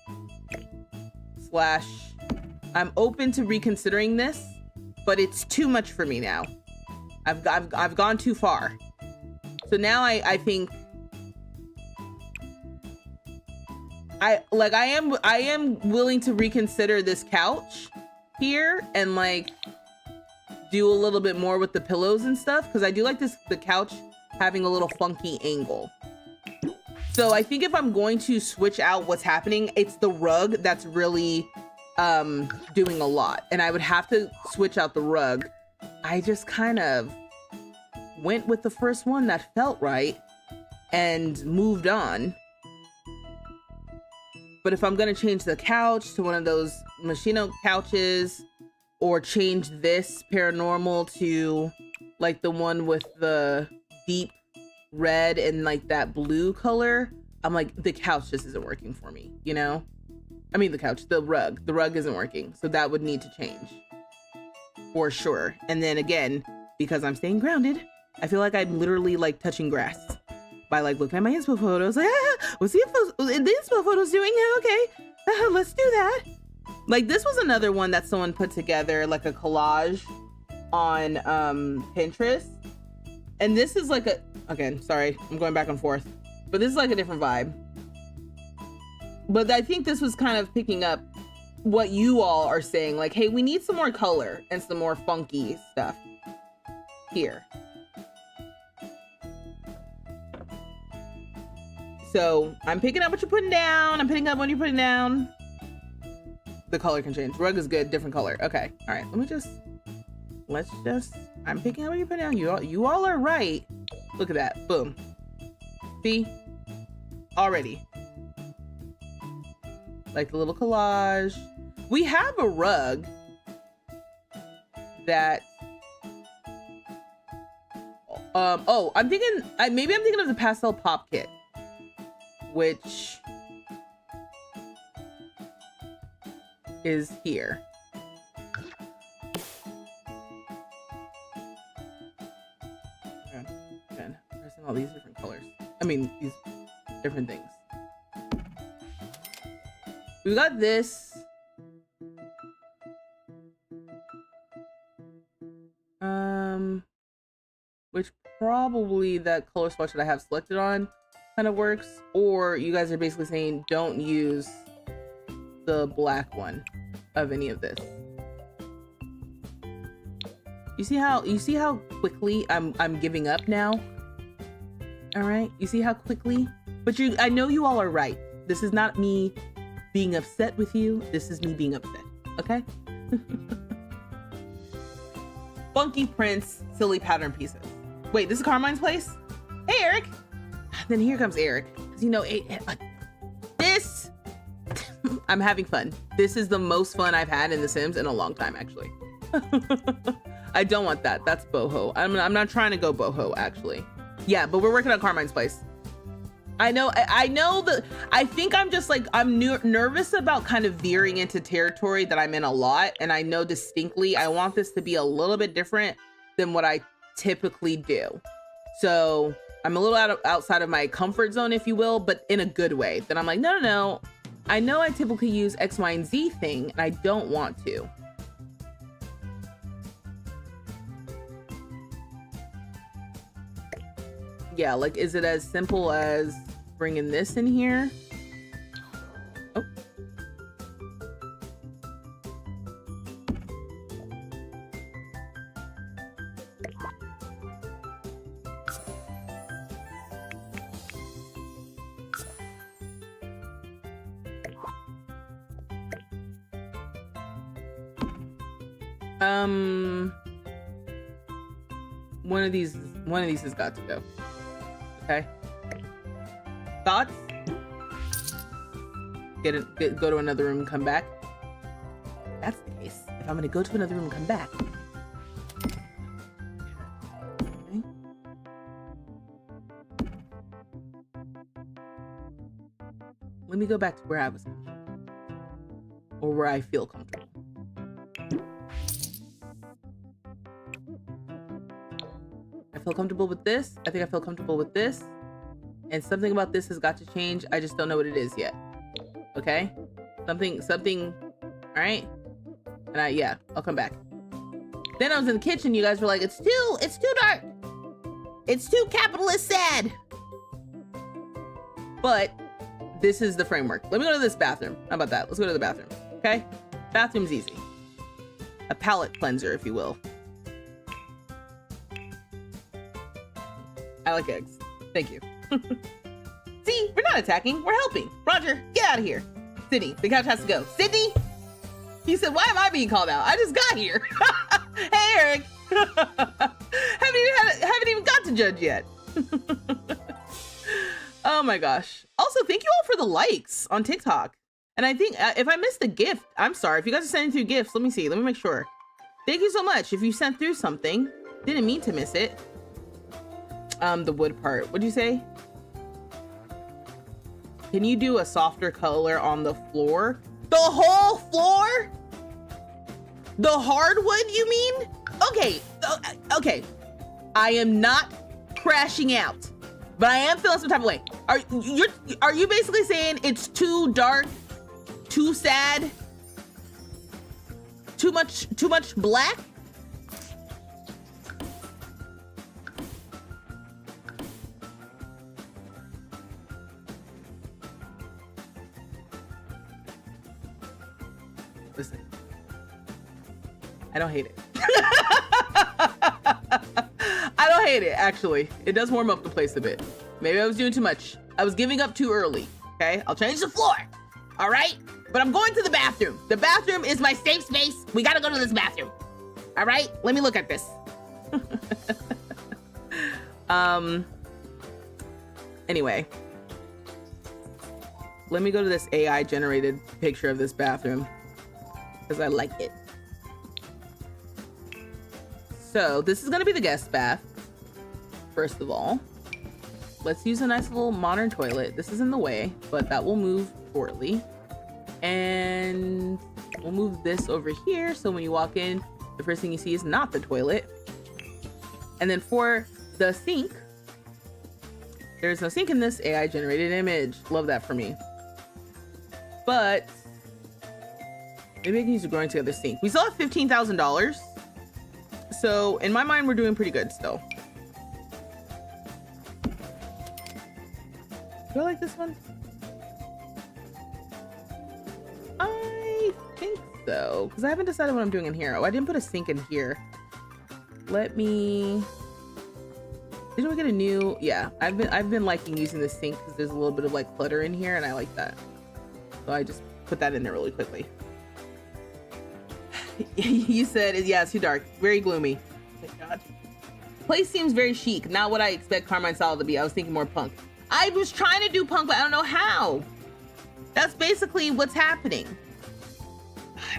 / I'm open to reconsidering this, but it's too much for me now. I've gone too far. So now I think I am willing to reconsider this couch here and like do a little bit more with the pillows and stuff, because I do like the couch having a little funky angle. So I think if I'm going to switch out what's happening, it's the rug that's really doing a lot, and I would have to switch out the rug. I just kind of went with the first one that felt right and moved on. But if I'm gonna change the couch to one of those Machino couches, or change this paranormal to like the one with the deep red and like that blue color, I'm like, the couch just isn't working for me, you know? I mean, the rug isn't working. So that would need to change for sure. And then again, because I'm staying grounded, I feel like I'm literally like touching grass by like looking at my inspo photos. Like, what's the inspo photos doing? Okay, let's do that. Like, this was another one that someone put together, like a collage on Pinterest. And this is like again, sorry, I'm going back and forth, but this is like a different vibe. But I think this was kind of picking up what you all are saying, like, hey, we need some more color and some more funky stuff here. So I'm picking up what you're putting down. I'm picking up what you're putting down. The color can change. Rug is good, different color. Okay, all right, let's just, I'm picking up what you put down. You all are right. Look at that, boom. See, already. Like the little collage. We have a rug that, oh, I'm thinking, maybe I'm thinking of the pastel pop kit, which is here. Again, pressing all these different colors. I mean, these different things. We got this. Which probably that color swatch that I have selected on kind of works, or you guys are basically saying don't use the black one of any of this. You see how quickly I'm giving up now? All right, you see how quickly? But I know you all are right. This is not me being upset with you. This is me being upset, okay? Funky prints, silly pattern pieces. Wait, this is Carmine's place? Hey, Eric. Then here comes Eric. You know, this, I'm having fun. This is the most fun I've had in The Sims in a long time, actually. I don't want that. That's boho. I'm not trying to go boho, actually. Yeah, but we're working on Karmine's place. I know that I think I'm just like, I'm nervous about kind of veering into territory that I'm in a lot. And I know distinctly, I want this to be a little bit different than what I typically do. So I'm a little outside of my comfort zone, if you will, but in a good way. Then I'm like, no. I know I typically use X, Y, and Z thing, and I don't want to. Yeah, like, is it as simple as bringing this in here? Oh. One of these has got to go. Okay. Thoughts? Go to another room and come back. That's the case. If I'm gonna go to another room and come back. Okay. Let me go back to where I was comfortable. Or where I feel comfortable. I feel comfortable with this. I think I feel comfortable with this. And something about this has got to change. I just don't know what it is yet. Okay? Something, all right? And yeah, I'll come back. Then I was in the kitchen. You guys were like, it's too dark. It's too capitalist sad. But this is the framework. Let me go to this bathroom. How about that? Let's go to the bathroom. Okay? Bathroom's easy. A palate cleanser, if you will. I like eggs. Thank you. See, we're not attacking. We're helping. Roger, get out of here. Sydney, the couch has to go. Sydney? He said, why am I being called out? I just got here. Hey, Eric. haven't even got to judge yet. Oh my gosh. Also, thank you all for the likes on TikTok. And I think if I missed a gift, I'm sorry. If you guys are sending through gifts, let me see. Let me make sure. Thank you so much. If you sent through something, didn't mean to miss it. The wood part. What'd you say? Can you do a softer color on the floor? The whole floor? The hardwood, you mean? Okay, okay. I am not crashing out, but I am feeling some type of way. Are you basically saying it's too dark, too sad, too much black? Listen, I don't hate it. I don't hate it, actually. It does warm up the place a bit. Maybe I was doing too much. I was giving up too early, okay? I'll change the floor, all right? But I'm going to the bathroom. The bathroom is my safe space. We gotta go to this bathroom, all right? Let me look at this. Anyway. Let me go to this AI generated picture of this bathroom, because I like it. So this is gonna be the guest bath. First of all, let's use a nice little modern toilet. This is in the way, but that will move shortly. And we'll move this over here. So when you walk in, the first thing you see is not the toilet. And then for the sink, there's no sink in this AI generated image. Love that for me. But maybe I can use a growing together sink. We still have $15,000. So in my mind, we're doing pretty good still. Do I like this one? I think so, because I haven't decided what I'm doing in here. Oh, I didn't put a sink in here. Let me... Didn't we get a new... Yeah, I've been liking using the sink because there's a little bit of like clutter in here and I like that. So I just put that in there really quickly. You said, yeah, it's too dark. Very gloomy. Thank God. Place seems very chic. Not what I expect Karmine style to be. I was thinking more punk. I was trying to do punk, but I don't know how. That's basically what's happening.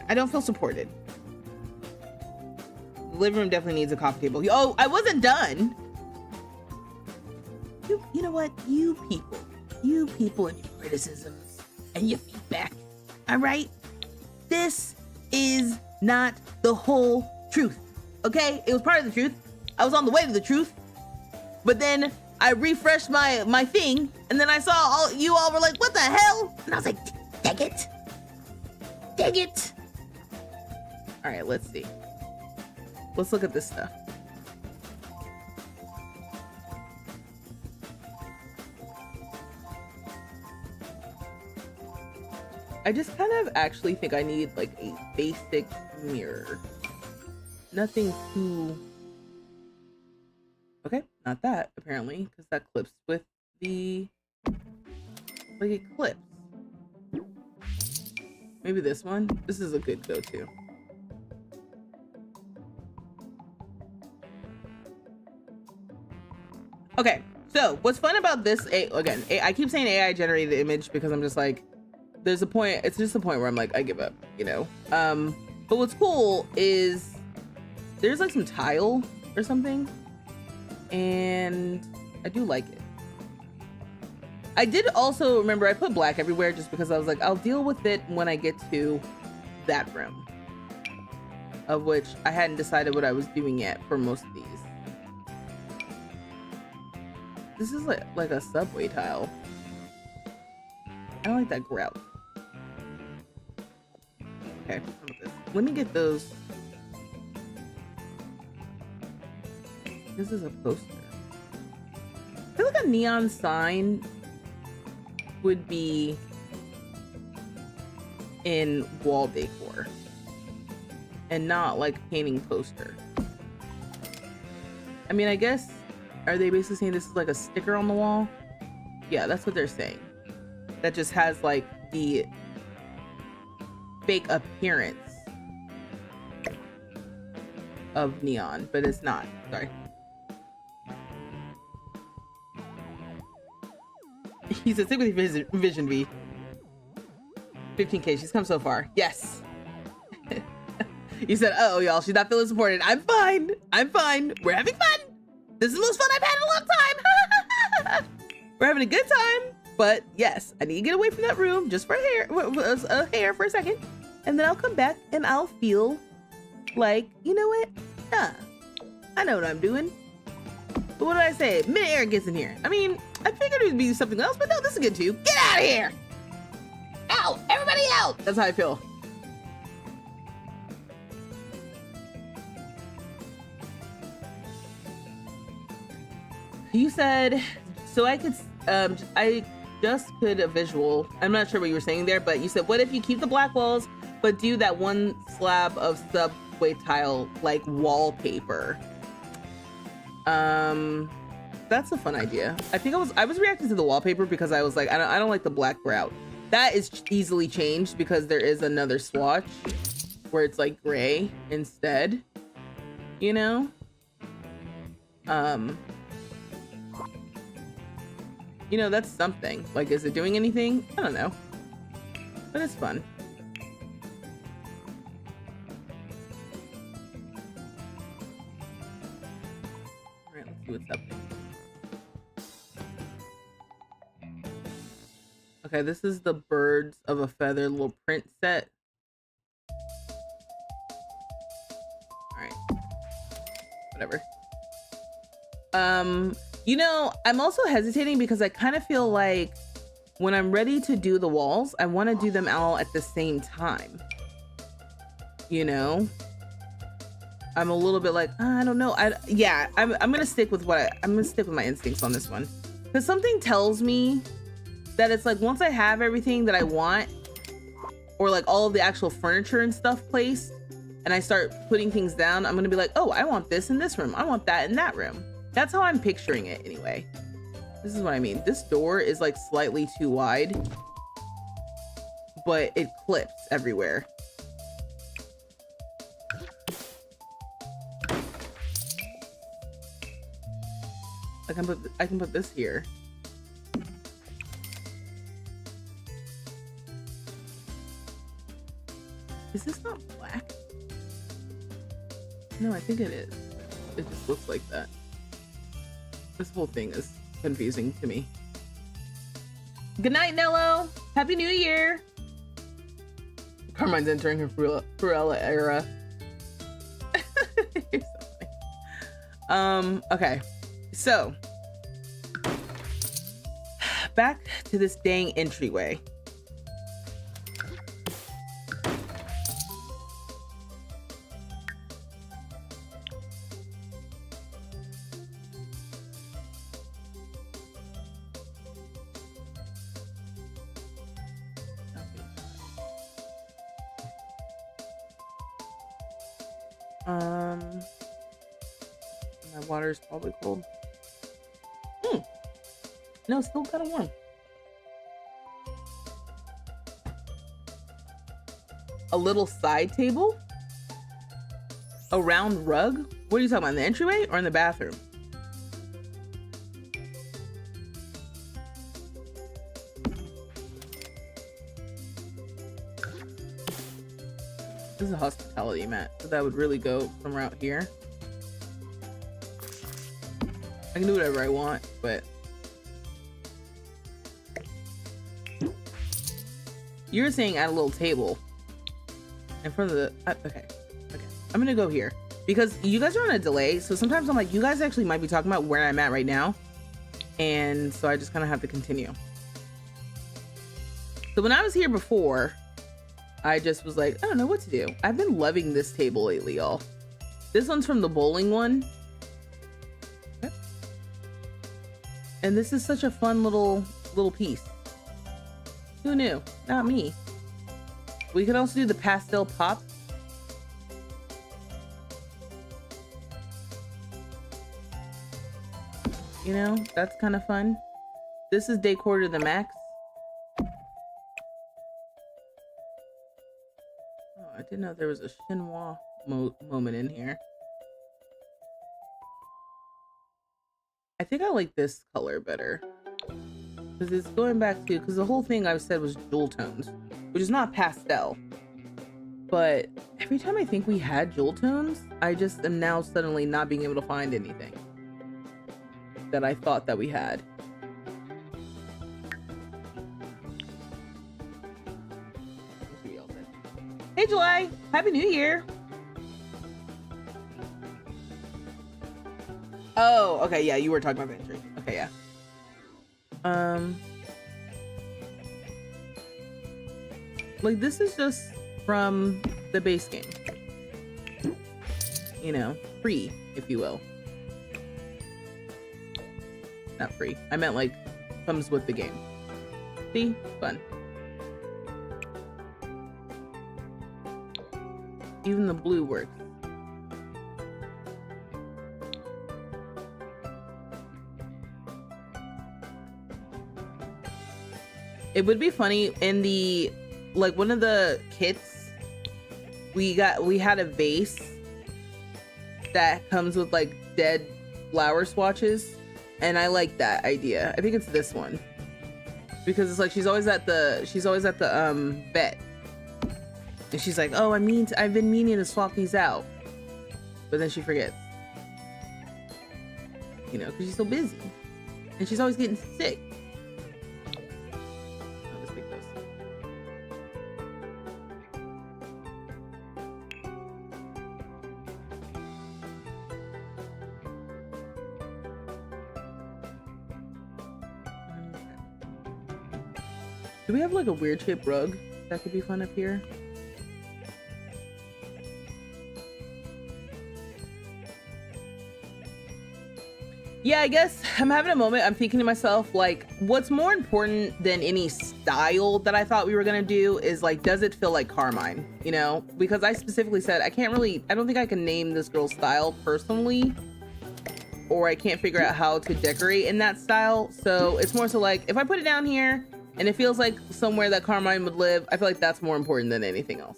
I don't feel supported. The living room definitely needs a coffee table. Oh, I wasn't done. You know what? You people and your criticisms and your feedback. All right? This is not the whole truth. Okay? It was part of the truth. I was on the way to the truth. But then I refreshed my thing, and then I saw you all were like, what the hell? And I was like, dang it. Dang it. All right, let's see. Let's look at this stuff. I just kind of actually think I need like a basic mirror. Nothing too... Okay, not that apparently, because that clips with the... like it clips. Maybe this one? This is a good go-to. Okay, so what's fun about this, again, I keep saying AI generated image because I'm just like, there's a point, it's just a point where I'm like, I give up, you know? But what's cool is there's like some tile or something, and I do like it. I did also remember I put black everywhere just because I was like, I'll deal with it when I get to that room, of which I hadn't decided what I was doing yet for most of these. This is like a subway tile. I don't like that grout. Okay, how about this? Let me get those. This is a poster. I feel like a neon sign would be in wall decor and not like painting poster. I mean, I guess, are they basically saying this is like a sticker on the wall? Yeah, that's what they're saying. That just has like the fake appearance of neon, but it's not. Sorry. He said, stick with your vision, V. 15K, she's come so far. Yes. You said, oh, y'all, she's not feeling supported. I'm fine. I'm fine. We're having fun. This is the most fun I've had in a long time. We're having a good time. But yes, I need to get away from that room just for hair for a second. And then I'll come back and I'll feel like, you know what? Nah, I know what I'm doing. But what did I say? Mid-air gets in here. I mean, I figured it would be something else, but no, this is good too. Get out of here! Out! Everybody out! That's how I feel. You said, so I could, I just could a visual. I'm not sure what you were saying there, but you said, what if you keep the black walls, but do that one slab of subway tile like wallpaper? That's a fun idea. I think I was reacting to the wallpaper because I was like, I don't like the black grout. That is easily changed because there is another swatch where it's like gray instead, you know? You know, that's something. Like, is it doing anything? I don't know. But it's fun. All right, let's see what's up. Okay, this is the Birds of a Feather little print set. All right. Whatever. You know, I'm also hesitating because I kind of feel like when I'm ready to do the walls, I want to do them all at the same time. You know? I'm a little bit like, I don't know. I'm gonna stick with I'm gonna stick with my instincts on this one. Because something tells me that it's like once I have everything that I want, or like all of the actual furniture and stuff placed, and I start putting things down, I'm gonna be like, oh, I want this in this room. I want that in that room. That's how I'm picturing it anyway. This is what I mean. This door is like slightly too wide, but it clips everywhere. I can put this here. Is this not black? No, I think it is. It just looks like that. This whole thing is confusing to me. Good night, Nello. Happy New Year. Carmine's entering her Cruella era. Okay. So, back to this dang entryway. My water is probably cold. No, still kind of warm. A little side table? A round rug? What are you talking about, in the entryway or in the bathroom? This is a hospitality mat, so that would really go from out here. I can do whatever I want, but you're saying add a little table in front of the okay. I'm gonna go here because you guys are on a delay, so sometimes I'm like, you guys actually might be talking about where I'm at right now, and so I just kind of have to continue. So when I was here before, I just was like, I don't know what to do. I've been loving this table lately, y'all. This one's from the bowling one. Okay. And this is such a fun little piece. Who knew? Not me. We could also do the pastel pop. You know, that's kind of fun. This is decor to the max. I didn't know there was a chinois moment in here. I think I like this color better. Because it's going back to, because the whole thing I've said was jewel tones, which is not pastel. But every time I think we had jewel tones, I just am now suddenly not being able to find anything that I thought that we had. Hey July, Happy New Year. Oh, okay, yeah, you were talking about entry. Okay, yeah. Like this is just from the base game. You know, free, if you will. Not free. I meant like comes with the game. See? Fun. Even the blue works. It would be funny in the, like one of the kits, we had a vase that comes with like dead flower swatches, and I like that idea. I think it's this one because it's like she's always at the vet. And she's like, oh, I've been meaning to swap these out. But then she forgets. You know, because she's so busy. And she's always getting sick. I'll just pick those. Do we have like a weird shaped rug that could be fun up here? Yeah, I guess I'm having a moment. I'm thinking to myself, like, what's more important than any style that I thought we were gonna do is like, does it feel like Karmine? You know, because I specifically said I don't think I can name this girl's style personally, or I can't figure out how to decorate in that style. So it's more so like, if I put it down here and it feels like somewhere that Karmine would live, I feel like that's more important than anything else.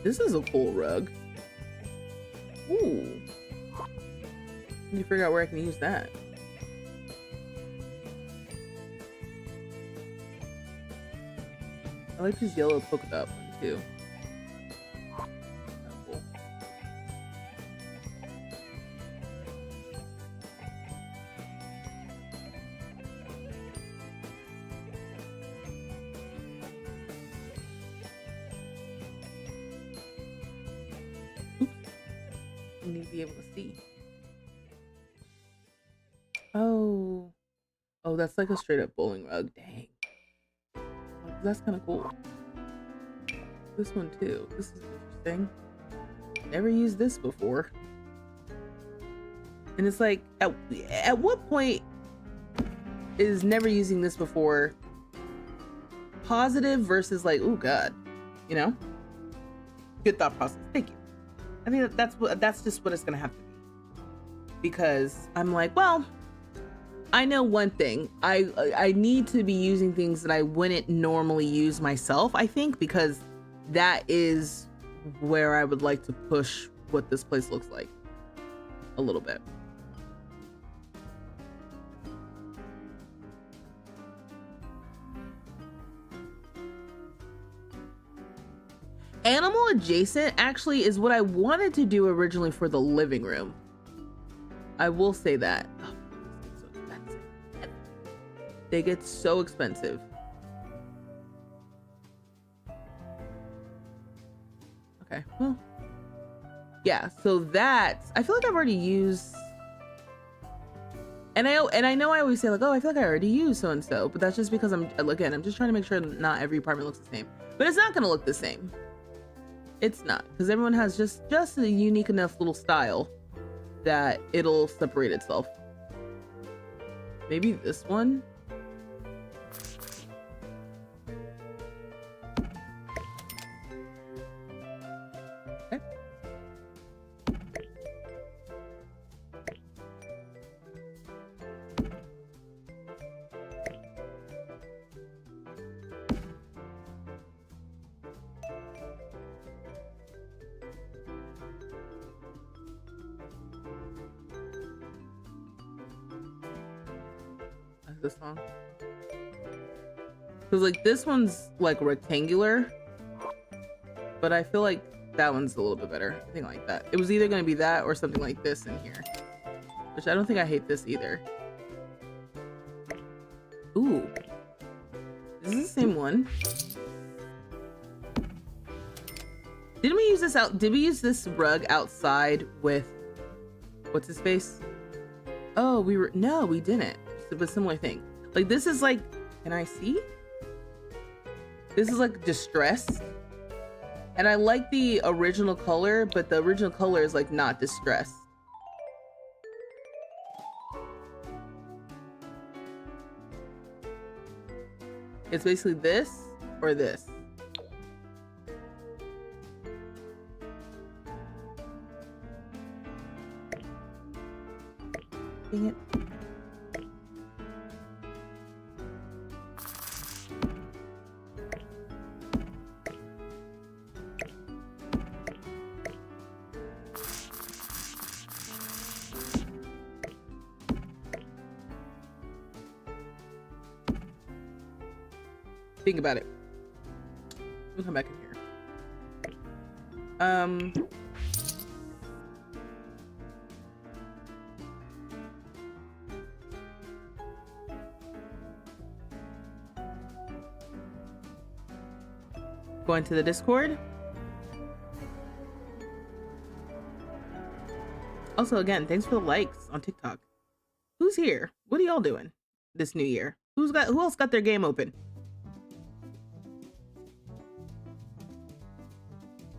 This is a cool rug. Ooh. Need to figure out where I can use that. I like this yellow polka dot one too. Cool. Oops. You need to be able to see. Oh. Oh, that's like a straight up bowling rug. Dang. That's kind of cool. This one too. This is interesting. Never used this before. And it's like, at what point is never using this before positive versus like, oh God, you know? Good thought process. Thank you. I think that's just what it's gonna have to be. Because I'm like, well, I know one thing. I need to be using things that I wouldn't normally use myself, I think, because that is where I would like to push what this place looks like a little bit. Animal adjacent actually is what I wanted to do originally for the living room. I will say that. Oh, so expensive. They get so expensive. Okay, well, yeah, so that's, I feel like I've already used, and I know I always say like, oh, I feel like I already used so and so, but that's just because I'm just trying to make sure that not every apartment looks the same. But it's not gonna look the same. It's not, because everyone has just a unique enough little style that it'll separate itself. Maybe this one. Okay. This one, because like this one's like rectangular, but I feel like that one's a little bit better. I think I like that. It was either going to be that or something like this in here, which I don't think I hate this either. Ooh, this is the same one. Didn't we use this out? Did we use this rug outside with what's his face? Oh, no, we didn't. But similar thing. Like this is like, can I see? This is like distressed. And I like the original color, but the original color is like not distressed. It's basically this or this. Dang it. Think about it. We'll come back in here. Going to the Discord. Also, again, thanks for the likes on TikTok. Who's here? What are y'all doing this new year? Who else got their game open?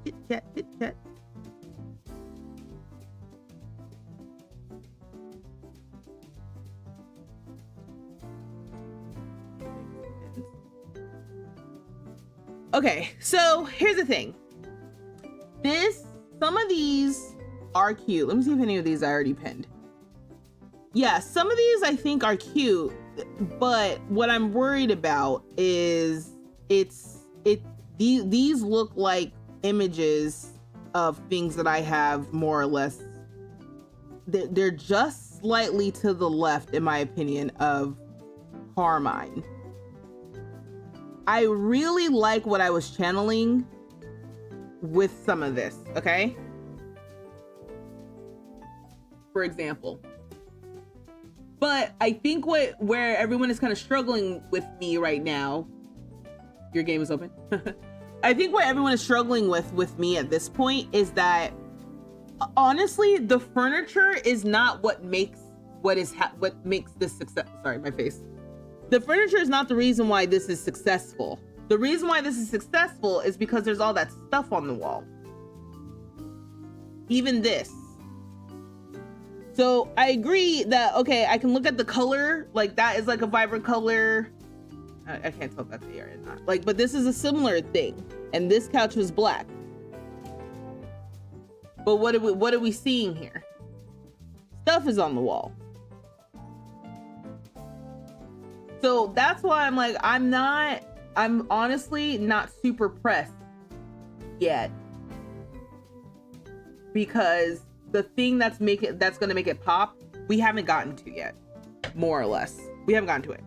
Chit chat, chit chat. Okay, so here's the thing. Some of these are cute. Let me see if any of these I already pinned. Yeah, some of these I think are cute, but what I'm worried about is these look like images of things that I have more or less. They're just slightly to the left, in my opinion, of Karmine. I really like what I was channeling with some of this, okay? For example. But I think where everyone is kind of struggling with me right now, your game is open. I think what everyone is struggling with me at this point is that honestly, the furniture is not what makes this success. Sorry, my face. The furniture is not the reason why this is successful. The reason why this is successful is because there's all that stuff on the wall. Even this. So I agree that, okay, I can look at the color, like that is like a vibrant color. I can't tell if that's AR or not. Like, but this is a similar thing. And this couch was black. But what are we seeing here? Stuff is on the wall. So that's why I'm like, I'm honestly not super pressed yet. Because the thing that's gonna make it pop, we haven't gotten to yet. More or less. We haven't gotten to it.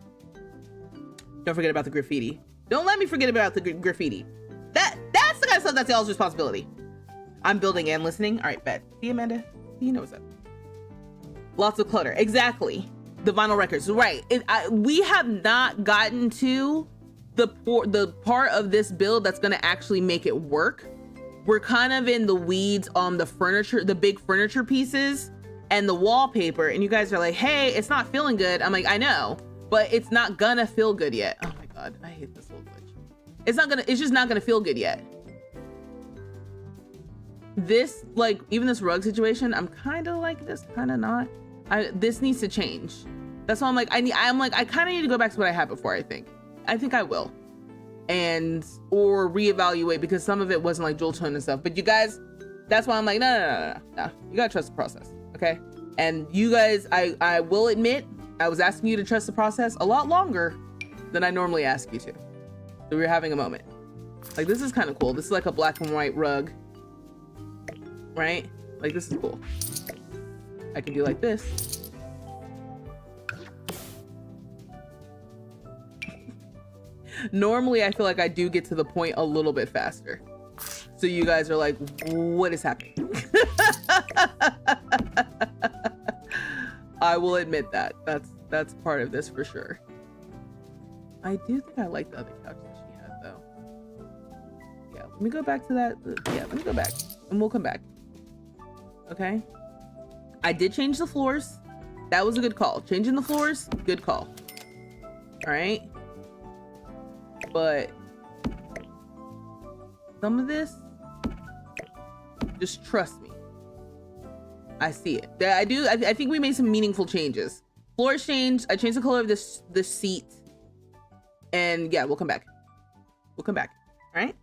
Don't forget about the graffiti. Don't let me forget about the graffiti. That's the kind of stuff that's y'all's responsibility. I'm building and listening. All right, bet. See, Amanda? You know what's up. Lots of clutter. Exactly. The vinyl records. Right. We have not gotten to the part of this build that's going to actually make it work. We're kind of in the weeds on the furniture, the big furniture pieces and the wallpaper. And you guys are like, hey, it's not feeling good. I'm like, I know, but it's not gonna feel good yet. Oh my God, I hate this little glitch. It's just not gonna feel good yet. This, like, even this rug situation, I'm kind of like this, kind of not. This needs to change. That's why I'm like, I kind of need to go back to what I had before, I think I will. Or reevaluate, because some of it wasn't like dual tone and stuff. But you guys, that's why I'm like, no. You gotta trust the process, okay? And you guys, I will admit, I was asking you to trust the process a lot longer than I normally ask you to. So we're having a moment. Like, this is kind of cool. This is like a black and white rug, right? Like, this is cool. I can do like this. Normally, I feel like I do get to the point a little bit faster. So you guys are like, what is happening? I will admit that. That's part of this for sure. I do think I like the other couch that she had, though. Yeah, let me go back to that. Yeah, let me go back. And we'll come back. Okay? I did change the floors. That was a good call. Changing the floors, good call. All right? But some of this, just trust me. I see it. I think we made some meaningful changes. Floors changed. I changed the color of this seat. And yeah, we'll come back. We'll come back. All right?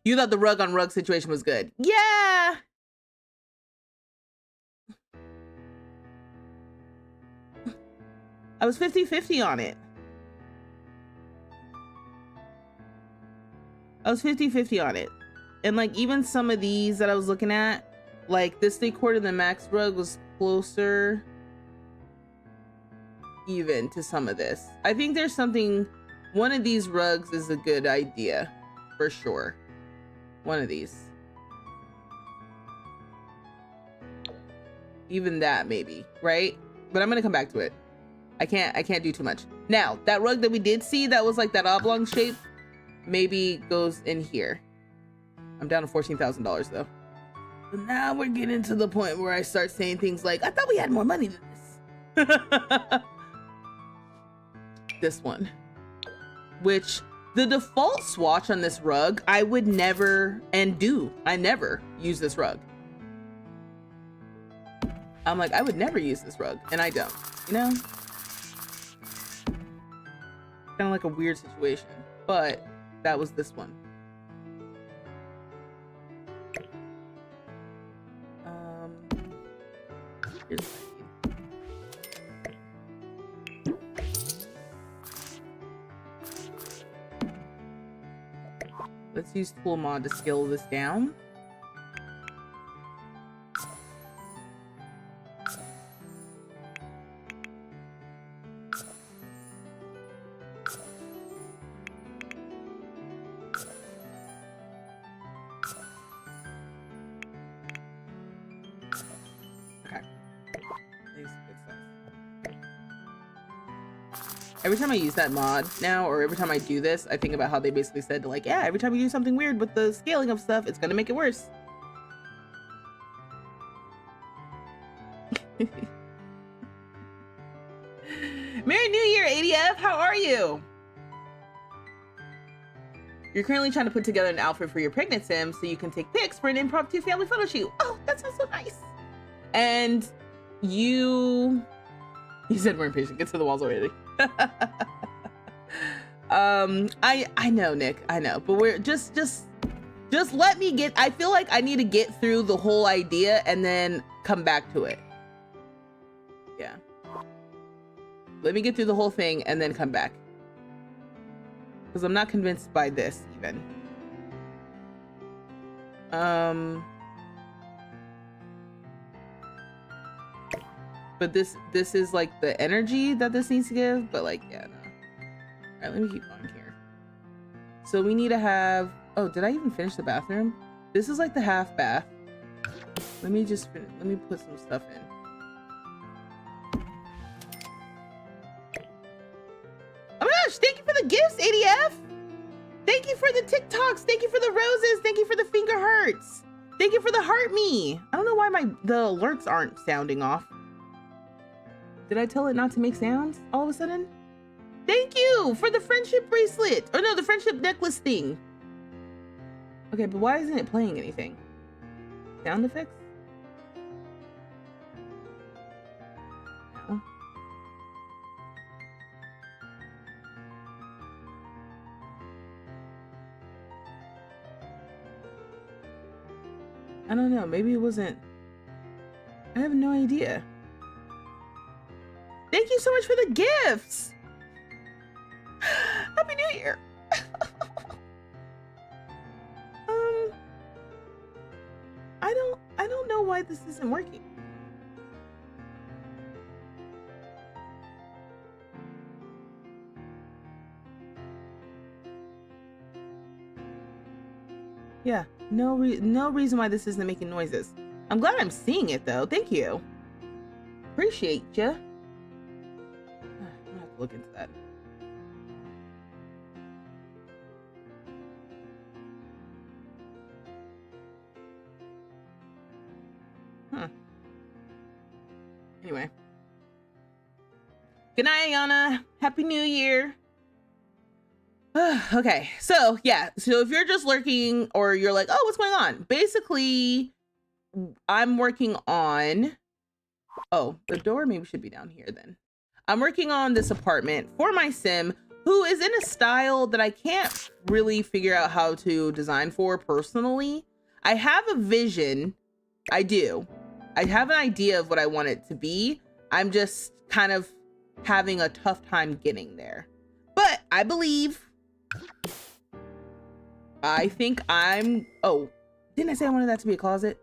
You thought the rug on rug situation was good. Yeah. I was 50-50 on it. I was 50-50 on it. And like, even some of these that I was looking at, like this 3/4 of the max rug was closer even to some of this. I think there's something, one of these rugs is a good idea for sure. One of these. Even that maybe, right? But I'm gonna come back to it. I can't do too much. Now, that rug that we did see that was like that oblong shape, maybe goes in here. I'm down to $14,000 though. But now we're getting to the point where I start saying things like, I thought we had more money than this. This one, which the default swatch on this rug, I would never, I never use this rug. I'm like, I would never use this rug, and I don't, you know? Kind of like a weird situation, but that was this one. Here's what I need. Let's use tool mod to scale this down. Every time I use that mod now, or every time I do this, I think about how they basically said, like, yeah, every time you do something weird with the scaling of stuff, it's gonna make it worse. Merry New Year, ADF! How are you? You're currently trying to put together an outfit for your pregnant sim so you can take pics for an impromptu family photo shoot. Oh, that sounds so nice. And you said we're impatient. Get to the walls already. I know, Nick. I know, but we're just let me get. I feel like I need to get through the whole idea and then come back to it. Yeah. Let me get through the whole thing and then come back. Because I'm not convinced by this even. But this is like the energy that this needs to give, but like, yeah, no. All right, let me keep going here. So we need to have, oh, did I even finish the bathroom? This is like the half bath. Let me put some stuff in. Oh my gosh, thank you for the gifts, ADF. Thank you for the TikToks. Thank you for the roses. Thank you for the finger hearts. Thank you for the heart me. I don't know why the alerts aren't sounding off. Did I tell it not to make sounds all of a sudden? Thank you for the friendship bracelet. Oh no, the friendship necklace thing. Okay, but why isn't it playing anything? Sound effects? No. I don't know, maybe it wasn't. I have no idea. Thank you so much for the gifts. Happy New Year. I don't know why this isn't working. Yeah, no reason why this isn't making noises. I'm glad I'm seeing it though. Thank you. Appreciate ya. I'm gonna have to look into that. Huh. Anyway. Good night, Ayana. Happy New Year. Okay, so yeah, so if you're just lurking or you're like, oh, what's going on? Basically, I'm working on, oh, the door maybe should be down here then. I'm working on this apartment for my sim who is in a style that I can't really figure out how to design for personally. I have a vision, I do. I have an idea of what I want it to be. I'm just kind of having a tough time getting there. But I think I'm, oh, didn't I say I wanted that to be a closet?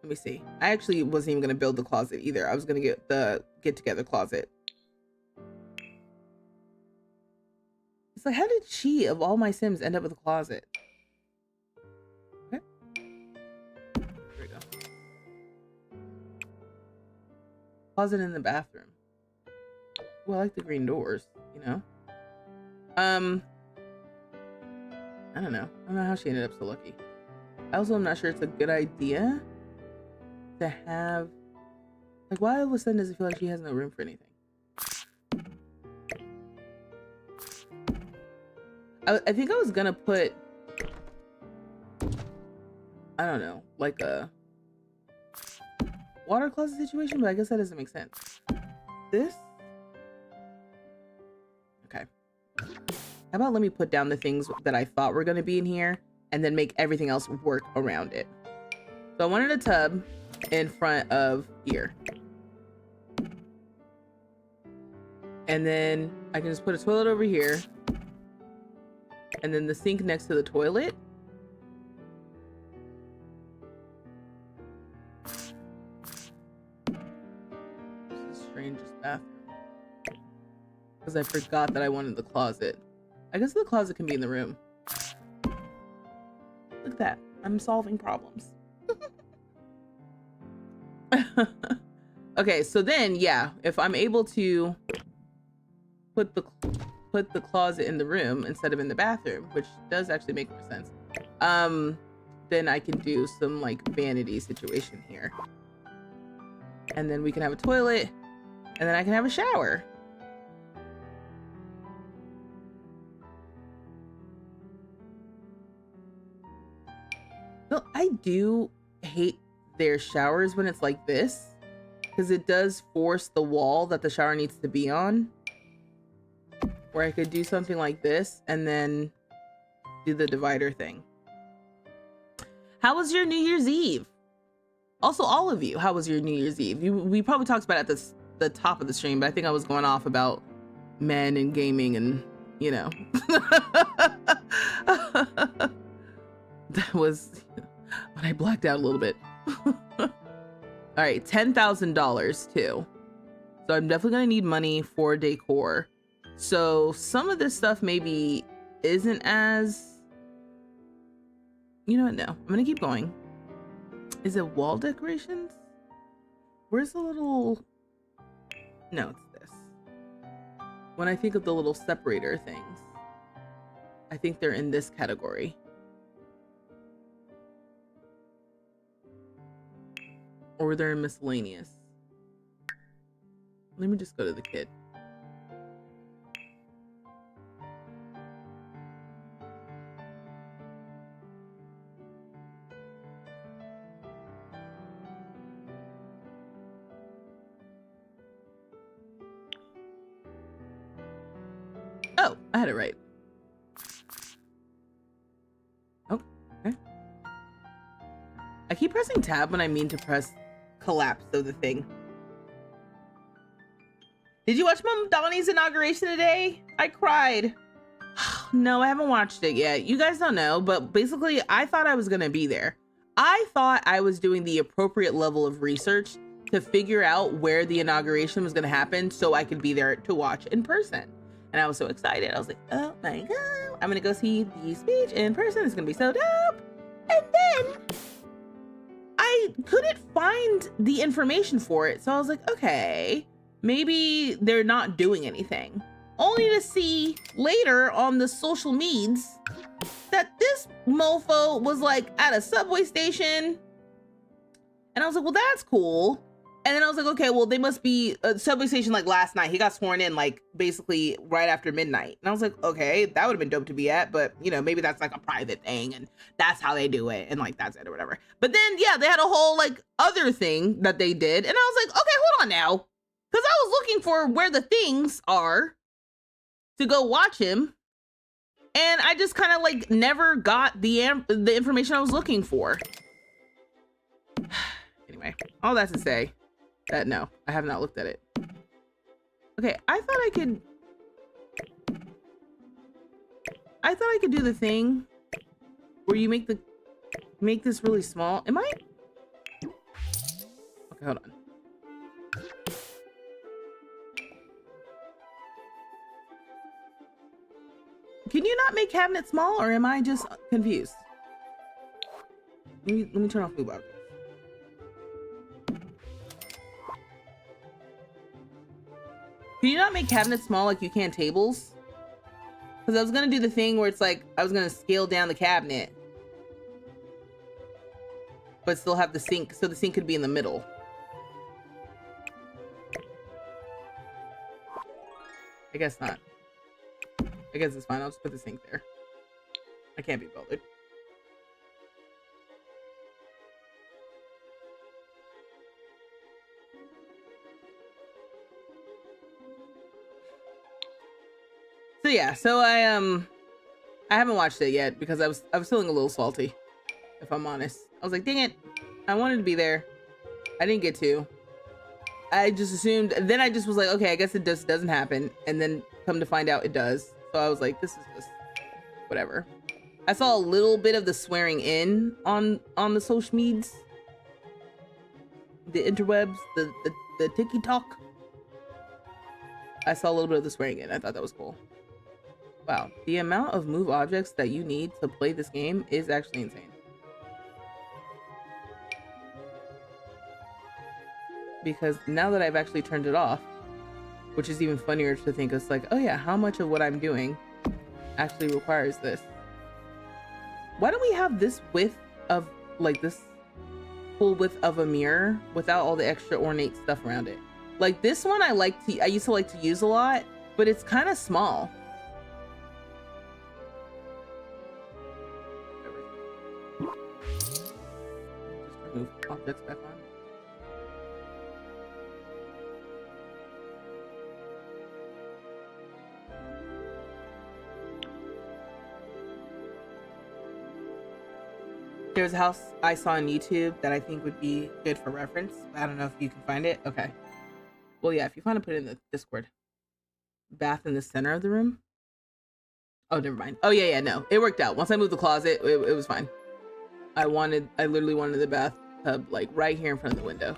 Let me see. I actually wasn't even gonna build the closet either. I was gonna get the get together closet. It's like, how did she, of all my Sims, end up with a closet? Okay. There we go. Closet in the bathroom. Well, I like the green doors, you know? I don't know. I don't know how she ended up so lucky. I also am not sure it's a good idea to have, like, why all of a sudden does it feel like she has no room for anything? I think I was gonna put, I don't know, like a water closet situation, but I guess that doesn't make sense. This? Okay. How about let me put down the things that I thought were gonna be in here and then make everything else work around it. So I wanted a tub in front of here. And then I can just put a toilet over here. And then the sink next to the toilet. This is the strangest bathroom. Because I forgot that I wanted the closet. I guess the closet can be in the room. Look at that. I'm solving problems. Okay, so then, yeah, if I'm able to put the closet in the room instead of in the bathroom, which does actually make more sense, then I can do some like vanity situation here. And then we can have a toilet, and then I can have a shower. Well, I do hate their showers when it's like this, because it does force the wall that the shower needs to be on. Where I could do something like this and then do the divider thing. How was your New Year's Eve? Also, all of you, how was your New Year's Eve? We probably talked about it at the top of the stream, but I think I was going off about men and gaming and, you know. That was when I blacked out a little bit. All right, $10,000 too. So I'm definitely gonna need money for decor. So some of this stuff maybe isn't as, you know what, no, I'm gonna keep going. Is it wall decorations? Where's the little, no, it's this. When I think of the little separator things, I think they're in this category. Or they're in miscellaneous. Let me just go to the kit. Oh, I had it right. Oh, okay. I keep pressing tab when I mean to press collapse of the thing. Did you watch Mom Donnie's inauguration today? I cried. No, I haven't watched it yet. You guys don't know, but basically I thought I was gonna be there. I thought I was doing the appropriate level of research to figure out where the inauguration was gonna happen so I could be there to watch in person. And I was so excited. I was like, oh my God, I'm gonna go see the speech in person. It's gonna be so dope. And then I couldn't find the information for it. So I was like, okay, maybe they're not doing anything. Only to see later on the social medias that this mofo was like at a subway station. And I was like, well, that's cool. And then I was like, okay, well, they must be a subway station like last night. He got sworn in like basically right after midnight. And I was like, okay, that would have been dope to be at, but you know, maybe that's like a private thing and that's how they do it. And like, that's it or whatever. But then, yeah, they had a whole like other thing that they did. And I was like, okay, hold on now. Cause I was looking for where the things are to go watch him. And I just kind of like never got the information I was looking for. Anyway, all that to say, that no, I have not looked at it. Okay, I thought I could do the thing where you make this really small. Am I? Okay, hold on. Can you not make cabinets small, or am I just confused? Let me turn off move objects. Can you not make cabinets small like you can tables? Because I was gonna do the thing where it's like I was gonna scale down the cabinet, but still have the sink, so the sink could be in the middle. I guess not. I guess it's fine. I'll just put the sink there. I can't be bothered. So yeah, so I haven't watched it yet because I was feeling a little salty, if I'm honest. I was like, dang it, I wanted to be there. I didn't get to. I just assumed, then I just was like, okay, I guess it just doesn't happen. And then come to find out it does. So I was like, this is just whatever. I saw a little bit of the swearing in on the social medias, the interwebs, the TikTok. I saw a little bit of the swearing in. I thought that was cool. Wow, the amount of move objects that you need to play this game is actually insane. because now that I've actually turned it off, which is even funnier to think, it's like, oh yeah, how much of what I'm doing actually requires this? Why don't we have this width of, like, this full width of a mirror without all the extra ornate stuff around it? Like this one I used to like to use a lot, but it's kind of small. Just remove objects back on. There's a house I saw on YouTube that I think would be good for reference. I don't know if you can find it. Okay. Well, yeah, if you find it, put it in the Discord. Bath in the center of the room. Oh, never mind. Oh, yeah, no. It worked out. Once I moved the closet, it was fine. I literally wanted the bathtub, like, right here in front of the window.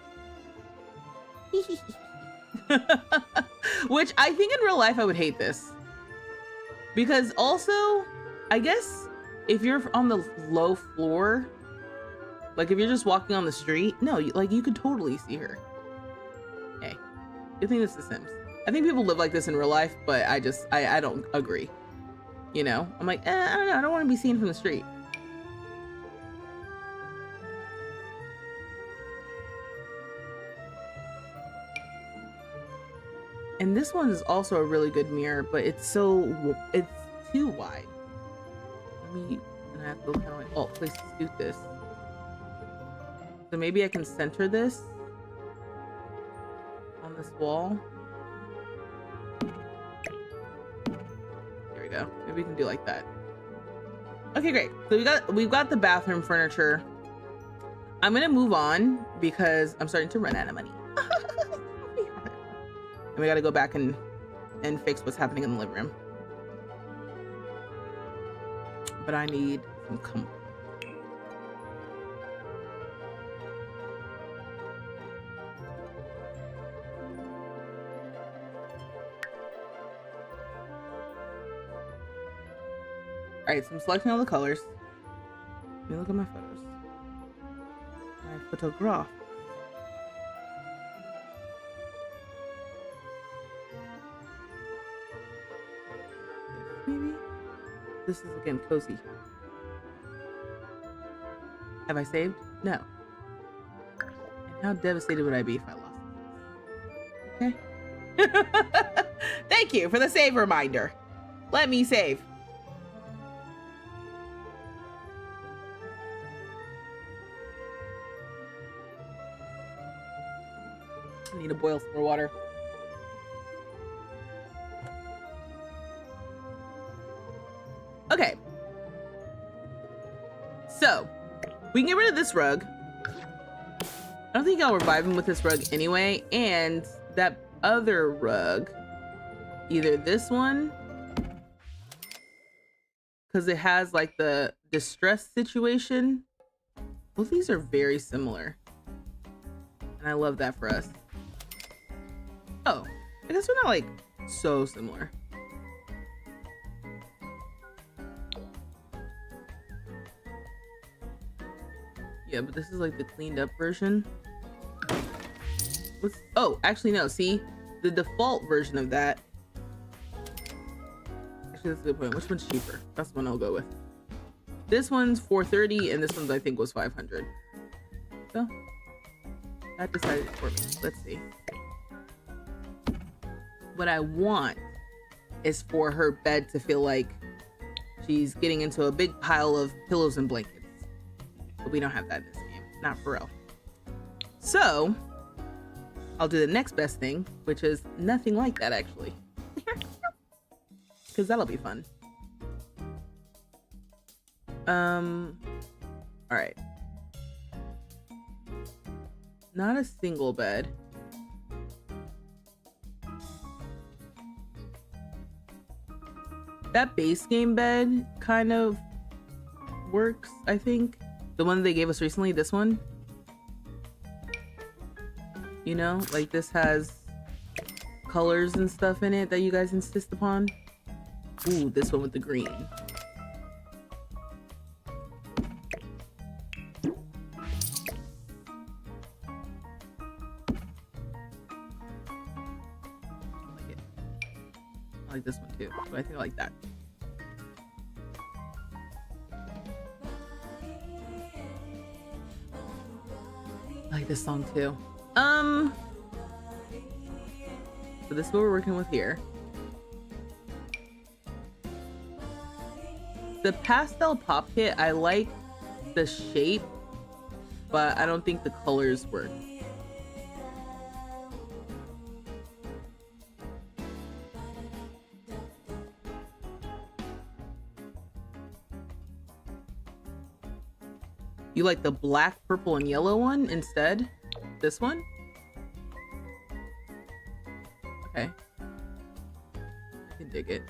Which I think in real life I would hate this. Because also, I guess if you're on the low floor, like if you're just walking on the street, no, you could totally see her. Hey, I think this is Sims. I think people live like this in real life, but I don't agree. You know, I'm like, I don't know, I don't want to be seen from the street. And this one is also a really good mirror, but it's too wide. And I have to kind of like, oh, place to scoot this. So maybe I can center this on this wall. There we go. Maybe we can do like that. Okay, great. So we've got the bathroom furniture. I'm gonna move on because I'm starting to run out of money. And we gotta go back and fix what's happening in the living room. But I need some comfort. Alright, so I'm selecting all the colors. Let me look at my photos. My photograph. Maybe? This is again cozy. Have I saved? No. And how devastated would I be if I lost it? Okay. Thank you for the save reminder. Let me save. I need to boil some more water. Okay. So, we can get rid of this rug. I don't think y'all were vibing with this rug anyway. And that other rug, either this one, because it has like the distress situation. Both these are very similar. And I love that for us. Oh, I guess we're not like so similar. Yeah, but this is like the cleaned up version. Oh, actually no, see? The default version of that. Actually, that's a good point. Which one's cheaper? That's the one I'll go with. This one's $430 and this one's I think was $500. So, that decided for me. Let's see. What I want is for her bed to feel like she's getting into a big pile of pillows and blankets. But we don't have that in this game. Not for real. So, I'll do the next best thing, which is nothing like that, actually. Because that'll be fun. Alright. Not a single bed. That base game bed kind of works, I think. The one they gave us recently, this one. You know, like this has colors and stuff in it that you guys insist upon. Ooh, this one with the green. I like this one too. So I think I like that. I like this song too. So this is what we're working with here. The pastel pop kit, I like the shape, but I don't think the colors work. You like the black, purple, and yellow one instead? This one? Okay. I can dig it.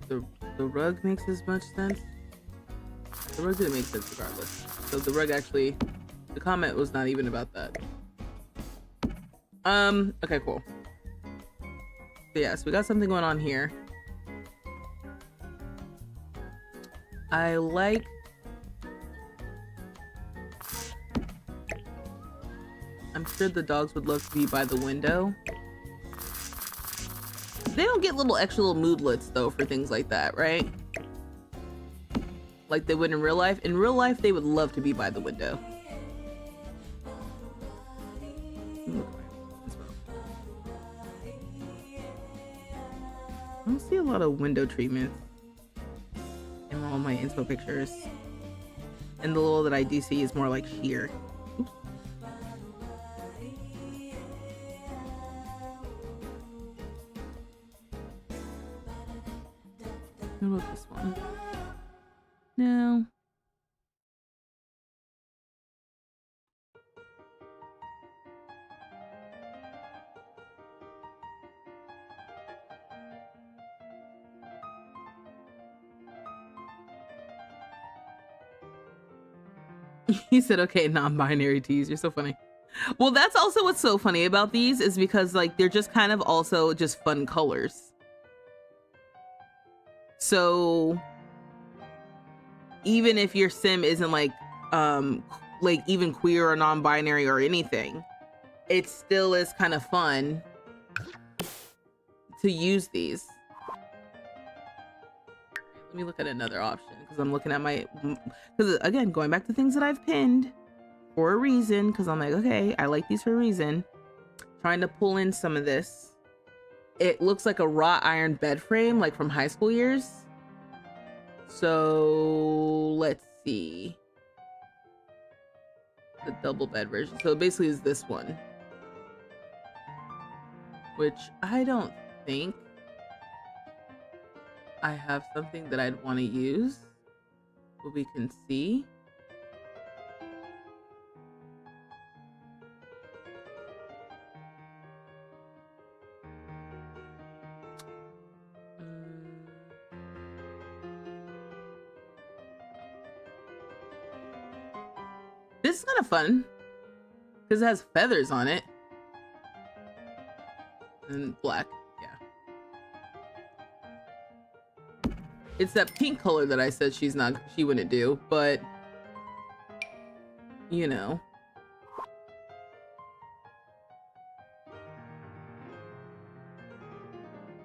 The rug makes as much sense. The rug didn't make sense regardless. So the rug actually, the comment was not even about that. Okay, cool. So yeah, so we got something going on here. I like I'm sure the dogs would love to be by the window. They don't get little extra little moodlets though for things like that, right? Like they would in real life. In real life, they would love to be by the window. I don't see a lot of window treatments in all my inspo pictures. And the little that I do see is more like sheer. Oops. What about this one? No. He said, okay, non-binary tees. You're so funny. Well, that's also what's so funny about these is because like they're just kind of also just fun colors. So even if your sim isn't like even queer or non-binary or anything, it still is kind of fun to use these. Let me look at another option because I'm looking at my, because again, going back to things that I've pinned for a reason, because I'm like, okay, I like these for a reason. Trying to pull in some of this. It looks like a wrought iron bed frame, like from high school years. So let's see. The double bed version. So it basically is this one. Which I don't think I have something that I'd want to use. But we can see. This is kind of fun because it has feathers on it and black. Yeah, it's that pink color that I said she wouldn't do, but you know.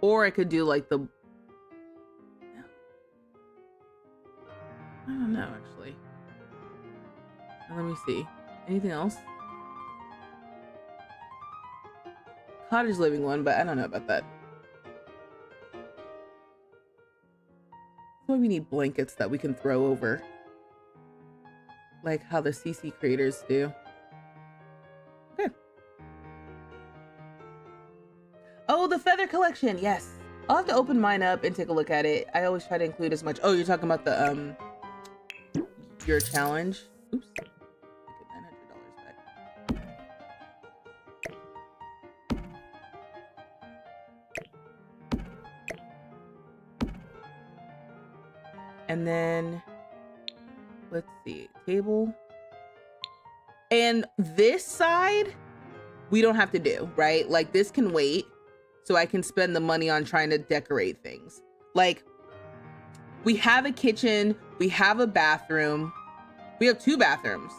Or I could do like the, I don't know actually. Let me see. Anything else? Cottage living one, but I don't know about that. That's why we need blankets that we can throw over. Like how the CC creators do. Okay. Oh, the feather collection. Yes. I'll have to open mine up and take a look at it. I always try to include as much. Oh, you're talking about the, your challenge. Oops. And then let's see, table. And this side, we don't have to do, right? Like this can wait so I can spend the money on trying to decorate things. Like we have a kitchen, we have a bathroom, we have 2 bathrooms.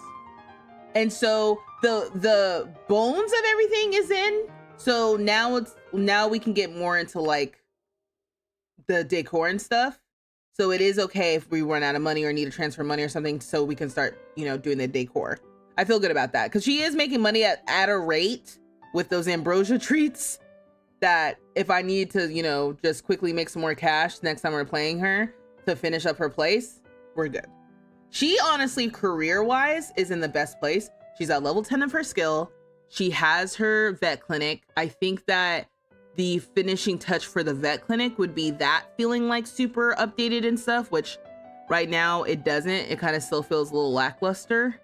And so the bones of everything is in. So now we can get more into like the decor and stuff. So it is okay if we run out of money or need to transfer money or something, so we can start, you know, doing the decor. I feel good about that because she is making money at a rate with those ambrosia treats that if I need to, you know, just quickly make some more cash next time we're playing her to finish up her place, we're good. She honestly, career-wise, is in the best place. She's at level 10 of her skill. She has her vet clinic. I think that the finishing touch for the vet clinic would be that feeling like super updated and stuff, which right now it doesn't. It kind of still feels a little lackluster.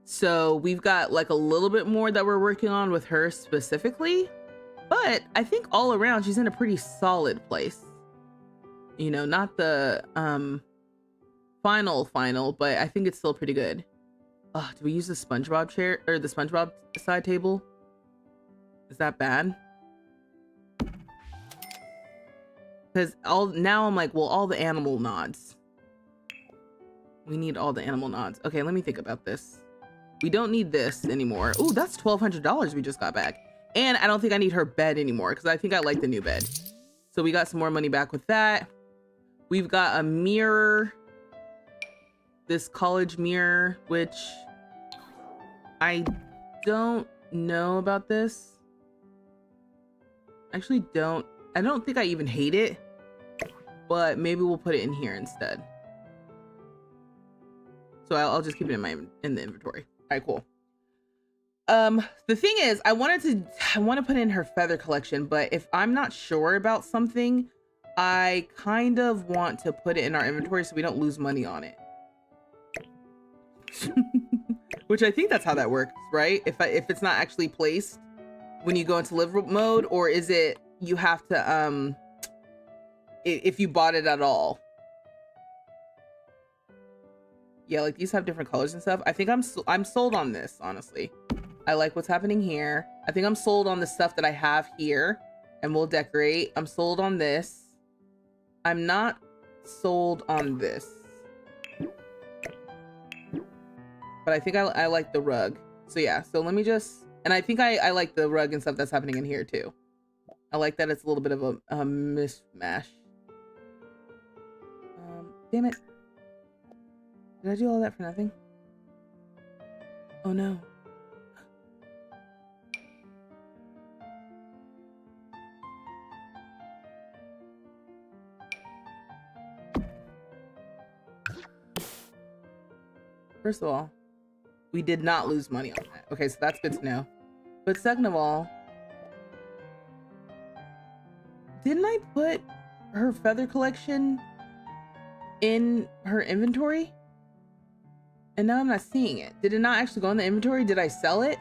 So we've got like a little bit more that we're working on with her specifically, but I think all around she's in a pretty solid place. You know, not the final, but I think it's still pretty good. Oh, do we use the SpongeBob chair or the SpongeBob side table? Is that bad? Because now I'm like, well, all the animal nods. We need all the animal nods. Okay, let me think about this. We don't need this anymore. Oh, that's $1,200 we just got back. And I don't think I need her bed anymore because I think I like the new bed. So we got some more money back with that. We've got a mirror. This college mirror, which I don't know about this. Actually I don't think I even hate it, but maybe we'll put it in here instead. So I'll just keep it in the inventory. All right, cool. The thing is, I want to put in her feather collection, but if I'm not sure about something, I kind of want to put it in our inventory so we don't lose money on it. Which I think that's how that works, right? If it's not actually placed when you go into live mode, or is it you have to if you bought it at all? Yeah, like these have different colors and stuff. I think I'm sold on this, honestly. I like what's happening here. I think I'm sold on the stuff that I have here and we'll decorate. I'm sold on this. I'm not sold on this. But I think I like the rug. So yeah, so let me just, and I think I like the rug and stuff that's happening in here too. I like that it's a little bit of a mishmash. Damn it. Did I do all that for nothing? Oh no. First of all, we did not lose money on that. Okay, so that's good to know. But second of all, didn't I put her feather collection in her inventory? And now I'm not seeing it. Did it not actually go in the inventory? Did I sell it?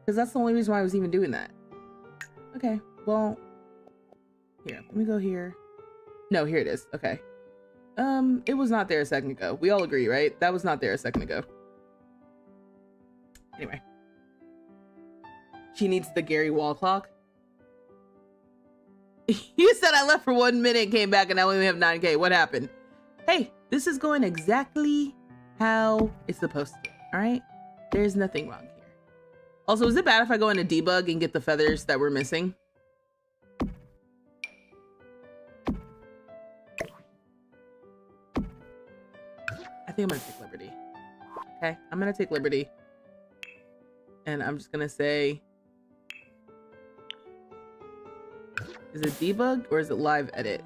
Because that's the only reason why I was even doing that. Okay, well, here, let me go here. No, here it is. Okay. It was not there a second ago. We all agree, right? That was not there a second ago. Anyway. She needs the Gary wall clock. You said I left for 1 minute, came back, and now we only have 9K. What happened? Hey, this is going exactly how it's supposed to, all right? There's nothing wrong here. Also, is it bad if I go into debug and get the feathers that we're missing? I think I'm gonna take liberty. Okay, I'm gonna take liberty. And I'm just gonna say, is it debugged or is it live edit?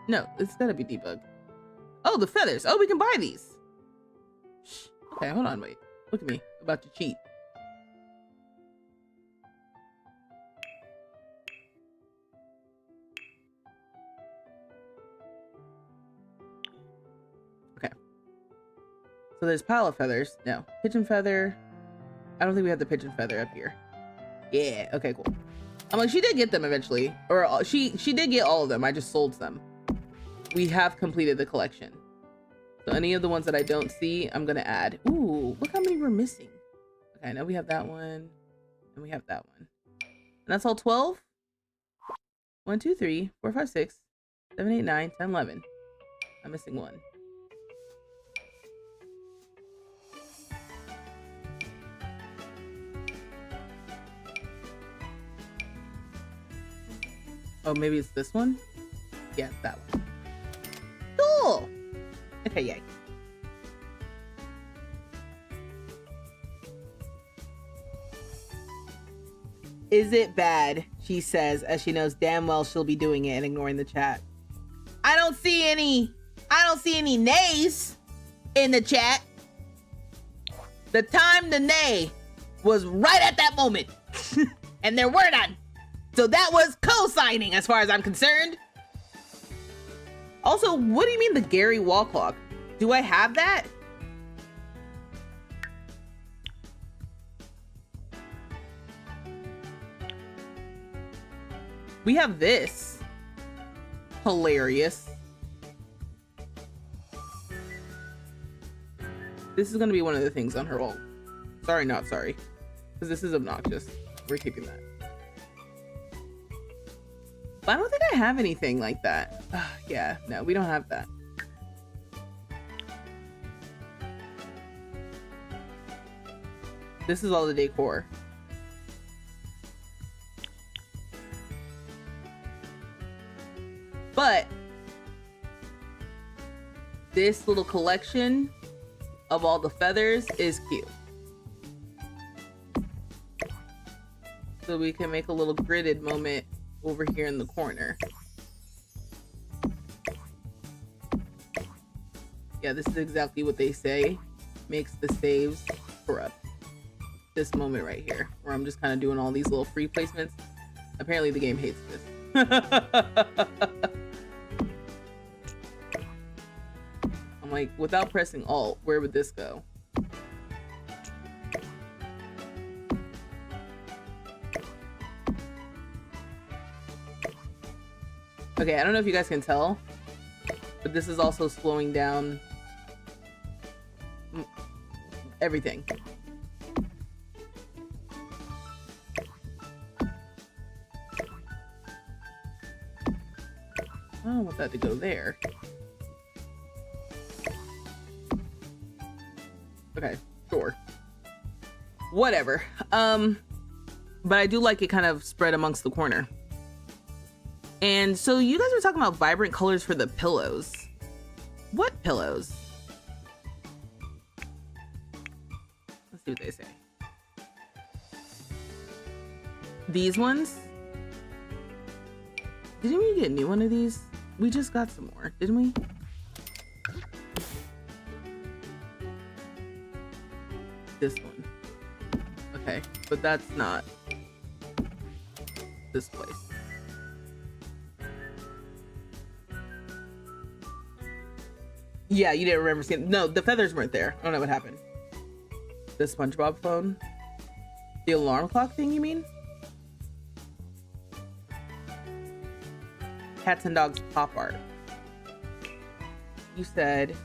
No, it's gotta be debugged. Oh, the feathers. Oh, we can buy these. Okay, hold on, wait. Look at me, about to cheat. Okay. So there's pile of feathers. No, pigeon feather. I don't think we have the pigeon feather up here. Yeah, okay, cool. I'm like, she did get them eventually. Or she did get all of them. I just sold them. We have completed the collection. So any of the ones that I don't see, I'm gonna add. Ooh, look how many we're missing. Okay, now we have that one. And we have that one. And that's all 12? 1, 2, 3, 4, 5, 6, 7, 8, 9, 10, 11. I'm missing one. Oh, maybe it's this one? Yeah, that one. Cool! Okay, yay. Is it bad? She says, as she knows damn well she'll be doing it and ignoring the chat. I don't see any nays in the chat. The time to nay was right at that moment. And there were none. So that was co-signing as far as I'm concerned. Also, what do you mean the Gary wall clock? Do I have that? We have this. Hilarious. This is gonna be one of the things on her wall. Sorry, not sorry. Because this is obnoxious. We're keeping that. But I don't think I have anything like that. Yeah, no, we don't have that. This is all the decor. But this little collection of all the feathers is cute. So we can make a little gridded moment over here in the corner. Yeah, this is exactly what they say makes the saves corrupt. This moment right here, where I'm just kind of doing all these little free placements. Apparently the game hates this. I'm like, without pressing Alt, where would this go? Okay, I don't know if you guys can tell, but this is also slowing down everything. I don't want that to go there. Okay, sure. Whatever. But I do like it kind of spread amongst the corner. And so you guys were talking about vibrant colors for the pillows. What pillows? Let's see what they say. These ones? Didn't we get a new one of these? We just got some more, didn't we? This one. Okay, but that's not this place. Yeah, you didn't remember seeing. No, the feathers weren't there. I don't know what happened. The SpongeBob phone? The alarm clock thing, you mean? Cats and dogs pop art. You said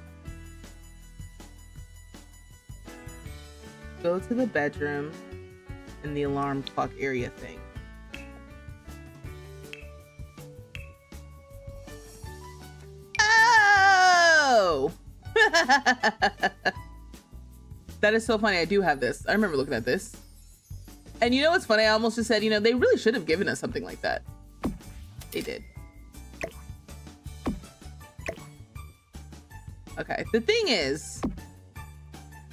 go to the bedroom and the alarm clock area thing. Oh! That is so funny. I do have this. I remember looking at this. And you know what's funny? I almost just said, you know, they really should have given us something like that. They did. Okay, the thing is,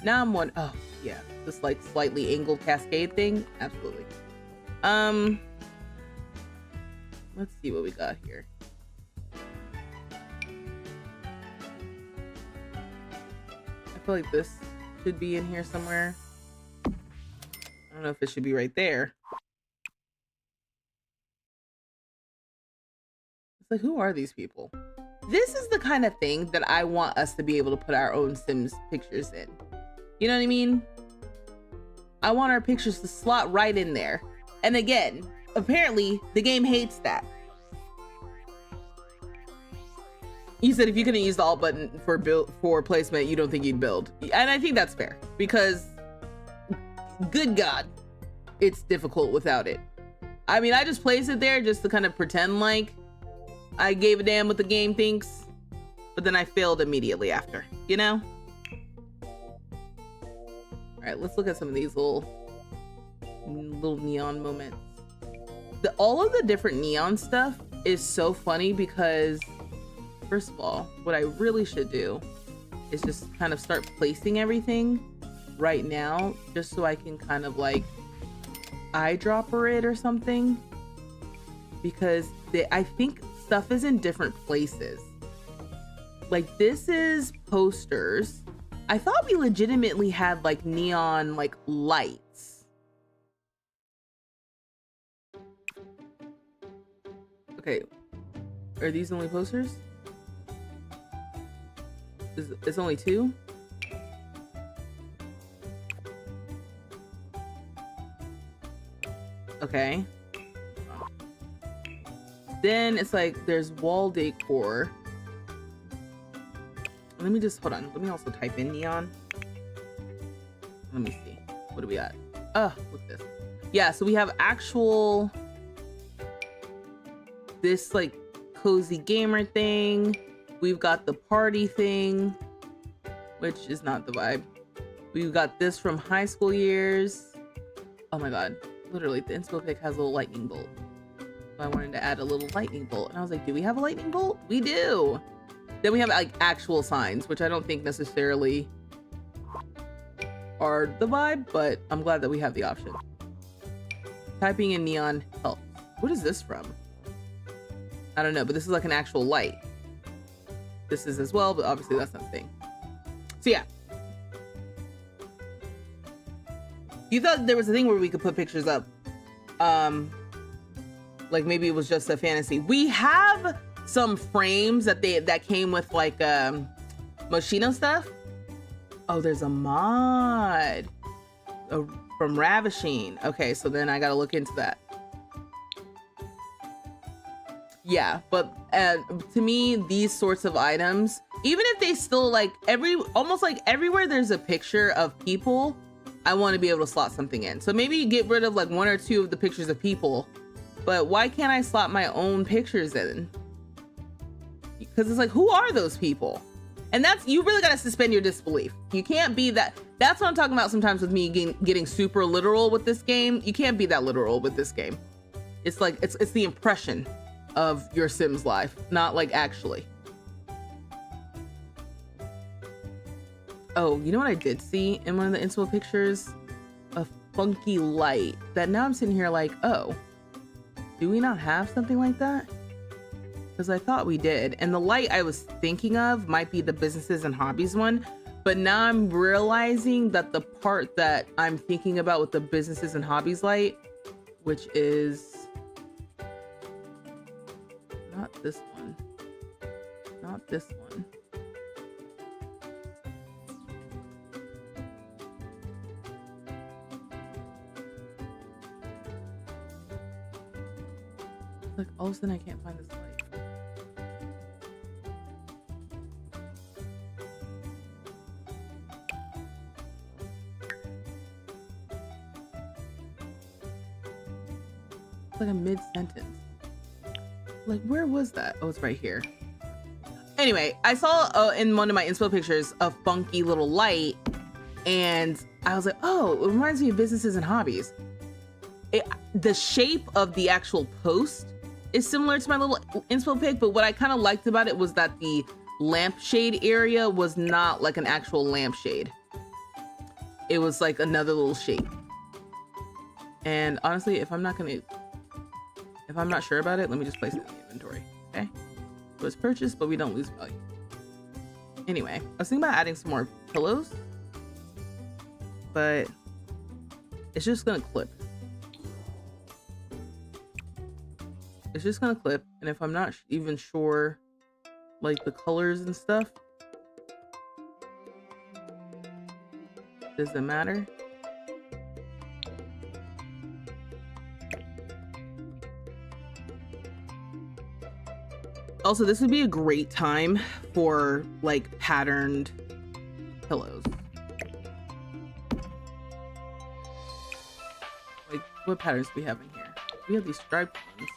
now I'm one. Oh, yeah, this like slightly angled cascade thing. Absolutely. Let's see what we got here. I feel like this should be in here somewhere. I don't know if it should be right there. It's like, who are these people? This is the kind of thing that I want us to be able to put our own Sims pictures in. You know what I mean? I want our pictures to slot right in there. And again, apparently the game hates that. You said if you couldn't use the Alt button for placement, you don't think you'd build. And I think that's fair, because good God, it's difficult without it. I mean, I just place it there just to kind of pretend like I gave a damn what the game thinks. but then I failed immediately after, you know? All right, let's look at some of these little neon moments. All of the different neon stuff is so funny because, first of all, what I really should do is just kind of start placing everything right now, just so I can kind of like eyedropper it or something, because I think stuff is in different places. Like this is posters. I thought we legitimately had like neon like lights. Okay, are these only posters? It's only 2? Okay. Then it's like there's wall decor. Let me just hold on. Let me also type in neon. Let me see. What do we got? Oh, look at this. Yeah, so we have actual this like cozy gamer thing. We've got the party thing, which is not the vibe. We've got this from high school years. Oh my god. Literally, the inspo pic has a little lightning bolt. So I wanted to add a little lightning bolt. And I was like, do we have a lightning bolt? We do. Then we have like actual signs, which I don't think necessarily are the vibe, but I'm glad that we have the option. Typing in neon helps. What is this from? I don't know, but this is like an actual light. This is as well, but obviously that's not the thing. So yeah. You thought there was a thing where we could put pictures up. Like maybe it was just a fantasy. We have some frames that came with like Moschino stuff. Oh, there's a mod from Ravishing. Okay, so then I gotta look into that. Yeah, but to me, these sorts of items, even if they still like almost like everywhere there's a picture of people, I want to be able to slot something in. So maybe you get rid of like 1 or 2 of the pictures of people, but why can't I slot my own pictures in? Because it's like, who are those people? And you really got to suspend your disbelief. You can't be that. That's what I'm talking about sometimes with me getting super literal with this game. You can't be that literal with this game. It's like, it's the impression of your Sims life, not like actually. Oh, you know what I did see in one of the inspo pictures? A funky light that now I'm sitting here like, oh, do we not have something like that? Because I thought we did. And the light I was thinking of might be the businesses and hobbies one. But now I'm realizing that the part that I'm thinking about with the businesses and hobbies light, which is not this one, not this one. Like all of a sudden I can't find this light. It's like a mid-sentence. Like where was that? Oh, it's right here. Anyway, I saw in one of my inspo pictures a funky little light, and I was like, oh, it reminds me of businesses and hobbies. The shape of the actual post is similar to my little inspo pic, but what I kind of liked about it was that the lampshade area was not like an actual lampshade. It was like another little shape. And honestly, if I'm not sure about it, let me just place it in the inventory, okay? So it's purchased, but we don't lose value. Anyway, I was thinking about adding some more pillows, but it's just gonna clip. It's just gonna clip, and if I'm not even sure, like the colors and stuff, does it matter? Also, this would be a great time for like patterned pillows. Like, what patterns do we have in here? We have these striped ones.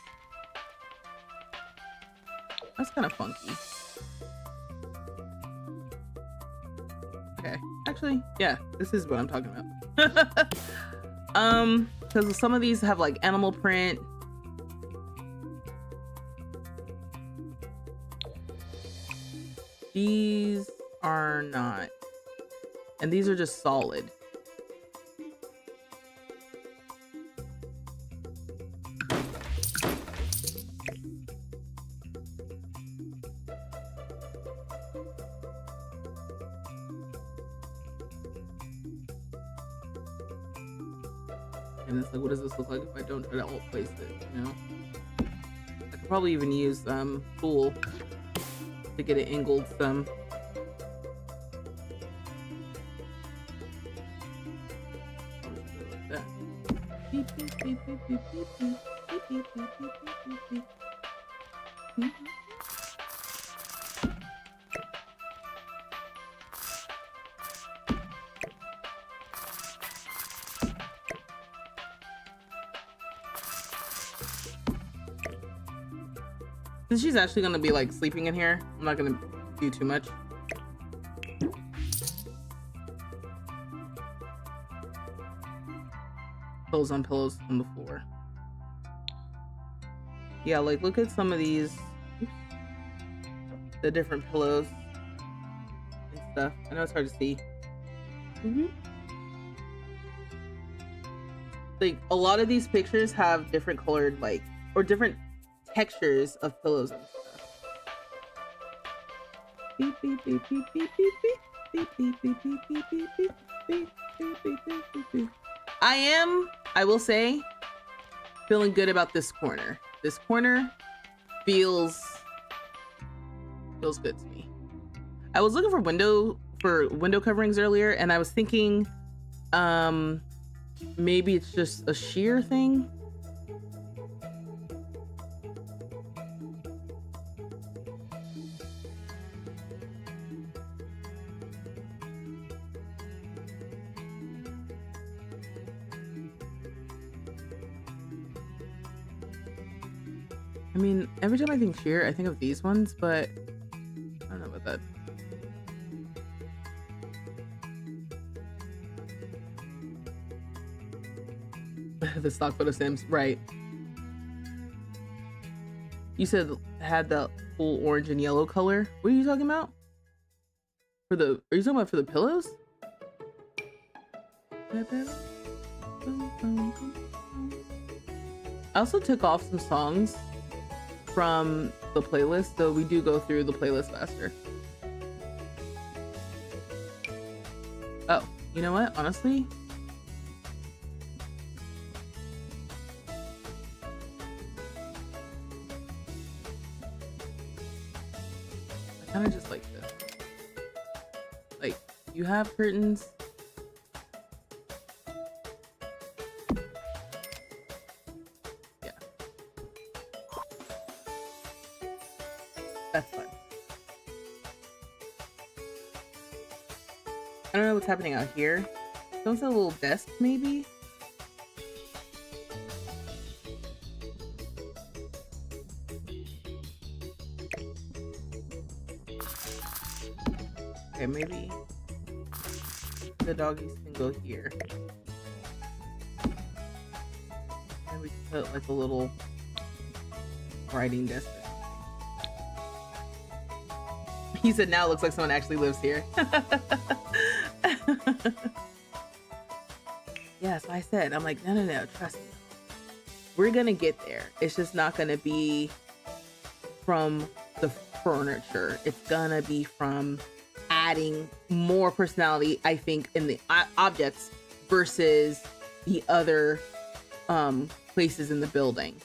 That's kind of funky. Okay. Actually, yeah, this is what I'm talking about. Because some of these have like animal print. These are not. And these are just solid. And it's like, what does this look like if I don't try to alt place it, you know? I could probably even use tool to get it angled some. Beep, beep, beep, beep, beep, beep, beep, beep, beep, beep, beep, beep, beep, beep. Since she's actually gonna be like sleeping in here, I'm not gonna do too much. Pillows on the floor. Yeah, like look at some of these, the different pillows and stuff. I know it's hard to see. Like a lot of these pictures have different colored, like, or different textures of pillows and stuff. Beep beep beep beep beep beep beep beep beep beep beep beep beep beep beep beep beep beep beep. I will say, feeling good about this corner. This corner feels good to me. I was looking for window coverings earlier, and I was thinking, maybe it's just a sheer thing. I mean, every time I think sheer, I think of these ones, but I don't know about that. The stock photo Sims, right? You said had the full orange and yellow color. What are you talking about? Are you talking about for the pillows? I also took off some songs from the playlist, so we do go through the playlist faster. Oh, you know what? Honestly, I kind of just like this. Like, you have curtains. That's fun. I don't know what's happening out here. Don't see a little desk, maybe? Okay, maybe the doggies can go here. And we can put like a little writing desk. He said, now it looks like someone actually lives here. Yeah, so I said, I'm like, no, trust me. We're gonna get there. It's just not gonna be from the furniture. It's gonna be from adding more personality, I think, in the objects versus the other places in the building.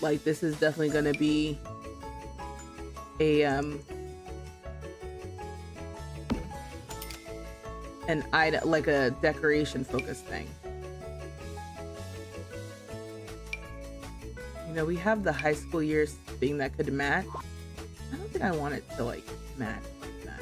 Like, this is definitely gonna be a an item, like a decoration focused thing. You know, we have the high school years thing that could match. I don't think I want it to like match like that.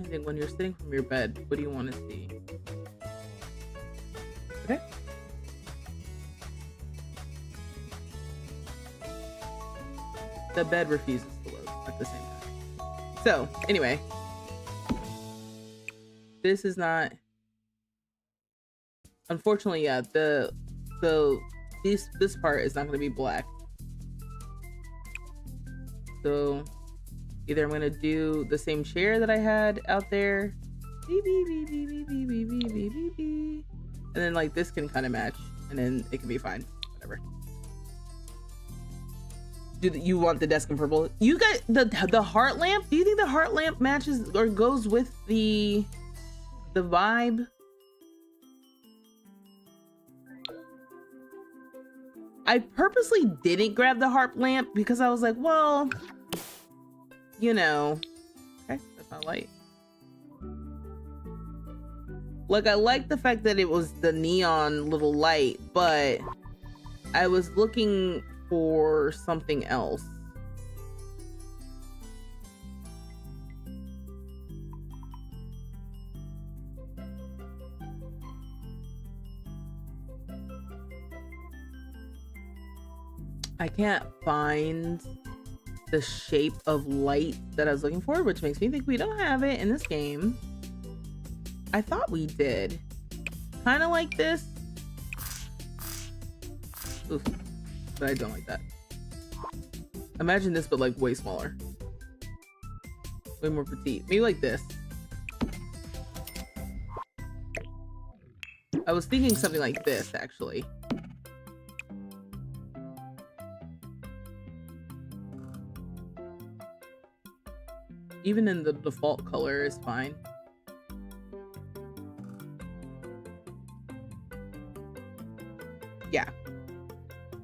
painting when you're sitting from your bed. What do you want to see? Okay. The bed refuses to load at the same time. So anyway, this is not, unfortunately, yeah, this part is not going to be black. So either I'm going to do the same chair that I had out there, and then like this can kind of match, and then it can be fine, whatever. Do you want the desk in purple? You got the heart lamp? Do you think the heart lamp matches or goes with the vibe? I purposely didn't grab the heart lamp because I was like, well, you know, okay, that's not light. Like, I like the fact that it was the neon little light, but I was looking for something else. I can't find the shape of light that I was looking for, which makes me think we don't have it in this game. I thought we did. Kind of like this. Oof. But I don't like that. Imagine this, but like way smaller. Way more petite. Maybe like this. I was thinking something like this, actually. Even in the default color is fine. Yeah.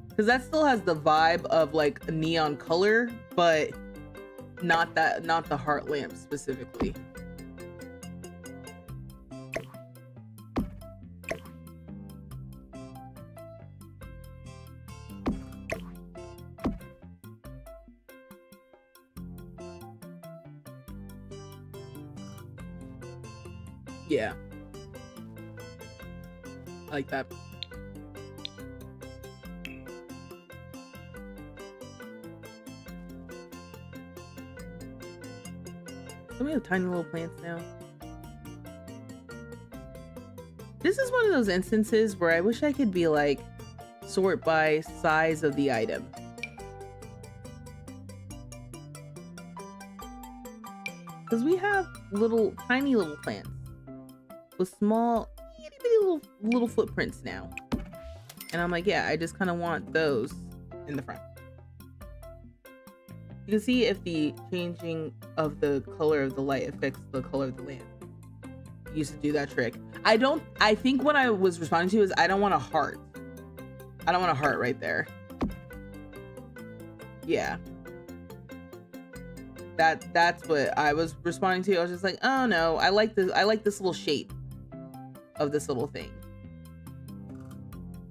Because that still has the vibe of like a neon color, but not the heart lamp specifically. Yeah. I like that. We have tiny little plants now. This is one of those instances where I wish I could be like sort by size of the item. Because we have tiny little plants with small itty bitty little footprints now. And I'm like, yeah, I just kind of want those in the front. You can see if the changing of the color of the light affects the color of the lamp. I used to do that trick. I think what I was responding to is I don't want a heart. I don't want a heart right there. Yeah. That's what I was responding to. I was just like, oh no, I like this little shape of this little thing.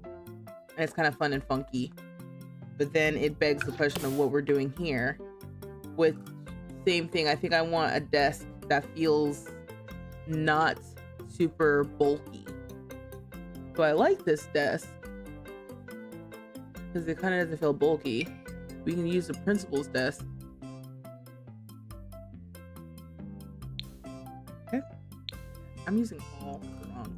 And it's kind of fun and funky. But then it begs the question of what we're doing here with same thing. I think I want a desk that feels not super bulky. So I like this desk because it kind of doesn't feel bulky. We can use the principal's desk. Okay. I'm using all the wrong.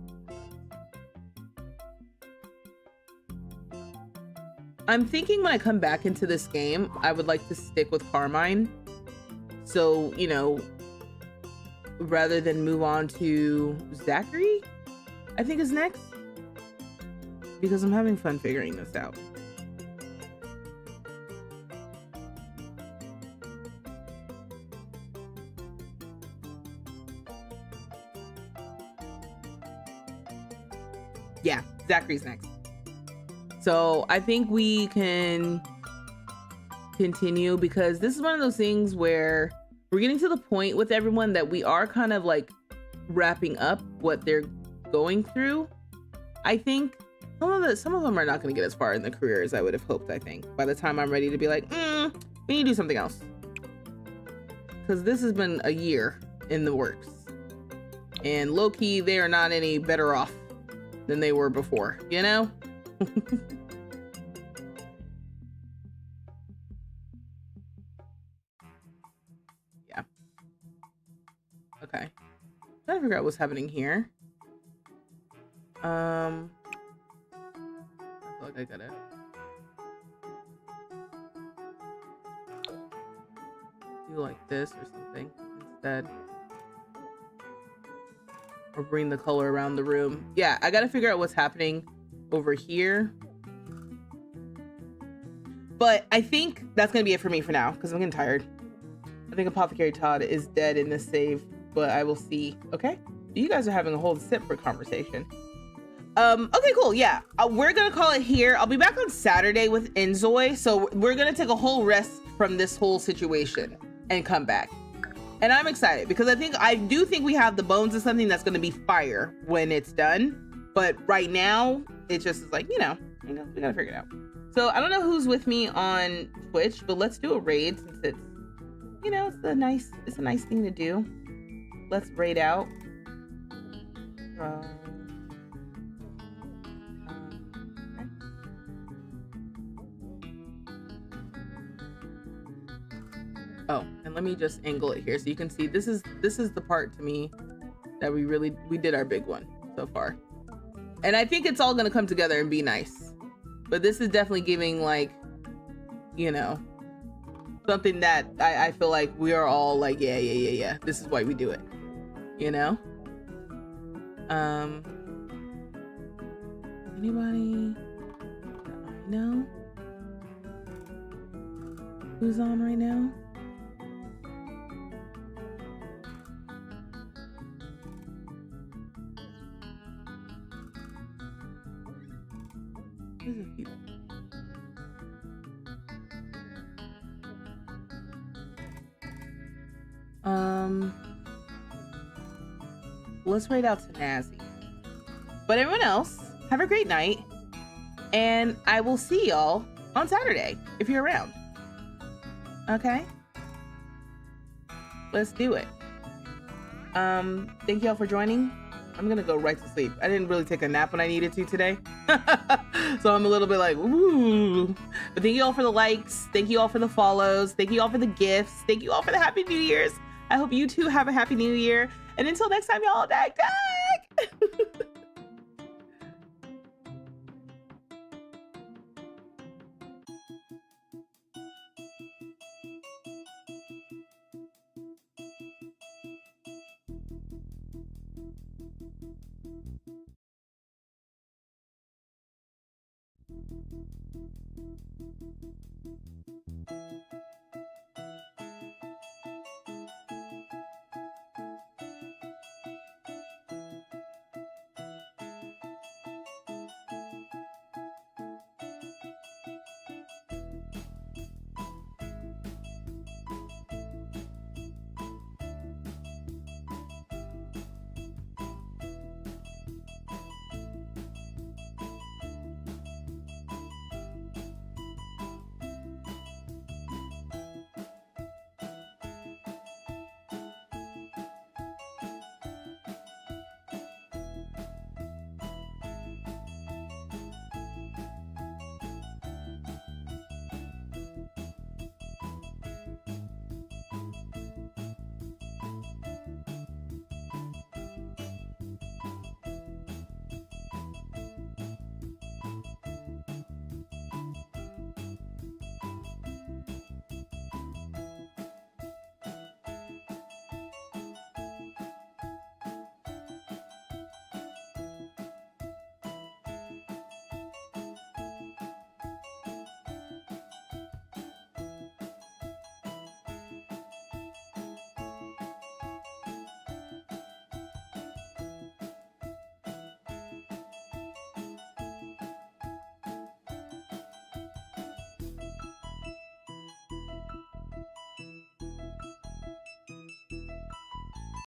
I'm thinking when I come back into this game, I would like to stick with Karmine. So, you know, rather than move on to Zachary, I think is next. Because I'm having fun figuring this out. Yeah, Zachary's next. So I think we can continue because this is one of those things where we're getting to the point with everyone that we are kind of like wrapping up what they're going through. I think some of them are not going to get as far in the career as I would have hoped. I think by the time I'm ready to be like, we need to do something else, because this has been a year in the works And low-key, they are not any better off than they were before, you know? Yeah. Okay. Trying to figure out what's happening here. I feel like I gotta do like this or something instead. Or bring the color around the room. Yeah, I gotta figure out what's happening over here. But I think that's gonna be it for me for now, because I'm getting tired. I think Apothecary Todd is dead in this save, but I will see. Okay? You guys are having a whole separate conversation. Okay, cool. Yeah, we're gonna call it here. I'll be back on Saturday with Enzoy, so we're gonna take a whole rest from this whole situation and come back. And I'm excited because I do think we have the bones of something that's gonna be fire when it's done. But right now, it just is like, you know, we gotta figure it out. So I don't know who's with me on Twitch, but let's do a raid since it's, you know, it's a nice thing to do. Let's raid out. Okay. Oh, and let me just angle it here so you can see this is the part to me that we did our big one so far. And I think it's all gonna come together and be nice. But this is definitely giving, like, you know, something that I feel like we are all like, yeah. This is why we do it. You know? Anybody that I know? Who's on right now? There's a few. Let's raid out to Nazi. But everyone else, have a great night. And I will see y'all on Saturday if you're around. Okay? Let's do it. Thank y'all for joining. I'm gonna go right to sleep. I didn't really take a nap when I needed to today. So I'm a little bit like, ooh. But thank you all for the likes. Thank you all for the follows. Thank you all for the gifts. Thank you all for the Happy New Year's. I hope you too have a Happy New Year. And until next time, y'all, dag.